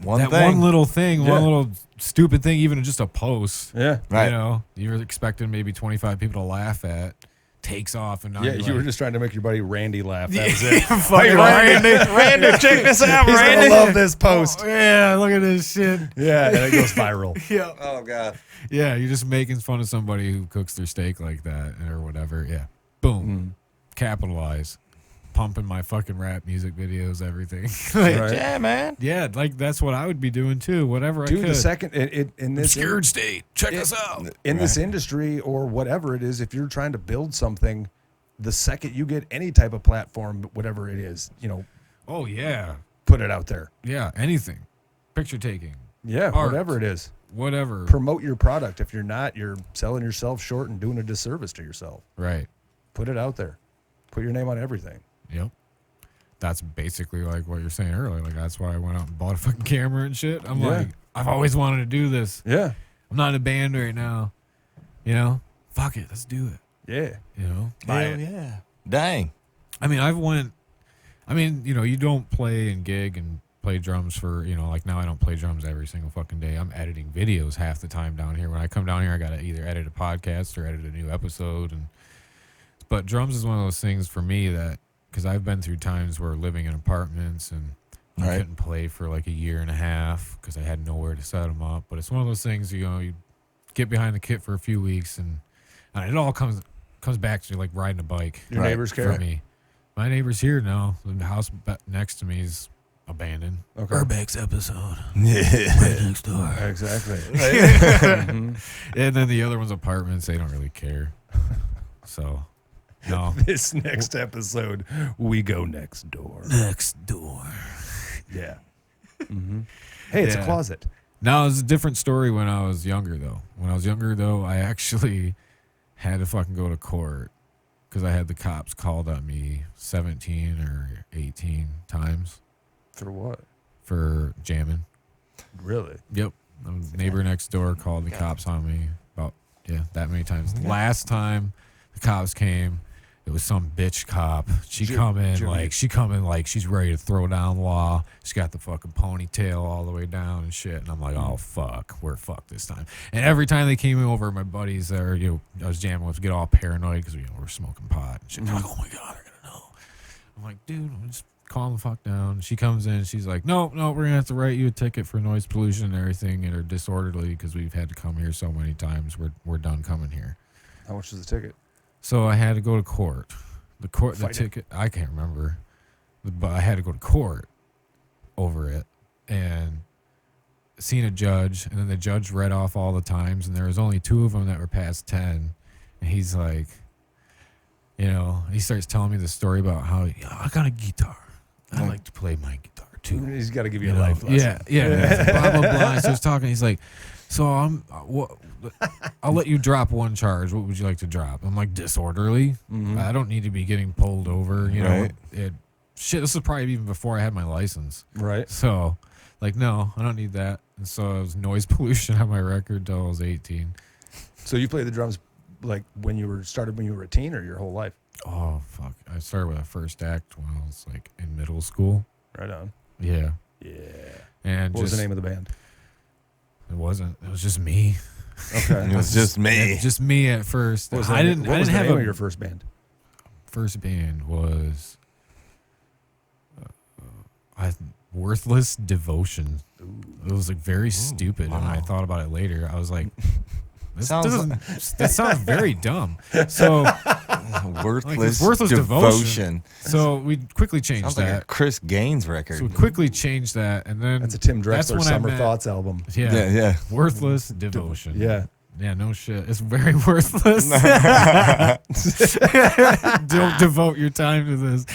One one little thing, one little stupid thing, even just a post, Yeah. Right. you know, you're expecting maybe 25 people to laugh at. Takes off and now Yeah, you're you like, were just trying to make your buddy Randy laugh. That was it. fucking Randy, check this out, He's gonna love this post. Oh, yeah, look at this shit. Yeah, and it goes viral. Yeah, Oh god. yeah, you're just making fun of somebody who cooks their steak like that or whatever. Yeah, boom, capitalize, pumping my fucking rap music videos, everything. Like, Right. Yeah, man. yeah, like that's what I would be doing too. Whatever I Dude, could. the second in this Obscured state, check us out. in this industry or whatever it is, if you're trying to build something, the second you get any type of platform, whatever it is, Oh yeah, put it out there. yeah, anything, picture taking, Yeah, Art. whatever it is. whatever. Promote your product. If you're not, you're selling yourself short and doing a disservice to yourself. Right. Put it out there. Put your name on everything. Yep. That's basically like what you're saying earlier. Like that's why I went out and bought a fucking camera and shit. I'm Yeah. like, I've always wanted to do this. Yeah. I'm not in a band right now. Fuck it, let's do it. Yeah. Buy Hell it. yeah. Dang. I mean, you don't play and gig and play drums for, like now I don't play drums every single fucking day. I'm editing videos half the time down here. When I come down here, I got to either edit a podcast or edit a new episode. But drums is one of those things for me that, because I've been through times where living in apartments and I Right. couldn't play for like a year and a half because I had nowhere to set them up. But it's one of those things, you get behind the kit for a few weeks and it all comes back to like riding a bike. Your Right. neighbors care. For me. My neighbor's here now. The house next to me is abandoned. Okay. Urbex episode. Yeah. Right next door. Exactly. And then the other one's apartments. They don't really care. So, no. This next episode, we go next door. Next door. Yeah. Hey, it's a Yeah. closet. Now, it's a different story when I was younger, though. When I was younger, though, I actually had to fucking go to court because I had the cops called on me 17 or 18 times For what? for jamming. Really? Yep. The neighbor next door called the cops on me about, that many times. Last time the cops came, it was some bitch cop. She come in like she's ready to throw down law. She got the fucking ponytail all the way down and shit. And I'm like, oh fuck, we're fucked this time. And every time they came over, my buddies there, I was jamming with, get all paranoid because we're smoking pot and shit. They're like, oh my god, they're gonna know. I'm like, dude, just calm the fuck down. She comes in, she's like, no, we're gonna have to write you a ticket for noise pollution and everything, and are disorderly because we've had to come here so many times. We're done coming here. How much is the ticket? So I had to go to court. The Fight it. ticket, I can't remember, but I had to go to court over it. And seen a judge, and then the judge read off all the times, and there was only 2 of them that were past 10. And he's like, he starts telling me the story about how I got a guitar. I like to play my guitar too. He's got to give you a life lesson. Yeah. Blah blah blah. He starts talking. He's like, so I'll let you drop one charge. What would you like to drop? I'm like, disorderly. I don't need to be getting pulled over. Right. Shit, this was probably even before I had my license. Right. So, like, no, I don't need that. And so it was noise pollution on my record till I was 18. So you played the drums like when you were a teen, or your whole life? Oh, fuck. I started with a first act when I was, like, in middle school. Right on. Yeah. Yeah. And What was the name of the band? It wasn't. It was just me. Okay. It was just me. Just me at first. What was I didn't the have name of your first band? first band was Worthless Devotion. It was like very stupid, and I thought about it later. I was like, that sounds very dumb. So Worthless Devotion. So we quickly changed Sounds that. like a Chris Gaines record. So we quickly changed that, and then That's a Tim that's Drexler when I Summer met- Thoughts album. Yeah. Worthless Devotion. Yeah. Yeah, no shit. It's very worthless. Don't devote your time to this.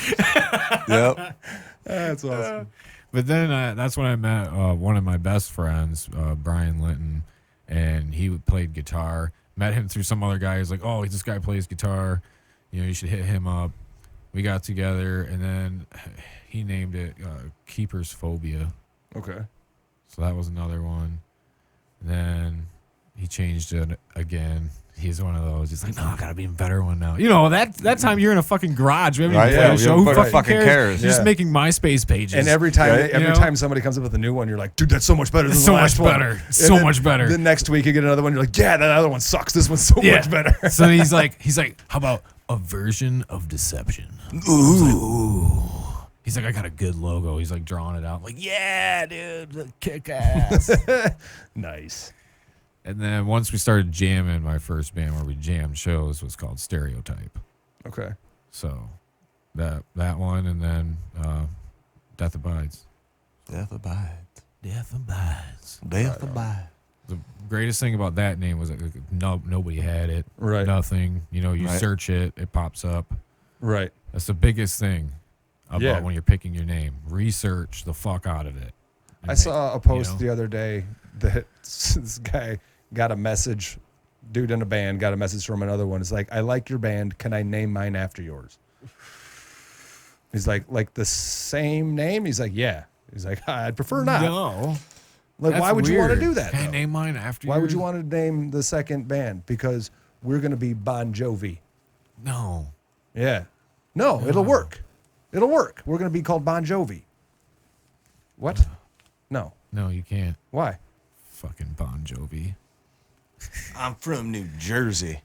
Yep. That's awesome. But then that's when I met one of my best friends, Brian Linton, and he played guitar. Met him through some other guy. He's like, oh, this guy plays guitar. You should hit him up. We got together, and then he named it Keeper's Phobia. Okay. So that was another one. And then he changed it again. He's one of those. He's like, no, I gotta be a better one now. That time you're in a fucking garage. We haven't even played a show. Who fucking cares? You're just making MySpace pages. And every time somebody comes up with a new one, you're like, dude, that's so much better than the last one. So much better. The next week you get another one, you're like, yeah, that other one sucks. This one's so much better. So he's like, how about a version of Deception? Ooh. He's like, I got a good logo. He's like drawing it out. I'm like, yeah, dude, kick ass. Nice. And then once we started jamming, my first band where we jammed shows was called Stereotype. Okay. So that one, and then Death Abides. Death abides. Death abides. Death abides. The greatest thing about that name was that nobody had it. Right. Nothing. You Right. search it, it pops up. Right. That's the biggest thing about when you're picking your name. Research the fuck out of it. I saw a post the other day that this guy got a message, dude in a band got a message from another one. It's like, I like your band. Can I name mine after yours? He's like the same name? He's like, yeah. He's like, I'd prefer not. No. Like, That's why would you want to weird. do that? Can I though? name mine after Why would yours? you want to name the second band? Because we're going to be Bon Jovi. No. Yeah. No, it'll work. It'll work. We're going to be called Bon Jovi. What? No. No, you can't. Why? Fucking Bon Jovi. I'm from New Jersey.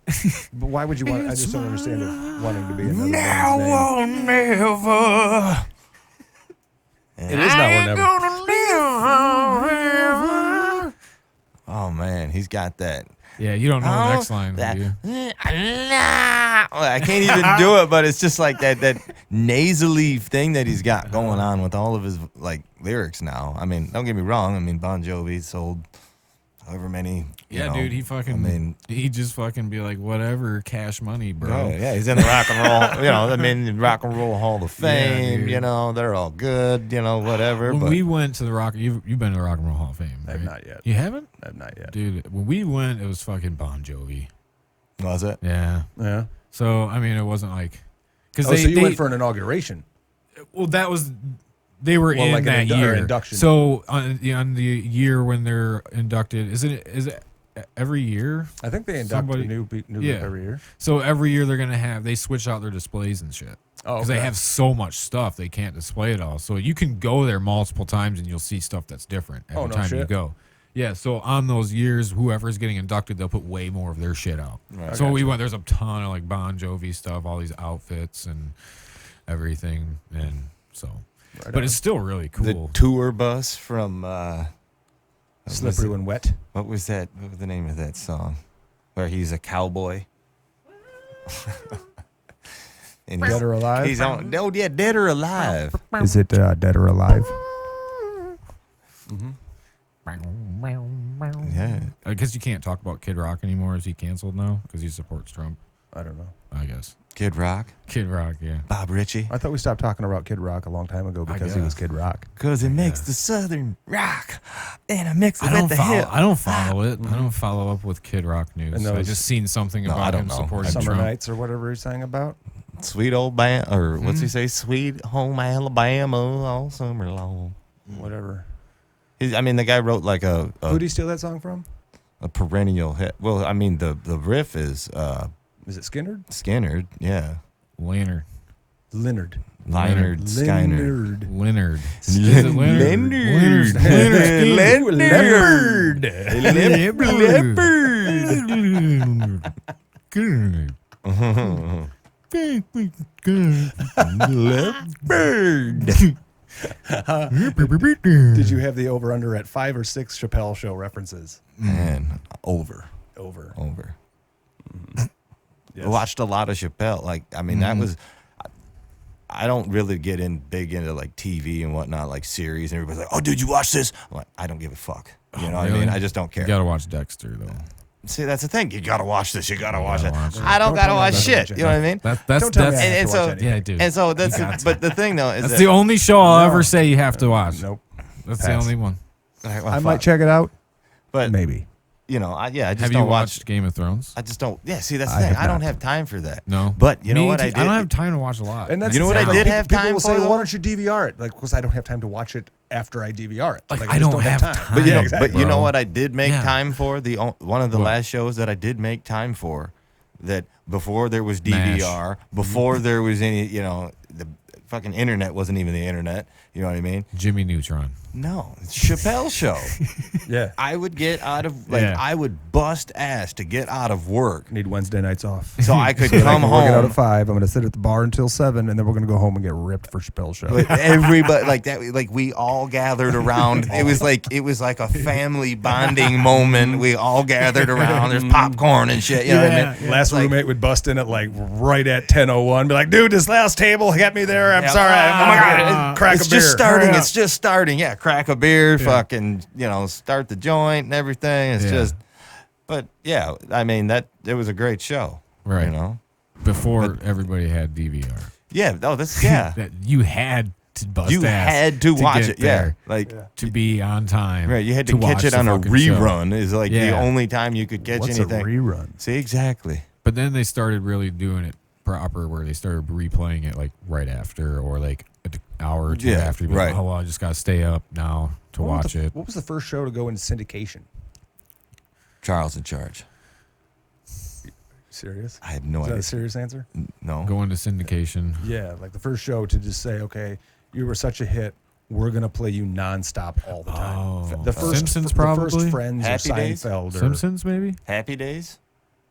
But why would you want? I just don't understand it wanting to be another Now band's name. or never. It is now or never. Oh man, he's got that. Yeah, you don't know the next line, that, do you? I can't even do it, but it's just like that nasally thing that he's got going on with all of his lyrics now. I mean, don't get me wrong. I mean, Bon Jovi sold however many. Dude, he fucking. He just fucking be like, whatever, cash money, bro. Yeah, he's in the rock and roll. Rock and Roll Hall of Fame. dude. They're all good. Whatever. When but we went to the Rock, you've been to the Rock and Roll Hall of Fame, I right? have not yet. You haven't, I have not yet. dude. When we went, it was fucking Bon Jovi. was it? Yeah. Yeah. So I mean, it wasn't like because So you went for an inauguration. Well, that was they were Well, in like an that year. induction. So on the year when they're inducted, is it every year? I think they induct new group every year. So every year they switch out their displays and shit. Oh, Because they have so much stuff, they can't display it all. So you can go there multiple times and you'll see stuff that's different every time you shit. go. Yeah, so on those years, whoever's getting inducted, they'll put way more of their shit out. Right. So we went. There's a ton of like Bon Jovi stuff, all these outfits and everything, and so. But it's still really cool. The tour bus from Slippery When Wet. what was that? What was the name of that song? Where he's a cowboy. And Dead or Alive? He's on. Oh yeah, Dead or Alive. Is it Dead or Alive? Yeah. I guess you can't talk about Kid Rock anymore. Is he canceled now? Because he supports Trump, I don't know. I guess. Kid Rock, Kid Rock, yeah. Bob Ritchie. I thought we stopped talking about Kid Rock a long time ago because he was guess. Kid Rock. Because it makes the Southern rock, and I mix it I with don't the follow. hip. I don't follow it. I don't follow up with Kid Rock news. And I those- just seen something No, I about don't him know. supporting Summer Trump. Nights or whatever he sang about. Sweet old band, or what's he say? Sweet home Alabama all summer long. Whatever. I mean, the guy wrote like Who'd he steal that song from? a perennial hit. Well, I mean, the riff is Is it Skinnerd? Skinner, yeah. Leonard. Leonard. Leonard Skinner. Leonard. Is it Leonard? Leonard. Leonard. Leopard. Did you have the over/under at 5 or 6 Chappelle Show references? Man, over. Yes. I watched a lot of Chappelle. Like, I mean, that was. I don't really get big into like TV and whatnot, like series. And everybody's like, "Oh, dude, you watch this?" I'm like, I don't give a fuck. You know what I really? mean? I just don't care. You gotta watch Dexter though. See, that's the thing. You gotta watch this. You gotta watch it. watch it. I don't Don't gotta tell me watch I'm not shit. watching You know what I mean? That's Don't tell me I and have to so- watch anything. yeah, dude. And so that's. But the thing though is That's that the only show I'll No. ever say you have to watch. Nope. That's the Pass. only one. All right, well, I might fuck. check it out. But Maybe. you know, I just Have don't you watch. watched Game of Thrones? I just don't. Yeah, see, that's the I thing. have I don't not. have time for that. No. But you know Me what too. I did? I don't have time to watch a lot. And that's You know what I the did thing. have People time will for, say, though? "Well, why don't you DVR it?" Like, because I don't have time to watch it after I DVR it. Like, I I just don't have time. But you know, Yeah, exactly, but you know bro. what I did make Yeah. time for? One of the What? last shows that I did make time for, that before there was MASH. DVR, before there was any, you know, the fucking internet wasn't even the internet. You know what I mean? Jimmy Neutron. No, Chappelle Show. Yeah. I would get out of Yeah. I would bust ass to get out of work Need Wednesday nights off. so I could So that I come can work it out home. at 5. I'm going to sit at the bar until 7, and then we're going to go home and get ripped for Chappelle Show. But everybody like that, like we all gathered around. It was like a family bonding moment. We all gathered around. There's popcorn and shit. You know what I mean? Last Like- roommate would bust in at like right at 10:01. Be like, "Dude, this last table got me there. I'm Yeah. sorry. Oh my god, crack it's a beer. just starting. Hurry It's up." just starting. Yeah, crack a beer, fucking, you know, start the joint and everything. It's Yeah. just, but yeah, I mean it was a great show, Right. You know, Before everybody had DVR. yeah. Oh, that's yeah. That you had to bust You ass had to watch get it, yeah. there, Like to be on time. right, you had to catch watch it the on a fucking show. rerun. Is like the Yeah. only time you could catch What's anything. a rerun? See, exactly. But then they started really doing it proper, where they started replaying it like right after, or like an hour or two Yeah, after. You'd be like, right. oh, well, I just gotta stay up now to watch it. What was the first show to go into syndication? Charles in Charge. Serious? I have no Is that idea. a serious answer? No. Go into syndication. Yeah, like the first show to just say, "Okay, you were such a hit. We're gonna play you nonstop all the time." Oh. The first Simpsons the probably? first Friends Happy or Days? Seinfeld or Simpsons, maybe. Happy Days.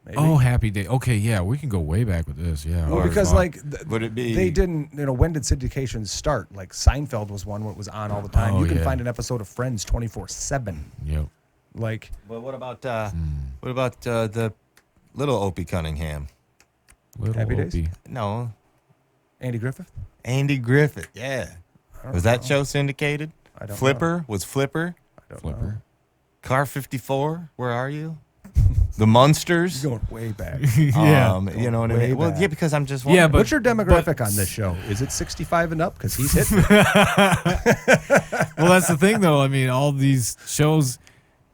maybe. Oh, Happy Day. Okay, yeah, we can go way back with this. Yeah. Well, Or because fuck. like Would it be? they didn't, when did syndication start? Like Seinfeld was one that was on all the time. Oh, You can yeah. find an episode of Friends 24/7. Yep. Like Well, what about the little Opie Cunningham? Little Happy Days? Opie. No, Andy Griffith. Andy Griffith. Yeah. I don't Was that know. show syndicated? I don't Flipper was Flipper. I don't Flipper. know. Car 54. Where are you? The Munsters. You're going way back. Yeah. You know what I Way mean? Well, back. yeah, because I'm just Yeah, wondering. but- What's your demographic on this show? Is it 65 and up? Because he's hitting. Well, that's the thing, though. I mean, all these shows,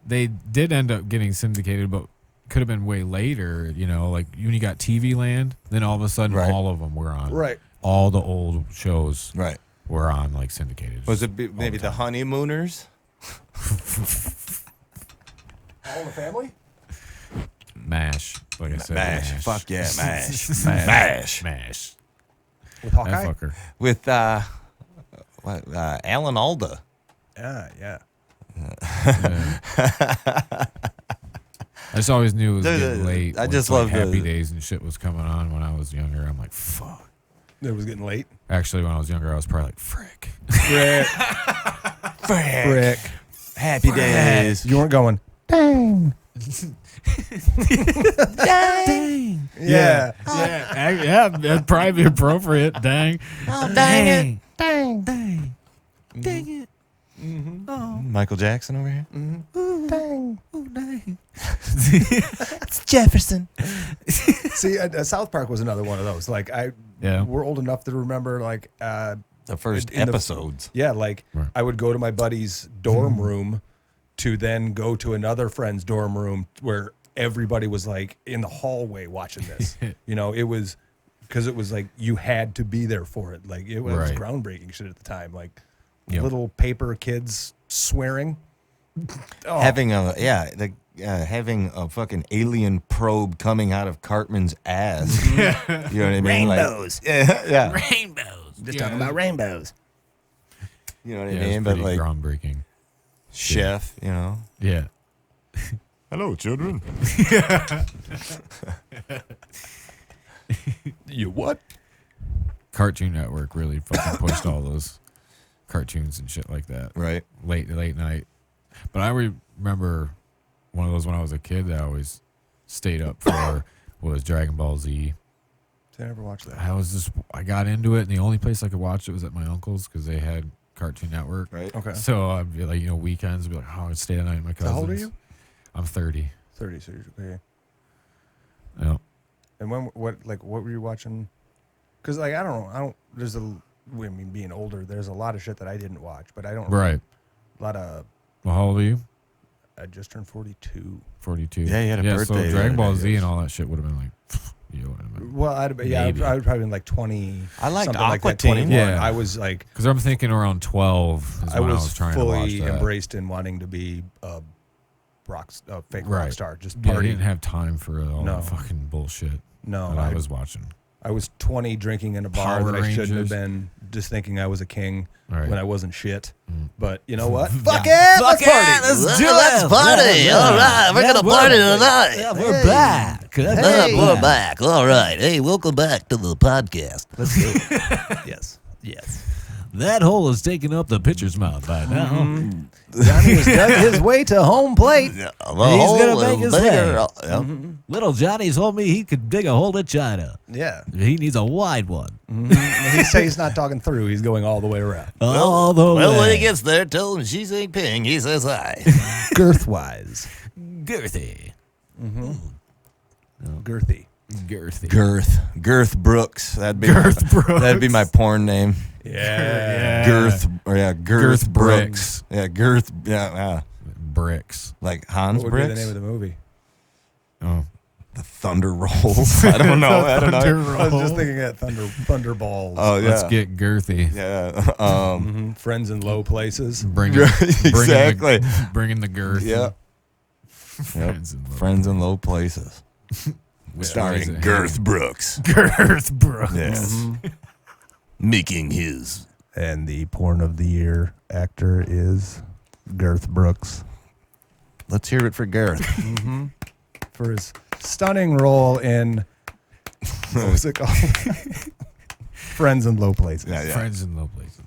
they did end up getting syndicated, but could have been way later. You know, like when you got TV Land, then all of a sudden, Right. all of them were on. Right. All the old shows right. were on, like syndicated. Was it all maybe the time. Honeymooners? All in the family? MASH? Like I said, MASH. MASH. Fuck yeah, MASH. MASH. MASH. With That Hawkeye? fucker. With Alan Alda. Yeah. Yeah. I just always knew it was Dude, getting late. I when, just like, love Happy the- Days and shit was coming on when I was younger. I'm like, fuck. It was getting late. Actually, when I was younger, I was probably like, frick. Frick. Frick. Happy Days. You weren't going, dang. Dang. Yeah. Yeah, that'd probably be appropriate. Dang. Oh, dang it. Dang. Dang. Dang it. Michael Jackson over here. Dang. Oh, dang. It's Jefferson. See, South Park was another one of those. Like we're old enough to remember like The first in the- episodes. like Right. I would go to my buddy's dorm room to then go to another friend's dorm room where everybody was like in the hallway watching this. It was because it was like you had to be there for it. Like it was Right. groundbreaking shit at the time. Like Yep. little paper kids swearing. Oh, Having having a fucking alien probe coming out of Cartman's ass. You know what I mean? Rainbows. Like, yeah. Rainbows. just talking about rainbows. You know what I Yeah, it was mean? But pretty like groundbreaking. Chef, you know. Yeah. Hello, children. You what? Cartoon Network really fucking pushed all those cartoons and shit like that. Right. Late night. But I remember one of those when I was a kid that I always stayed up for was Dragon Ball Z. I never watched that. I got into it, and the only place I could watch it was at my uncle's because they had Cartoon Network. Right. Okay. So I'd be like, weekends, I'd be like, I'd stay the night with my cousins. How old are you? I'm 30. 30. So you're okay. Yeah. And what were you watching? Because like I don't. There's being older, there's a lot of shit that I didn't watch, but I don't. Right. A lot of. Well, how old are you? I just turned 42. 42. Yeah, you had a birthday So the Dragon other Ball day, Z yes. and all that shit would have been like, Well, I Maybe. would probably been like 20. I liked something like Aqua that. Teen. 21. Yeah. I was like, because I'm thinking around 12 is I when I was was trying to watch fully that. embraced in wanting to be a fake rock Right. star. Just Yeah, I party. didn't have time for all No. that fucking bullshit No, that I was watching. I was 20 drinking in a bar Power that I shouldn't have Rangers. been, just thinking I was a king Right. when I wasn't shit. But you know what? Yeah. Fuck it! Let's party! Let's do it. Let's party. All right, we're gonna party tonight. Yeah, we're back. Hey, we're back. All right. Hey, welcome back to the podcast. Let's do it. Yes. That hole is taking up the pitcher's mound by now. Johnny has dug his way to home plate. The He's hole gonna is make his bigger. thing. Yeah. Little Johnny's told me he could dig a hole to China. Yeah. He needs a wide one. He's not talking through. He's going all the way around. All the Well, when way. he gets there, tell him she ain't ping. He says hi. Girth-wise. Girthy. Girthy. Girthy. Girth Brooks. That'd be Girth Brooks. That'd be my porn name. Yeah. Girth Girth Brooks. Yeah, Girth. Yeah. Bricks. Like Hans What would be Bricks. the name of the movie? Oh. The Thunder Rolls. I don't know. I don't know. I was just thinking of Thunderballs. Oh yeah. Let's get girthy. Yeah. Friends in low places. Exactly. Bringing the girth. Yeah. Friends in low- Friends in low places. Which Starring is it? Girth Brooks. Girth Brooks. Yes. Making his. And the porn of the year actor is Girth Brooks Let's hear it for Gareth. for his stunning role in what was it called? Friends in Low Places. Yeah. Friends in low places.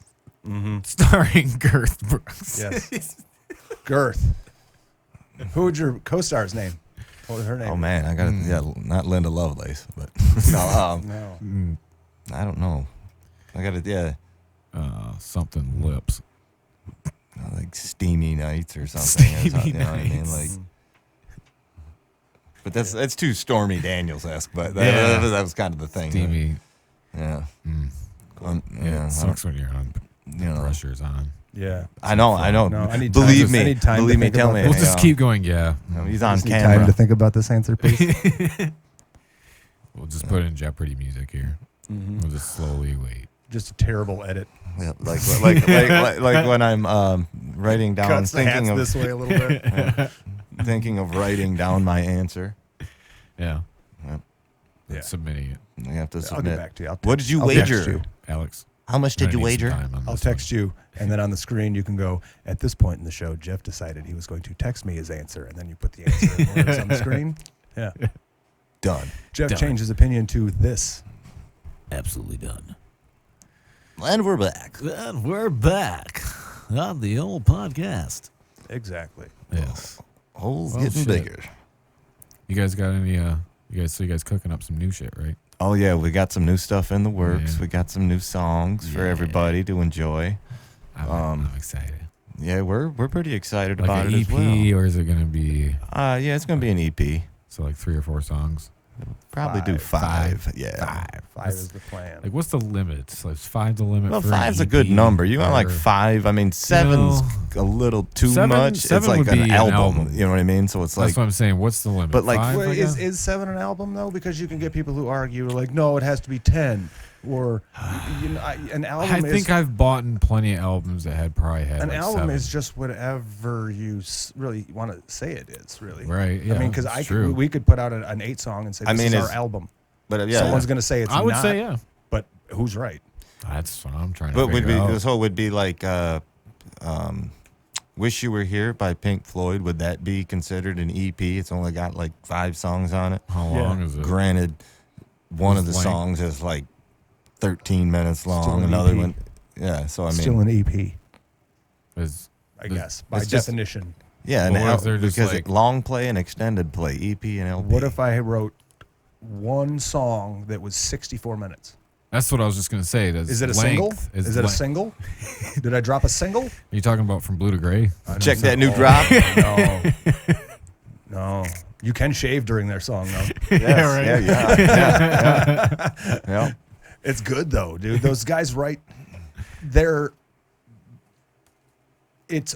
Starring Girth Brooks. Yes. Girth. Who would your co-star's name? What was her name? Oh man, I got it. Yeah, not Linda Lovelace, but no. No. I don't know. I got it. Yeah, Something lips. like Steamy Nights or something. Or something, you know what I mean? Nights. Like, but that's too Stormy Daniels esque. But Yeah. that was kind of the thing. Steamy. Yeah. Yeah, it sucks when you're on. You know. Pressure's on. Yeah. I know. No, I need time Believe to- me. I need time to Believe me. think Tell about me. We'll this. just keep going. Yeah. He's on Just need camera. time to think about this answer, please. We'll just put in Jeopardy music here. We'll just slowly wait. Just a terrible edit. Yeah, like when I'm writing down, Cuts the hats thinking of this way a little bit. thinking of writing down my answer. Yeah. Yeah. Submitting it. I have to I'll submit. get back to you. What did you I'll text wager? you. Alex. How much did you wager? I'll text you, and then on the screen you can go, at this point in the show, Jeff decided he was going to text me his answer, and then you put the answer in words on the screen. Yeah. Done. Jeff Done. changed his opinion to this. Absolutely done. And we're back. And we're back on the old podcast. Exactly. Yes. Hole's Well, getting shit. bigger. You guys got any? You guys cooking up some new shit, right? Oh yeah, we got some new stuff in the works. Yeah. We got some new songs for Yeah. everybody to enjoy. I'm excited. Yeah, we're pretty excited Like about an it EP, as well. or is it gonna be Yeah, it's gonna be an EP. so like 3 or 4 songs? Probably do 5. Yeah. 5 is the plan. Like, what's the limit? So is 5 the limit? Well, for an 5's a EP, good number. You want like or- 5. I mean, 7's a little too 7 much. seven It's like would an be an album, album. You know what I mean? So it's like, That's what I'm saying. What's the limit? But, like, 5, Wait, I guess? is 7 an album though? Because you can get people who argue like, no, it has to be 10, or an album. I think I've bought in plenty of albums that had probably had an like album 7. is just whatever you really want to say it is. Really, Right, I yeah, mean, because it's I true. could, we could put out an 8 song and say this is our album. but yeah. Someone's gonna say it's I would not, say yeah. but who's right? That's what I'm trying to But would figure be out. so it would be like "Wish You Were Here" by Pink Floyd. Would that be considered an EP? It's only got like 5 songs on it. How long is it? Granted, one of the Length. songs is like 13 minutes long. Still an Another EP. one, yeah. So I mean, Still an EP, Is I guess, by it's just- definition. yeah, and Or is there just because like- long play and extended play, EP and LP. What if I wrote one song that was 64 minutes? that's what I was just gonna say. Is it a single? Is it a single? Did I drop a single? Are you talking about From Blue to Gray? Check that new Oh, drop? No. You can shave during their song though. Yes, yeah. It's good though, dude. Those guys write. It's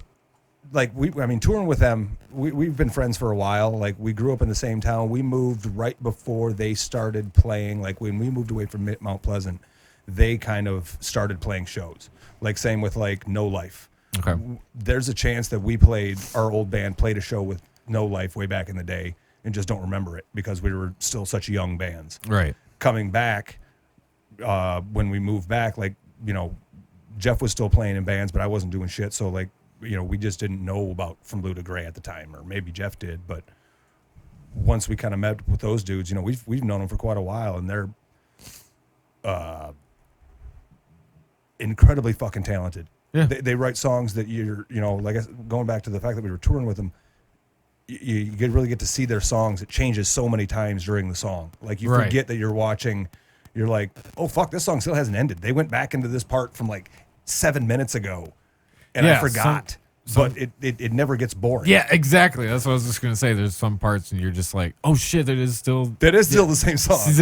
like touring with them. We've been friends for a while. Like we grew up in the same town. We moved right before they started playing. Like when we moved away from Mount Pleasant, they kind of started playing shows. Like same with like No Life. Okay. There's a chance that our old band played a show with No Life way back in the day and just don't remember it because we were still such young bands. Right. Coming back, when we moved back, like, Jeff was still playing in bands, but I wasn't doing shit. So like, we just didn't know about From Blue to Gray at the time, or maybe Jeff did. But once we kind of met with those dudes, we've known them for quite a while, and they're incredibly fucking talented. Yeah. They write songs that like going back to the fact that we were touring with them, you really get to see their songs. It changes so many times during the song. Like you Right. forget that you're watching. You're like, oh fuck, this song still hasn't ended. They went back into this part from like 7 minutes ago, and I Yeah, forgot. But it never gets boring. Yeah, exactly. That's what I was just gonna say. There's some parts and you're just like, oh shit, that is still. That is still the same song. It's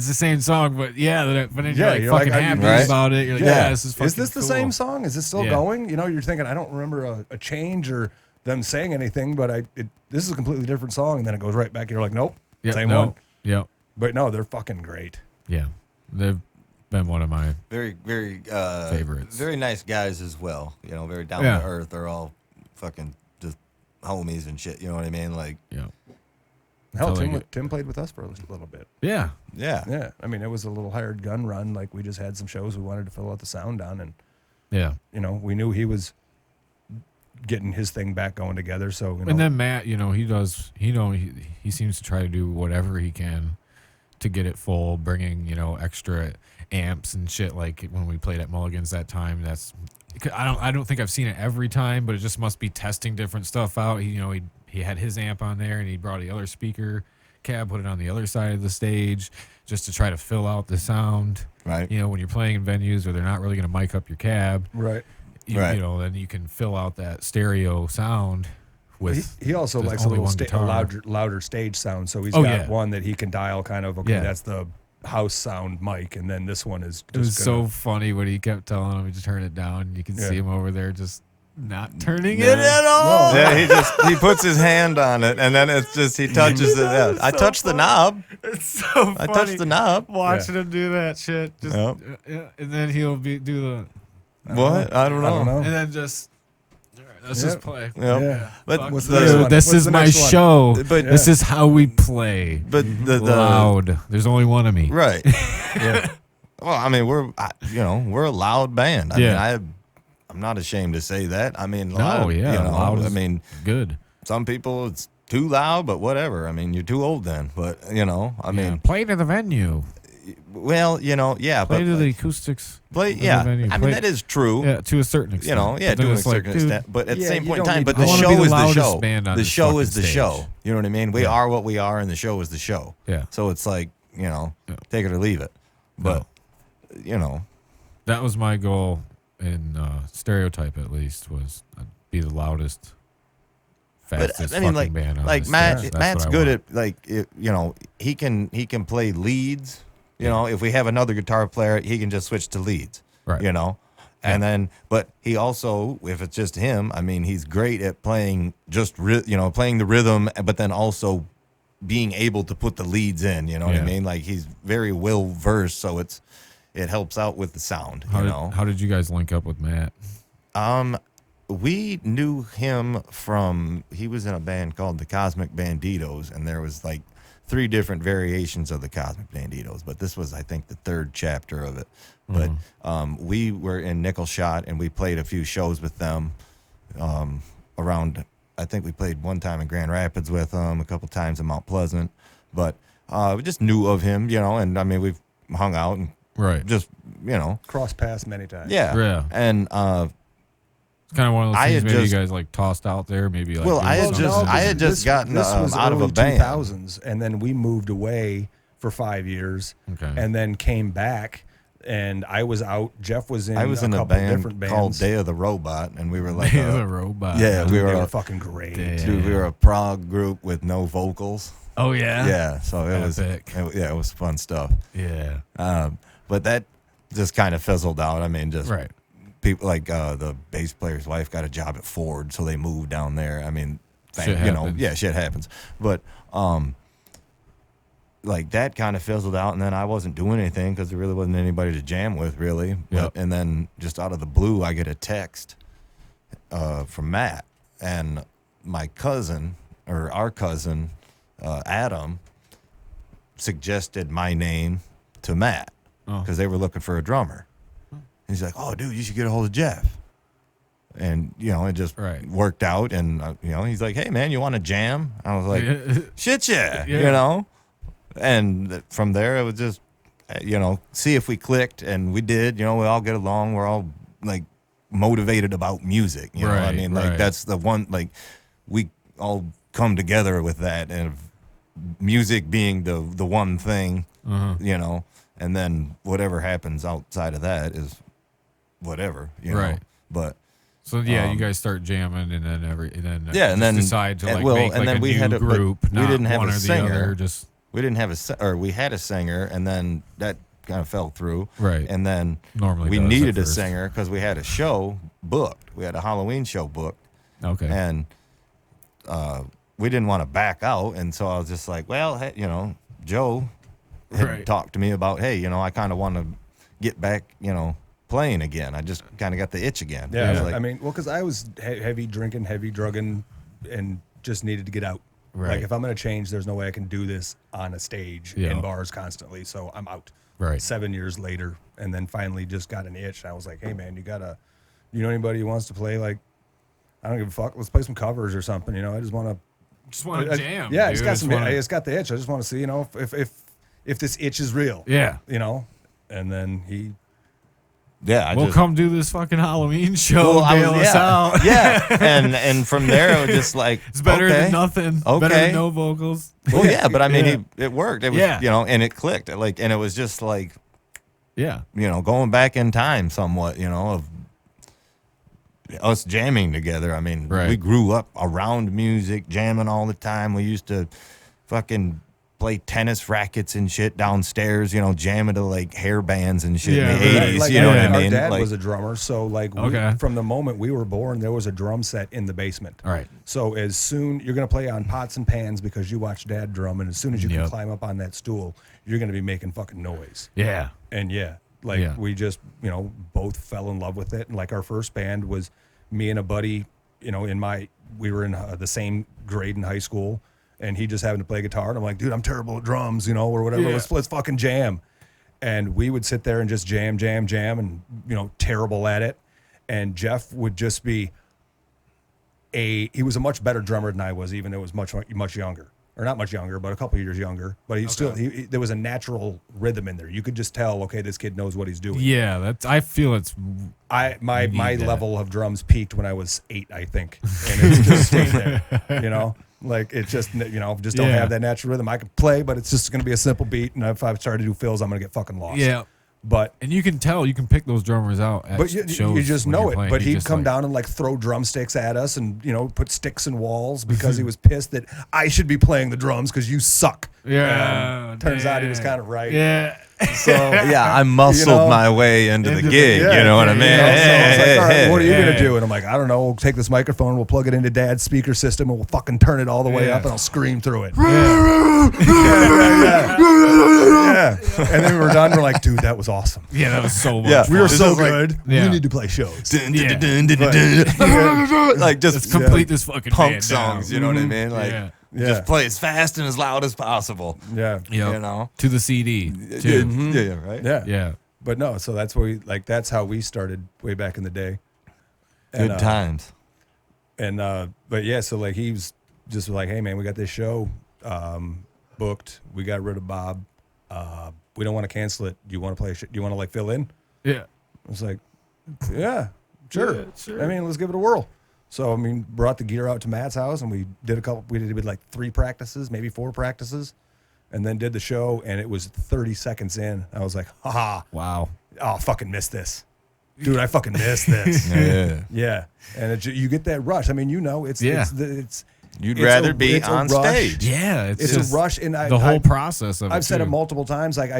the same song, but then you're like you're fucking like, happy right? about it. You're like, yeah, this is fucking Is this the cool. same song? Is it still Yeah. going? You're thinking, I don't remember a change or them saying anything, but this is a completely different song, and then it goes right back. You're like, nope, Yep, same no, one. Yep. But no, they're fucking great. Yeah. They've been one of my Very, very favorites. Very nice guys as well. Very down Yeah. to earth. They're all fucking just homies and shit. You know what I mean? Like, yeah. Hell, Totally get- Tim played with us for a little bit. Yeah. yeah. Yeah, I mean, it was a little hired gun run. Like we just had some shows we wanted to fill out the sound on, and Yeah. we knew he was getting his thing back going together. So And then Matt, he seems to try to do whatever he can to get it full, bringing, extra amps and shit. Like when we played at Mulligan's that time, I don't think I've seen it every time, but it just must be testing different stuff out. He had his amp on there and he brought the other speaker cab, put it on the other side of the stage just to try to fill out the sound. Right. When you're playing in venues where they're not really going to mic up your cab, right. Right. then you can fill out that stereo sound with. He also there's likes a only little one guitar. louder stage sound. So he's Oh, got yeah. one that he can dial kind of, okay, Yeah. that's the house sound mic. And then this one is just It was gonna- so funny when he kept telling him to turn it down. And you can Yeah. see him over there just not turning Yeah. it at all. Yeah, he puts his hand on it, and then it's just he touches it. Yeah. I touched the knob. It's so funny. I touched the knob. Watching him do that shit. Just, Yep. and then he'll do the. What? I don't know. I don't know. And then just. All right, let's Yep. just play. Yep. Yeah. But Fuck What's you. the next one? This What's is the my next one? show. But- This is how we play. but the Loud. There's only one of me. right. Yeah. Well, I mean, we're a loud band. I Yeah. mean, I'm not ashamed to say that. I mean, No, yeah, loud I is mean, Good. some people it's too loud, but whatever. I mean, you're too old then. But I mean, play to the venue. well, yeah, Play but to the acoustics. play, of the yeah. venue. I mean, Play- that is true. Yeah, to a certain extent. Yeah, But then to a it's like, certain dude, extent. But at the Yeah, same you point in don't time, need but to- the I wanna show be the is the loudest show. band on The this show is fucking the stage. show. You know what I mean? We Yeah. are what we are, and the show is the show. Yeah. So it's like, Yeah. take it or leave it. But, That was my goal in Stereotype, at least, was be the loudest, But fastest I mean, fucking band on like this Matt, stage. That's Matt's what I good want. at like he can play leads. You know, if we have another guitar player, he can just switch to leads. Right. You know, and then but he also, if it's just him, I mean, he's great at playing just playing the rhythm, but then also being able to put the leads in. You know what I Yeah. mean? Like he's very well versed, so it helps out with the sound. How did you guys link up with Matt? We knew him from, he was in a band called the Cosmic Banditos, and there was like 3 different variations of the Cosmic Banditos, but this was, I think, the 3rd chapter of it. But we were in Nickleshot, and we played a few shows with them around, I think we played one time in Grand Rapids with them, a couple times in Mount Pleasant, but we just knew of him, and I mean, we've hung out and Right. just, Cross paths many times. yeah. Yeah. And It's kind of one of those I things had maybe just- you guys like tossed out there, maybe like. Well, doing I had something. just- I had just gotten, out of a early band. 2000s, and then we moved away for 5 years, Okay. and then came back, and I was out. Jeff was in. I was in a couple band different bands. called Day of the Robot, and we were like, Day of the Robot. yeah, we They were, were fucking great. Damn. dude, we were a prog group with no vocals. Oh yeah. Yeah, so it was, Epic. it was fun stuff. Yeah. But that just kind of fizzled out. I mean, just Right. people like the bass player's wife got a job at Ford, so they moved down there. I mean, Shit happens. yeah, shit happens. But like that kind of fizzled out, and then I wasn't doing anything because there really wasn't anybody to jam with, really. Yep. And then just out of the blue, I get a text from Matt, and my cousin, or our cousin, Adam, suggested my name to Matt because they were looking for a drummer. He's like, "Oh, dude, you should get a hold of Jeff." And it just Right. worked out. And he's like, "Hey, man, you want to jam?" I was like, "Shit, yeah," Yeah. And from there, it was just, see if we clicked, and we did. We all get along. We're all like motivated about music. You know, I Right, mean, like right. that's the one. Like we all come together with that, and music being the one thing. And then whatever happens outside of that is whatever. Right. But So yeah, you guys start jamming, and then and just then decide to and- like well, make and like then a we new had a- but group. we not didn't have one a or the singer. other, just we didn't have we had a singer, and then that kind of fell through. Right. And then Normally we does at needed a first. singer because we had a show booked. We had a Halloween show booked, okay. and we didn't want to back out. And so I was just like, well, hey, Joe had Right. talked to me about, hey, I kind of want to get back, playing again. I just kind of got the itch again. Yeah, I was like, I mean, well, because I was heavy drinking, heavy drugging, and just needed to get out. Right. Like, if I'm going to change, there's no way I can do this on a stage Yeah. in bars constantly. So I'm out. Right. 7 years later, and then finally just got an itch. And I was like, hey, man, you know anybody who wants to play? Like, I don't give a fuck. Let's play some covers or something. I just want to. jam. Yeah, I dude. I just got the itch. I just want to see, if this itch is real. Yeah. And then he. yeah, I We'll just, come do this fucking Halloween show. Well, I bail was- us out. yeah. And from there, it was just like, It's better okay. than nothing. Okay. Better than no vocals. Well, yeah, but I mean, Yeah. it worked. It was, Yeah. and it clicked. Like, and it was just like, Yeah. going back in time somewhat, of us jamming together. I mean, Right. we grew up around music, jamming all the time. We used to fucking play tennis rackets and shit downstairs, jamming to like hair bands and shit Yeah, in the right. 80s. Like, you know what I our mean? dad Like, was a drummer, so like Okay. from the moment we were born, there was a drum set in the basement. All right. So as soon you're going to play on pots and pans because you watch dad drum, and as soon as you can Yep. climb up on that stool, you're going to be making fucking noise. Yeah. And we just both fell in love with it. And like our first band was me and a buddy, we were in the same grade in high school, and he just happened to play guitar, and I'm like, dude, I'm terrible at drums, or whatever. Yeah. Let's fucking jam. And we would sit there and just jam, and terrible at it. And Jeff would just be he was a much better drummer than I was, even though it was much younger. Or not much younger, but a couple years younger. But there was a natural rhythm in there. You could just tell, okay, this kid knows what he's doing. Yeah. I feel it's. My need that. level of drums peaked when I was 8, I think, and it's just stayed there. Like it just just don't Yeah. have that natural rhythm. I could play, but it's just going to be a simple beat. And if I start to do fills, I'm going to get fucking lost. Yeah. But And you can tell, you can pick those drummers out at you shows just when know you're it. playing. But You he'd just come like- down and like throw drumsticks at us, and put sticks in walls because he was pissed that I should be playing the drums because you suck. Yeah. Turns out he was kind of right. Yeah. So Yeah, I muscled my way into the gig. yeah, you know what I you mean? know, so it's like, all right, what are you yeah. gonna do? And I'm like, I don't know. We'll take this microphone, we'll plug it into Dad's speaker system, and we'll fucking turn it all the way Yeah. up, and I'll scream through it. Yeah. Yeah. And then we were done. We're like, dude, that was awesome. Yeah, that was so much. Yeah. fun. We were This so is like- good. Yeah. We need to play shows. Dun, Yeah. dun, dun, dun, dun, dun. Like just Let's complete this fucking punk band songs. down. You know what I mean? Like Yeah. Yeah. just play as fast and as loud as possible. Yeah. Yep. You know? To the CD. Too. Yeah, right. Yeah. Yeah. But no, so that's what that's how we started way back in the day. Good And, times. And but yeah, so like he was just like, hey man, we got this show booked. We got rid of Bob. We don't want to cancel it. Do you want to play? Do you want to like fill in? Yeah. I was like, yeah, sure. Yeah, sure. I mean, let's give it a whirl. So I mean, brought the gear out to Matt's house, and we did like 3 practices, maybe 4 practices, and then did the show. And it was 30 seconds in. I was like, haha, Wow. oh, I fucking missed this. Dude, I fucking missed this. Yeah. Yeah. And you get that rush. I mean, it's Yeah. You'd it's rather a- be it's a on rush. stage. Yeah. It's just a rush. And the whole process of it. I've said it too. multiple times. Like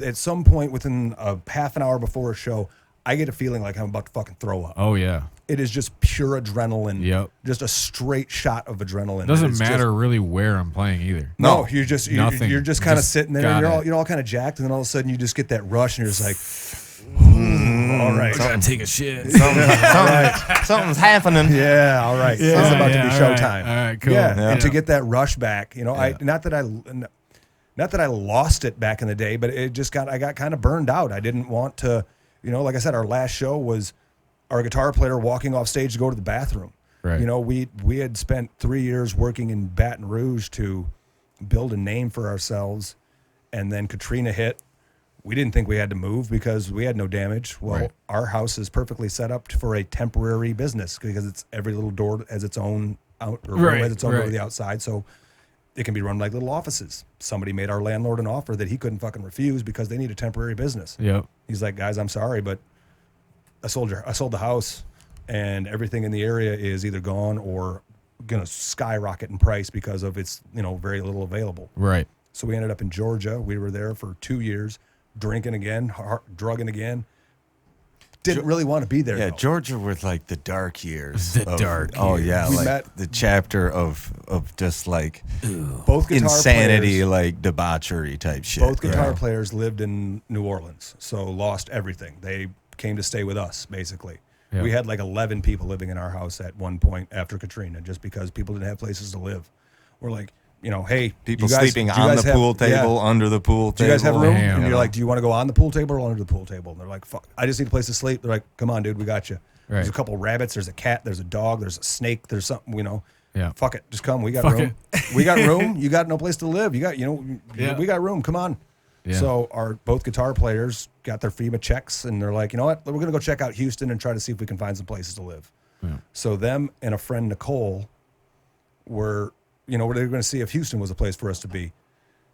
at some point within a half an hour before a show, I get a feeling like I'm about to fucking throw up. Oh, yeah. It is just pure adrenaline. Yep. Just a straight shot of adrenaline. It doesn't It's matter just- really where I'm playing either. no, No, you're just nothing. you're just kind of Just sitting there, got and it. you're all kind of jacked, and then all of a sudden you just get that rush, and you're just like, all right, Gotta take a shit. Something's happening. yeah, all right, it's about to be all right, showtime. all right, cool. Yeah, Yeah. and to get that rush back, I not that I lost it back in the day, but I got kind of burned out. I didn't want to, like I said, our last show was our guitar player walking off stage to go to the bathroom. Right. We had spent 3 years working in Baton Rouge to build a name for ourselves, and then Katrina hit. We didn't think we had to move because we had no damage. Well, Right. our house is perfectly set up for a temporary business because it's every little door has its own out or room Right, has its own door to right. the outside, so it can be run like little offices. Somebody made our landlord an offer that he couldn't fucking refuse because they need a temporary business. Yep. He's like, guys, I'm sorry, but I sold the house, and everything in the area is either gone or gonna skyrocket in price because of its very little available. Right. So we ended up in Georgia. We were there for 2 years, drinking again, drugging again. Didn't really want to be there. Yeah, though. Georgia were like the dark years. The dark Oh years. yeah, We like met- the chapter of just like Both guitar insanity, players, like debauchery type shit. both guitar right? players lived in New Orleans, so lost everything. They came to stay with us, basically. Yeah. We had like 11 people living in our house at one point after Katrina, just because people didn't have places to live. We're like, hey, People you guys- sleeping do you on guys the have- pool table, yeah. under the pool Do table. you guys have a room? Damn. And You you're know. like, do you want to go on the pool table or under the pool table? And they're like, fuck, I just need a place to sleep. They're like, come on, dude, we got you. There's Right. a couple rabbits, there's a cat, there's a dog, there's a snake, there's something, Yeah. Fuck it, just come. We got Fuck room. We got room. You got no place to live. You got, Yeah. we got room. Come on. Yeah. So our both guitar players got their FEMA checks, and they're like, you know what? We're gonna go check out Houston and try to see if we can find some places to live. Yeah. So them and a friend Nicole were, they were going to see if Houston was a place for us to be.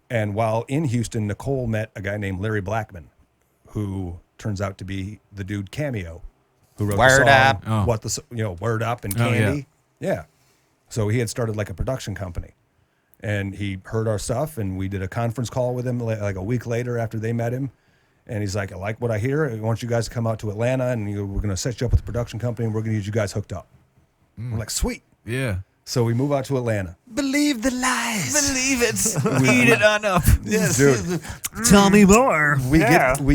And while in Houston, Nicole met a guy named Larry Blackman, who turns out to be the dude Cameo, who wrote Word the song, Up. Oh. What the Word Up and Oh, yeah. Candy. Yeah. So he had started like a production company, and he heard our stuff, and we did a conference call with him like a week later after they met him. And he's like, I like what I hear. I want you guys to come out to Atlanta, and we're going to set you up with a production company, and we're going to get you guys hooked up. We're like, sweet. Yeah. So we move out to Atlanta. Believe the lies. Believe it. Eat it on up. Yes. Dude, Tell me more. we get there,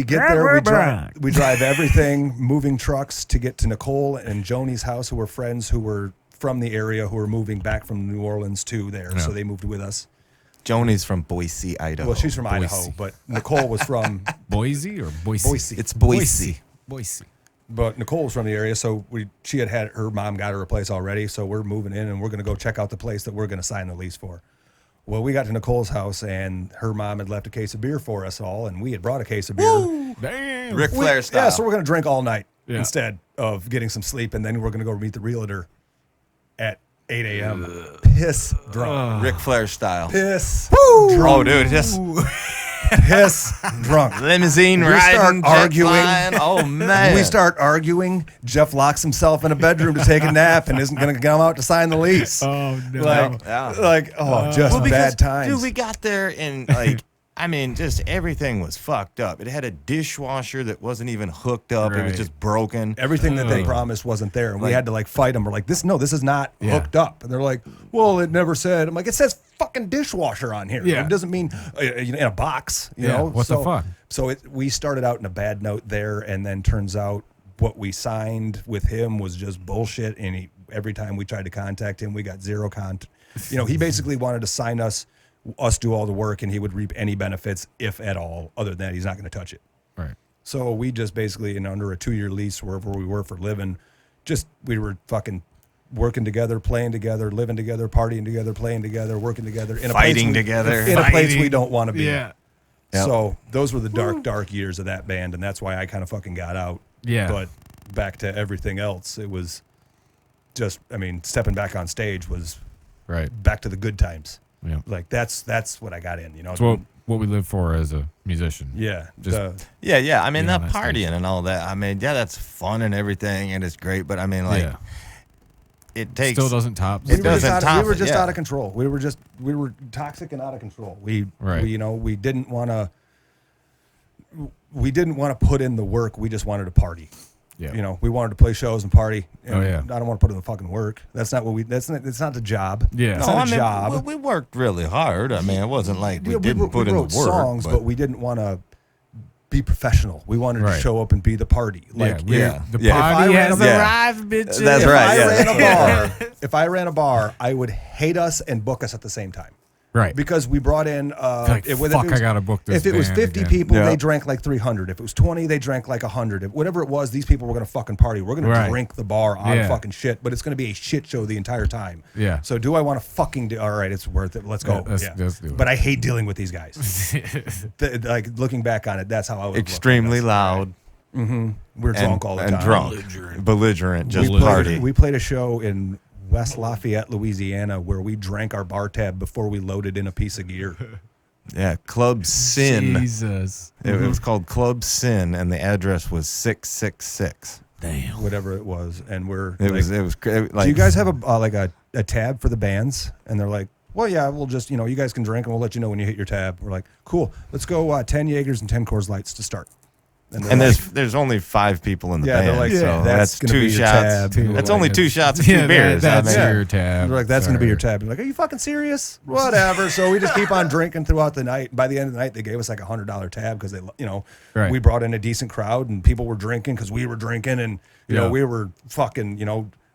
we're we drive everything, moving trucks to get to Nicole and Joni's house, who were friends who were from the area, who were moving back from New Orleans to there. Yeah. So they moved with us. Joni's from Boise, Idaho. Well, she's from Boise. Idaho, but Nicole was from Boise or Boise? Boise. It's Boise. Boise. But Nicole was from the area, so she had her mom got her a place already, so we're moving in, and we're going to go check out the place that we're going to sign the lease for. Well, we got to Nicole's house, and her mom had left a case of beer for us all, and we had brought a case of beer. Damn. Ric Flair style. Yeah, so we're going to drink all night Yeah. instead of getting some sleep, and then we're going to go meet the realtor at 8 a.m. Piss drunk. Ric Flair style. Piss Oh, dude, just piss drunk. Limousine We riding, start jet arguing. flying. Oh man, We start arguing. Jeff locks himself in a bedroom to take a nap and isn't going to come out to sign the lease. Oh no. Just Well, because, bad times. Dude, we got there and like, I mean, just everything was fucked up. It had a dishwasher that wasn't even hooked up. It was Right. just broken. Everything that they promised wasn't there, and we Like- had to like fight them. We're like, this is not hooked up. And they're like, well, it never said. I'm like, it says fucking dishwasher on here. Yeah. It doesn't mean in a box. You Yeah, know what the fuck? So we started out in a bad note there, and then turns out what we signed with him was just bullshit. And every time we tried to contact him, we got zero contact. He basically wanted to sign us do all the work, and he would reap any benefits, if at all. Other than that, he's not going to touch it. Right. So we just basically, under a 2-year lease, wherever we were for living, we were fucking working together, playing together, living together, partying together, playing together, working together, in Fighting a place together. in a place we don't want to be. Yeah. Yep. So those were the dark years of that band, and that's why I kind of fucking got out. Yeah. But back to everything else, it was just, stepping back on stage was Right. back to the good times. Yeah. Like that's what I got in. It's what we live for as a musician. Yeah. Just- Yeah. I mean, Yeah, that that's partying and all that. I mean, yeah, that's fun and everything, and it's great. But I mean, like, yeah. it takes. Still doesn't top. It doesn't top we were it, just yeah. out of control. We were toxic and out of control. We didn't want to put in the work. We just wanted to party. Yeah. We wanted to play shows and party. And Oh, yeah. I don't want to put in the fucking work. That's not what it's not the job. Yeah. It's No, not I a mean, job. we worked really hard. I mean, it wasn't like we Yeah, didn't put in the wrote work. songs, but we didn't want to be professional. We wanted to Right. show up and be the party. Like The If I party ran has a- yeah. arrived, bitches. That's if right, I yeah. ran a bar, I would hate us and book us at the same time. Right. Because we brought in Like, fuck, I gotta book this If it was band 50 again. people, Yeah. they drank like 300. If it was 20, they drank like 100. Whatever it was, these people were going to fucking party. We're going to Right. drink the bar on Yeah. fucking shit, but it's going to be a shit show the entire time. Yeah. So do I want to fucking do? All right, it's worth it. Let's go. Yeah, let's do it. But I hate dealing with these guys. Like looking back on it, that's how I was. extremely looking. loud We're drunk all the and time. drunk, belligerent, just we party. played, we played a show in West Lafayette, Louisiana, where we drank our bar tab before we loaded in a piece of gear. Yeah, Club Sin. Jesus. It was called Club Sin, and the address was 666. Damn. Whatever it was, and we're It like, was like. do you guys have a tab for the bands? And they're like, well, yeah, we'll just, you guys can drink and we'll let you know when you hit your tab. We're like, cool, let's go 10 Jaegers and 10 Coors Lights to start. they're And like, there's only 5 people in the Yeah, they're band, like, so yeah, that's that's gonna 2 be your shots. tab. Two, That's like, only 2 shots of Yeah, 2 beers. that's I mean, your tab. they're like, that's going to be your Sorry. tab. You're like, are you fucking serious? Whatever. So we just keep on drinking throughout the night. By the end of the night, they gave us like $100 tab because Right. we brought in a decent crowd and people were drinking because we were drinking, and Yeah. we were fucking,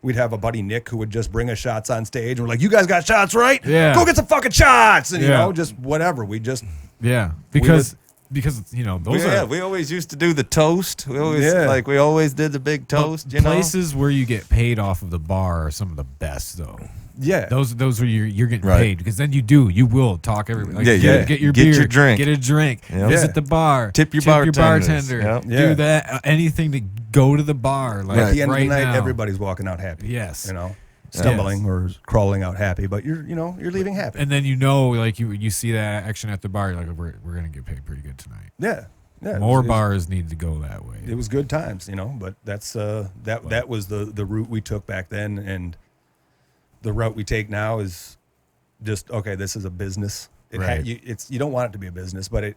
we'd have a buddy Nick who would just bring us shots on stage. And we're like, you guys got shots, right? Yeah. Go get some fucking shots. And Yeah. just whatever. We just Yeah. Because those are we always used to do the toast. We always Yeah. we always did the big toast. You know, places where you get paid off of the bar are some of the best though. yeah. Those are you're getting Right. paid because then you will talk everybody. Like, Yeah, yeah. Get your Get beer, your drink. get a drink, Yep. visit Yeah. the bar, Tip your bartenders. bartender, Yep. Yeah. do that anything to go to the bar. Like At the end right of the night, now. everybody's walking out happy. Yes. Stumbling or crawling out happy, but you're leaving happy. And then like you see that action at the bar, you're like, we're gonna get paid pretty good tonight. Yeah. Yeah. More it was, bars need to go that way. It was good times, but that's that was the route we took back then, and the route we take now is just okay. This is a business. Right. You don't want it to be a business, but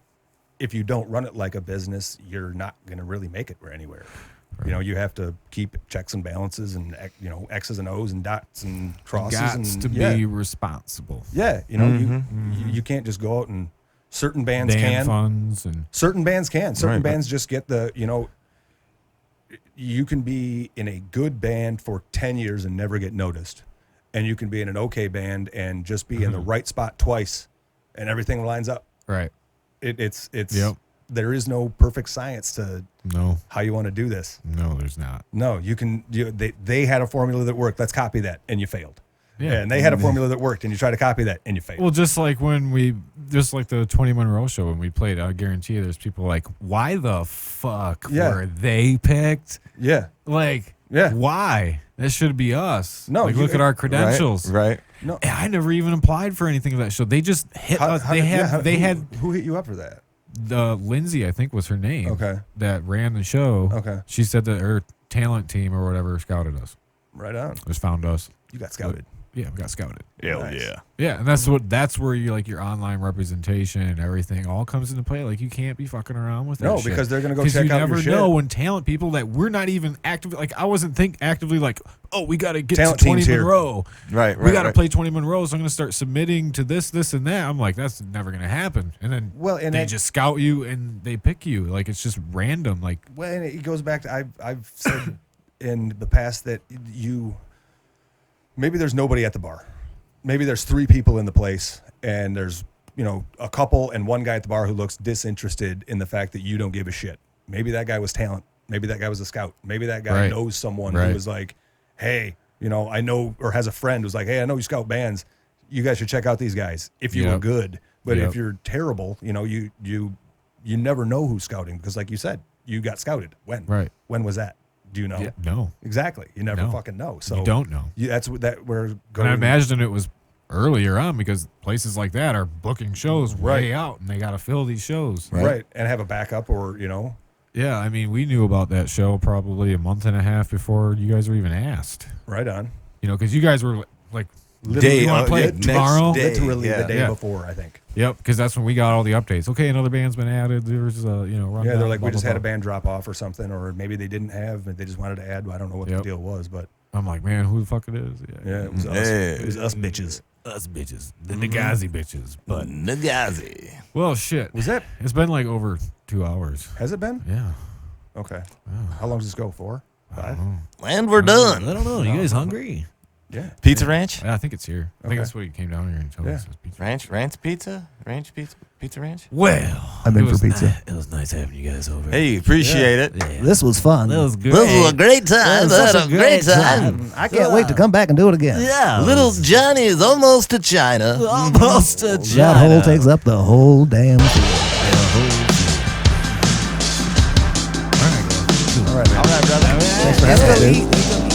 if you don't run it like a business, you're not going to really make it anywhere. Right. You have to keep checks and balances and X's and O's and dots and crosses Got and to be responsible. yeah. You can't just go out and certain bands Band can. funds and Certain bands can. Certain Right, but- bands just get the, you can be in a good band for 10 years and never get noticed. And you can be in an okay band and just be in the right spot twice and everything lines up. right. It's Yep. there is no perfect science to No, how you want to do this. there's not. No, they had a formula that worked. Let's copy that. And you failed. Yeah. And they had a formula that worked and you try to copy that and you failed. Well, just like the 20 Monroe show when we played, I guarantee you there's people like, why the fuck Yeah. were they picked? yeah. Like, Yeah. why? That should be us. No, like, you- look at our credentials. Right. No. And I never even applied for anything of that show. They just hit us. They had who hit you up for that? Lindsay, I think was her name. Okay. That ran the show. Okay. She said that her talent team or whatever scouted us. Right on. Just found us. You got scouted. Yeah, we got scouted. Hell yeah. Yeah, and that's where you like your online representation and everything all comes into play. Like you can't be fucking around with that. No, shit. because they're gonna go 'Cause check you out never your shit. know when talent people that we're not even actively like I wasn't actively like, oh, we got to get Talent to 20 team's here. Monroe. Right, We got to right. play 20 Monroe, so I'm going to start submitting to this, and that. I'm like, that's never going to happen. And then And they just scout you and they pick you. Like it's just random. Like Well, and it goes back to I've said in the past that maybe there's nobody at the bar. Maybe there's 3 people in the place, and there's a couple and one guy at the bar who looks disinterested in the fact that you don't give a shit. Maybe that guy was talent. Maybe that guy was a scout. Maybe that guy Right. knows someone Right. who was like, hey, I know, or has a friend who's like, hey, I know you scout bands. You guys should check out these guys if you were Yep. good. But Yep. if you're terrible, you never know who's scouting because, like you said, you got scouted. When? Right. When was that? Do you know? yeah, no, Exactly. You never No. fucking know. So you don't know. that's that we're And going. I imagine it was earlier on because places like that are booking shows way out, and they got to fill these shows. right, and have a backup, or Yeah, I mean, we knew about that show probably a month and a half before you guys were even asked. right on. Because you guys were like, Literally, you wanna play next tomorrow? day, literally yeah. the day Yeah. before, I think. Yep, because that's when we got all the updates. Okay, another band's been added. There's rundown, Yeah, they're like, blah, we just blah, had a blah. band drop off or something, or maybe they didn't have, and they just wanted to add. I don't know what the Yep. deal was, but I'm like, man, who the fuck it is? yeah, it was us. Hey. It was us bitches. Us bitches, the Nagazi bitches. But Nagazi. well, shit. Was that? It's been like over 2 hours. Has it been? Yeah. Okay. How long does this go for? 5? And we're done. I don't know. You guys hungry? Yeah. Pizza Ranch? I think it's here. I think Okay. that's what he came down here and told Yeah. us. It's pizza. Ranch pizza? Pizza Ranch? Well, I'm in it was for pizza. It was nice having you guys over. Hey, appreciate it. Yeah. This was fun. That was good. This was a great time. That was I had such a great time. I can't wait to come back and do it again. Yeah. Little Johnny is almost to China. almost a That hole takes up the whole damn field. All right, man. All right, brother. Thanks for having me, dude.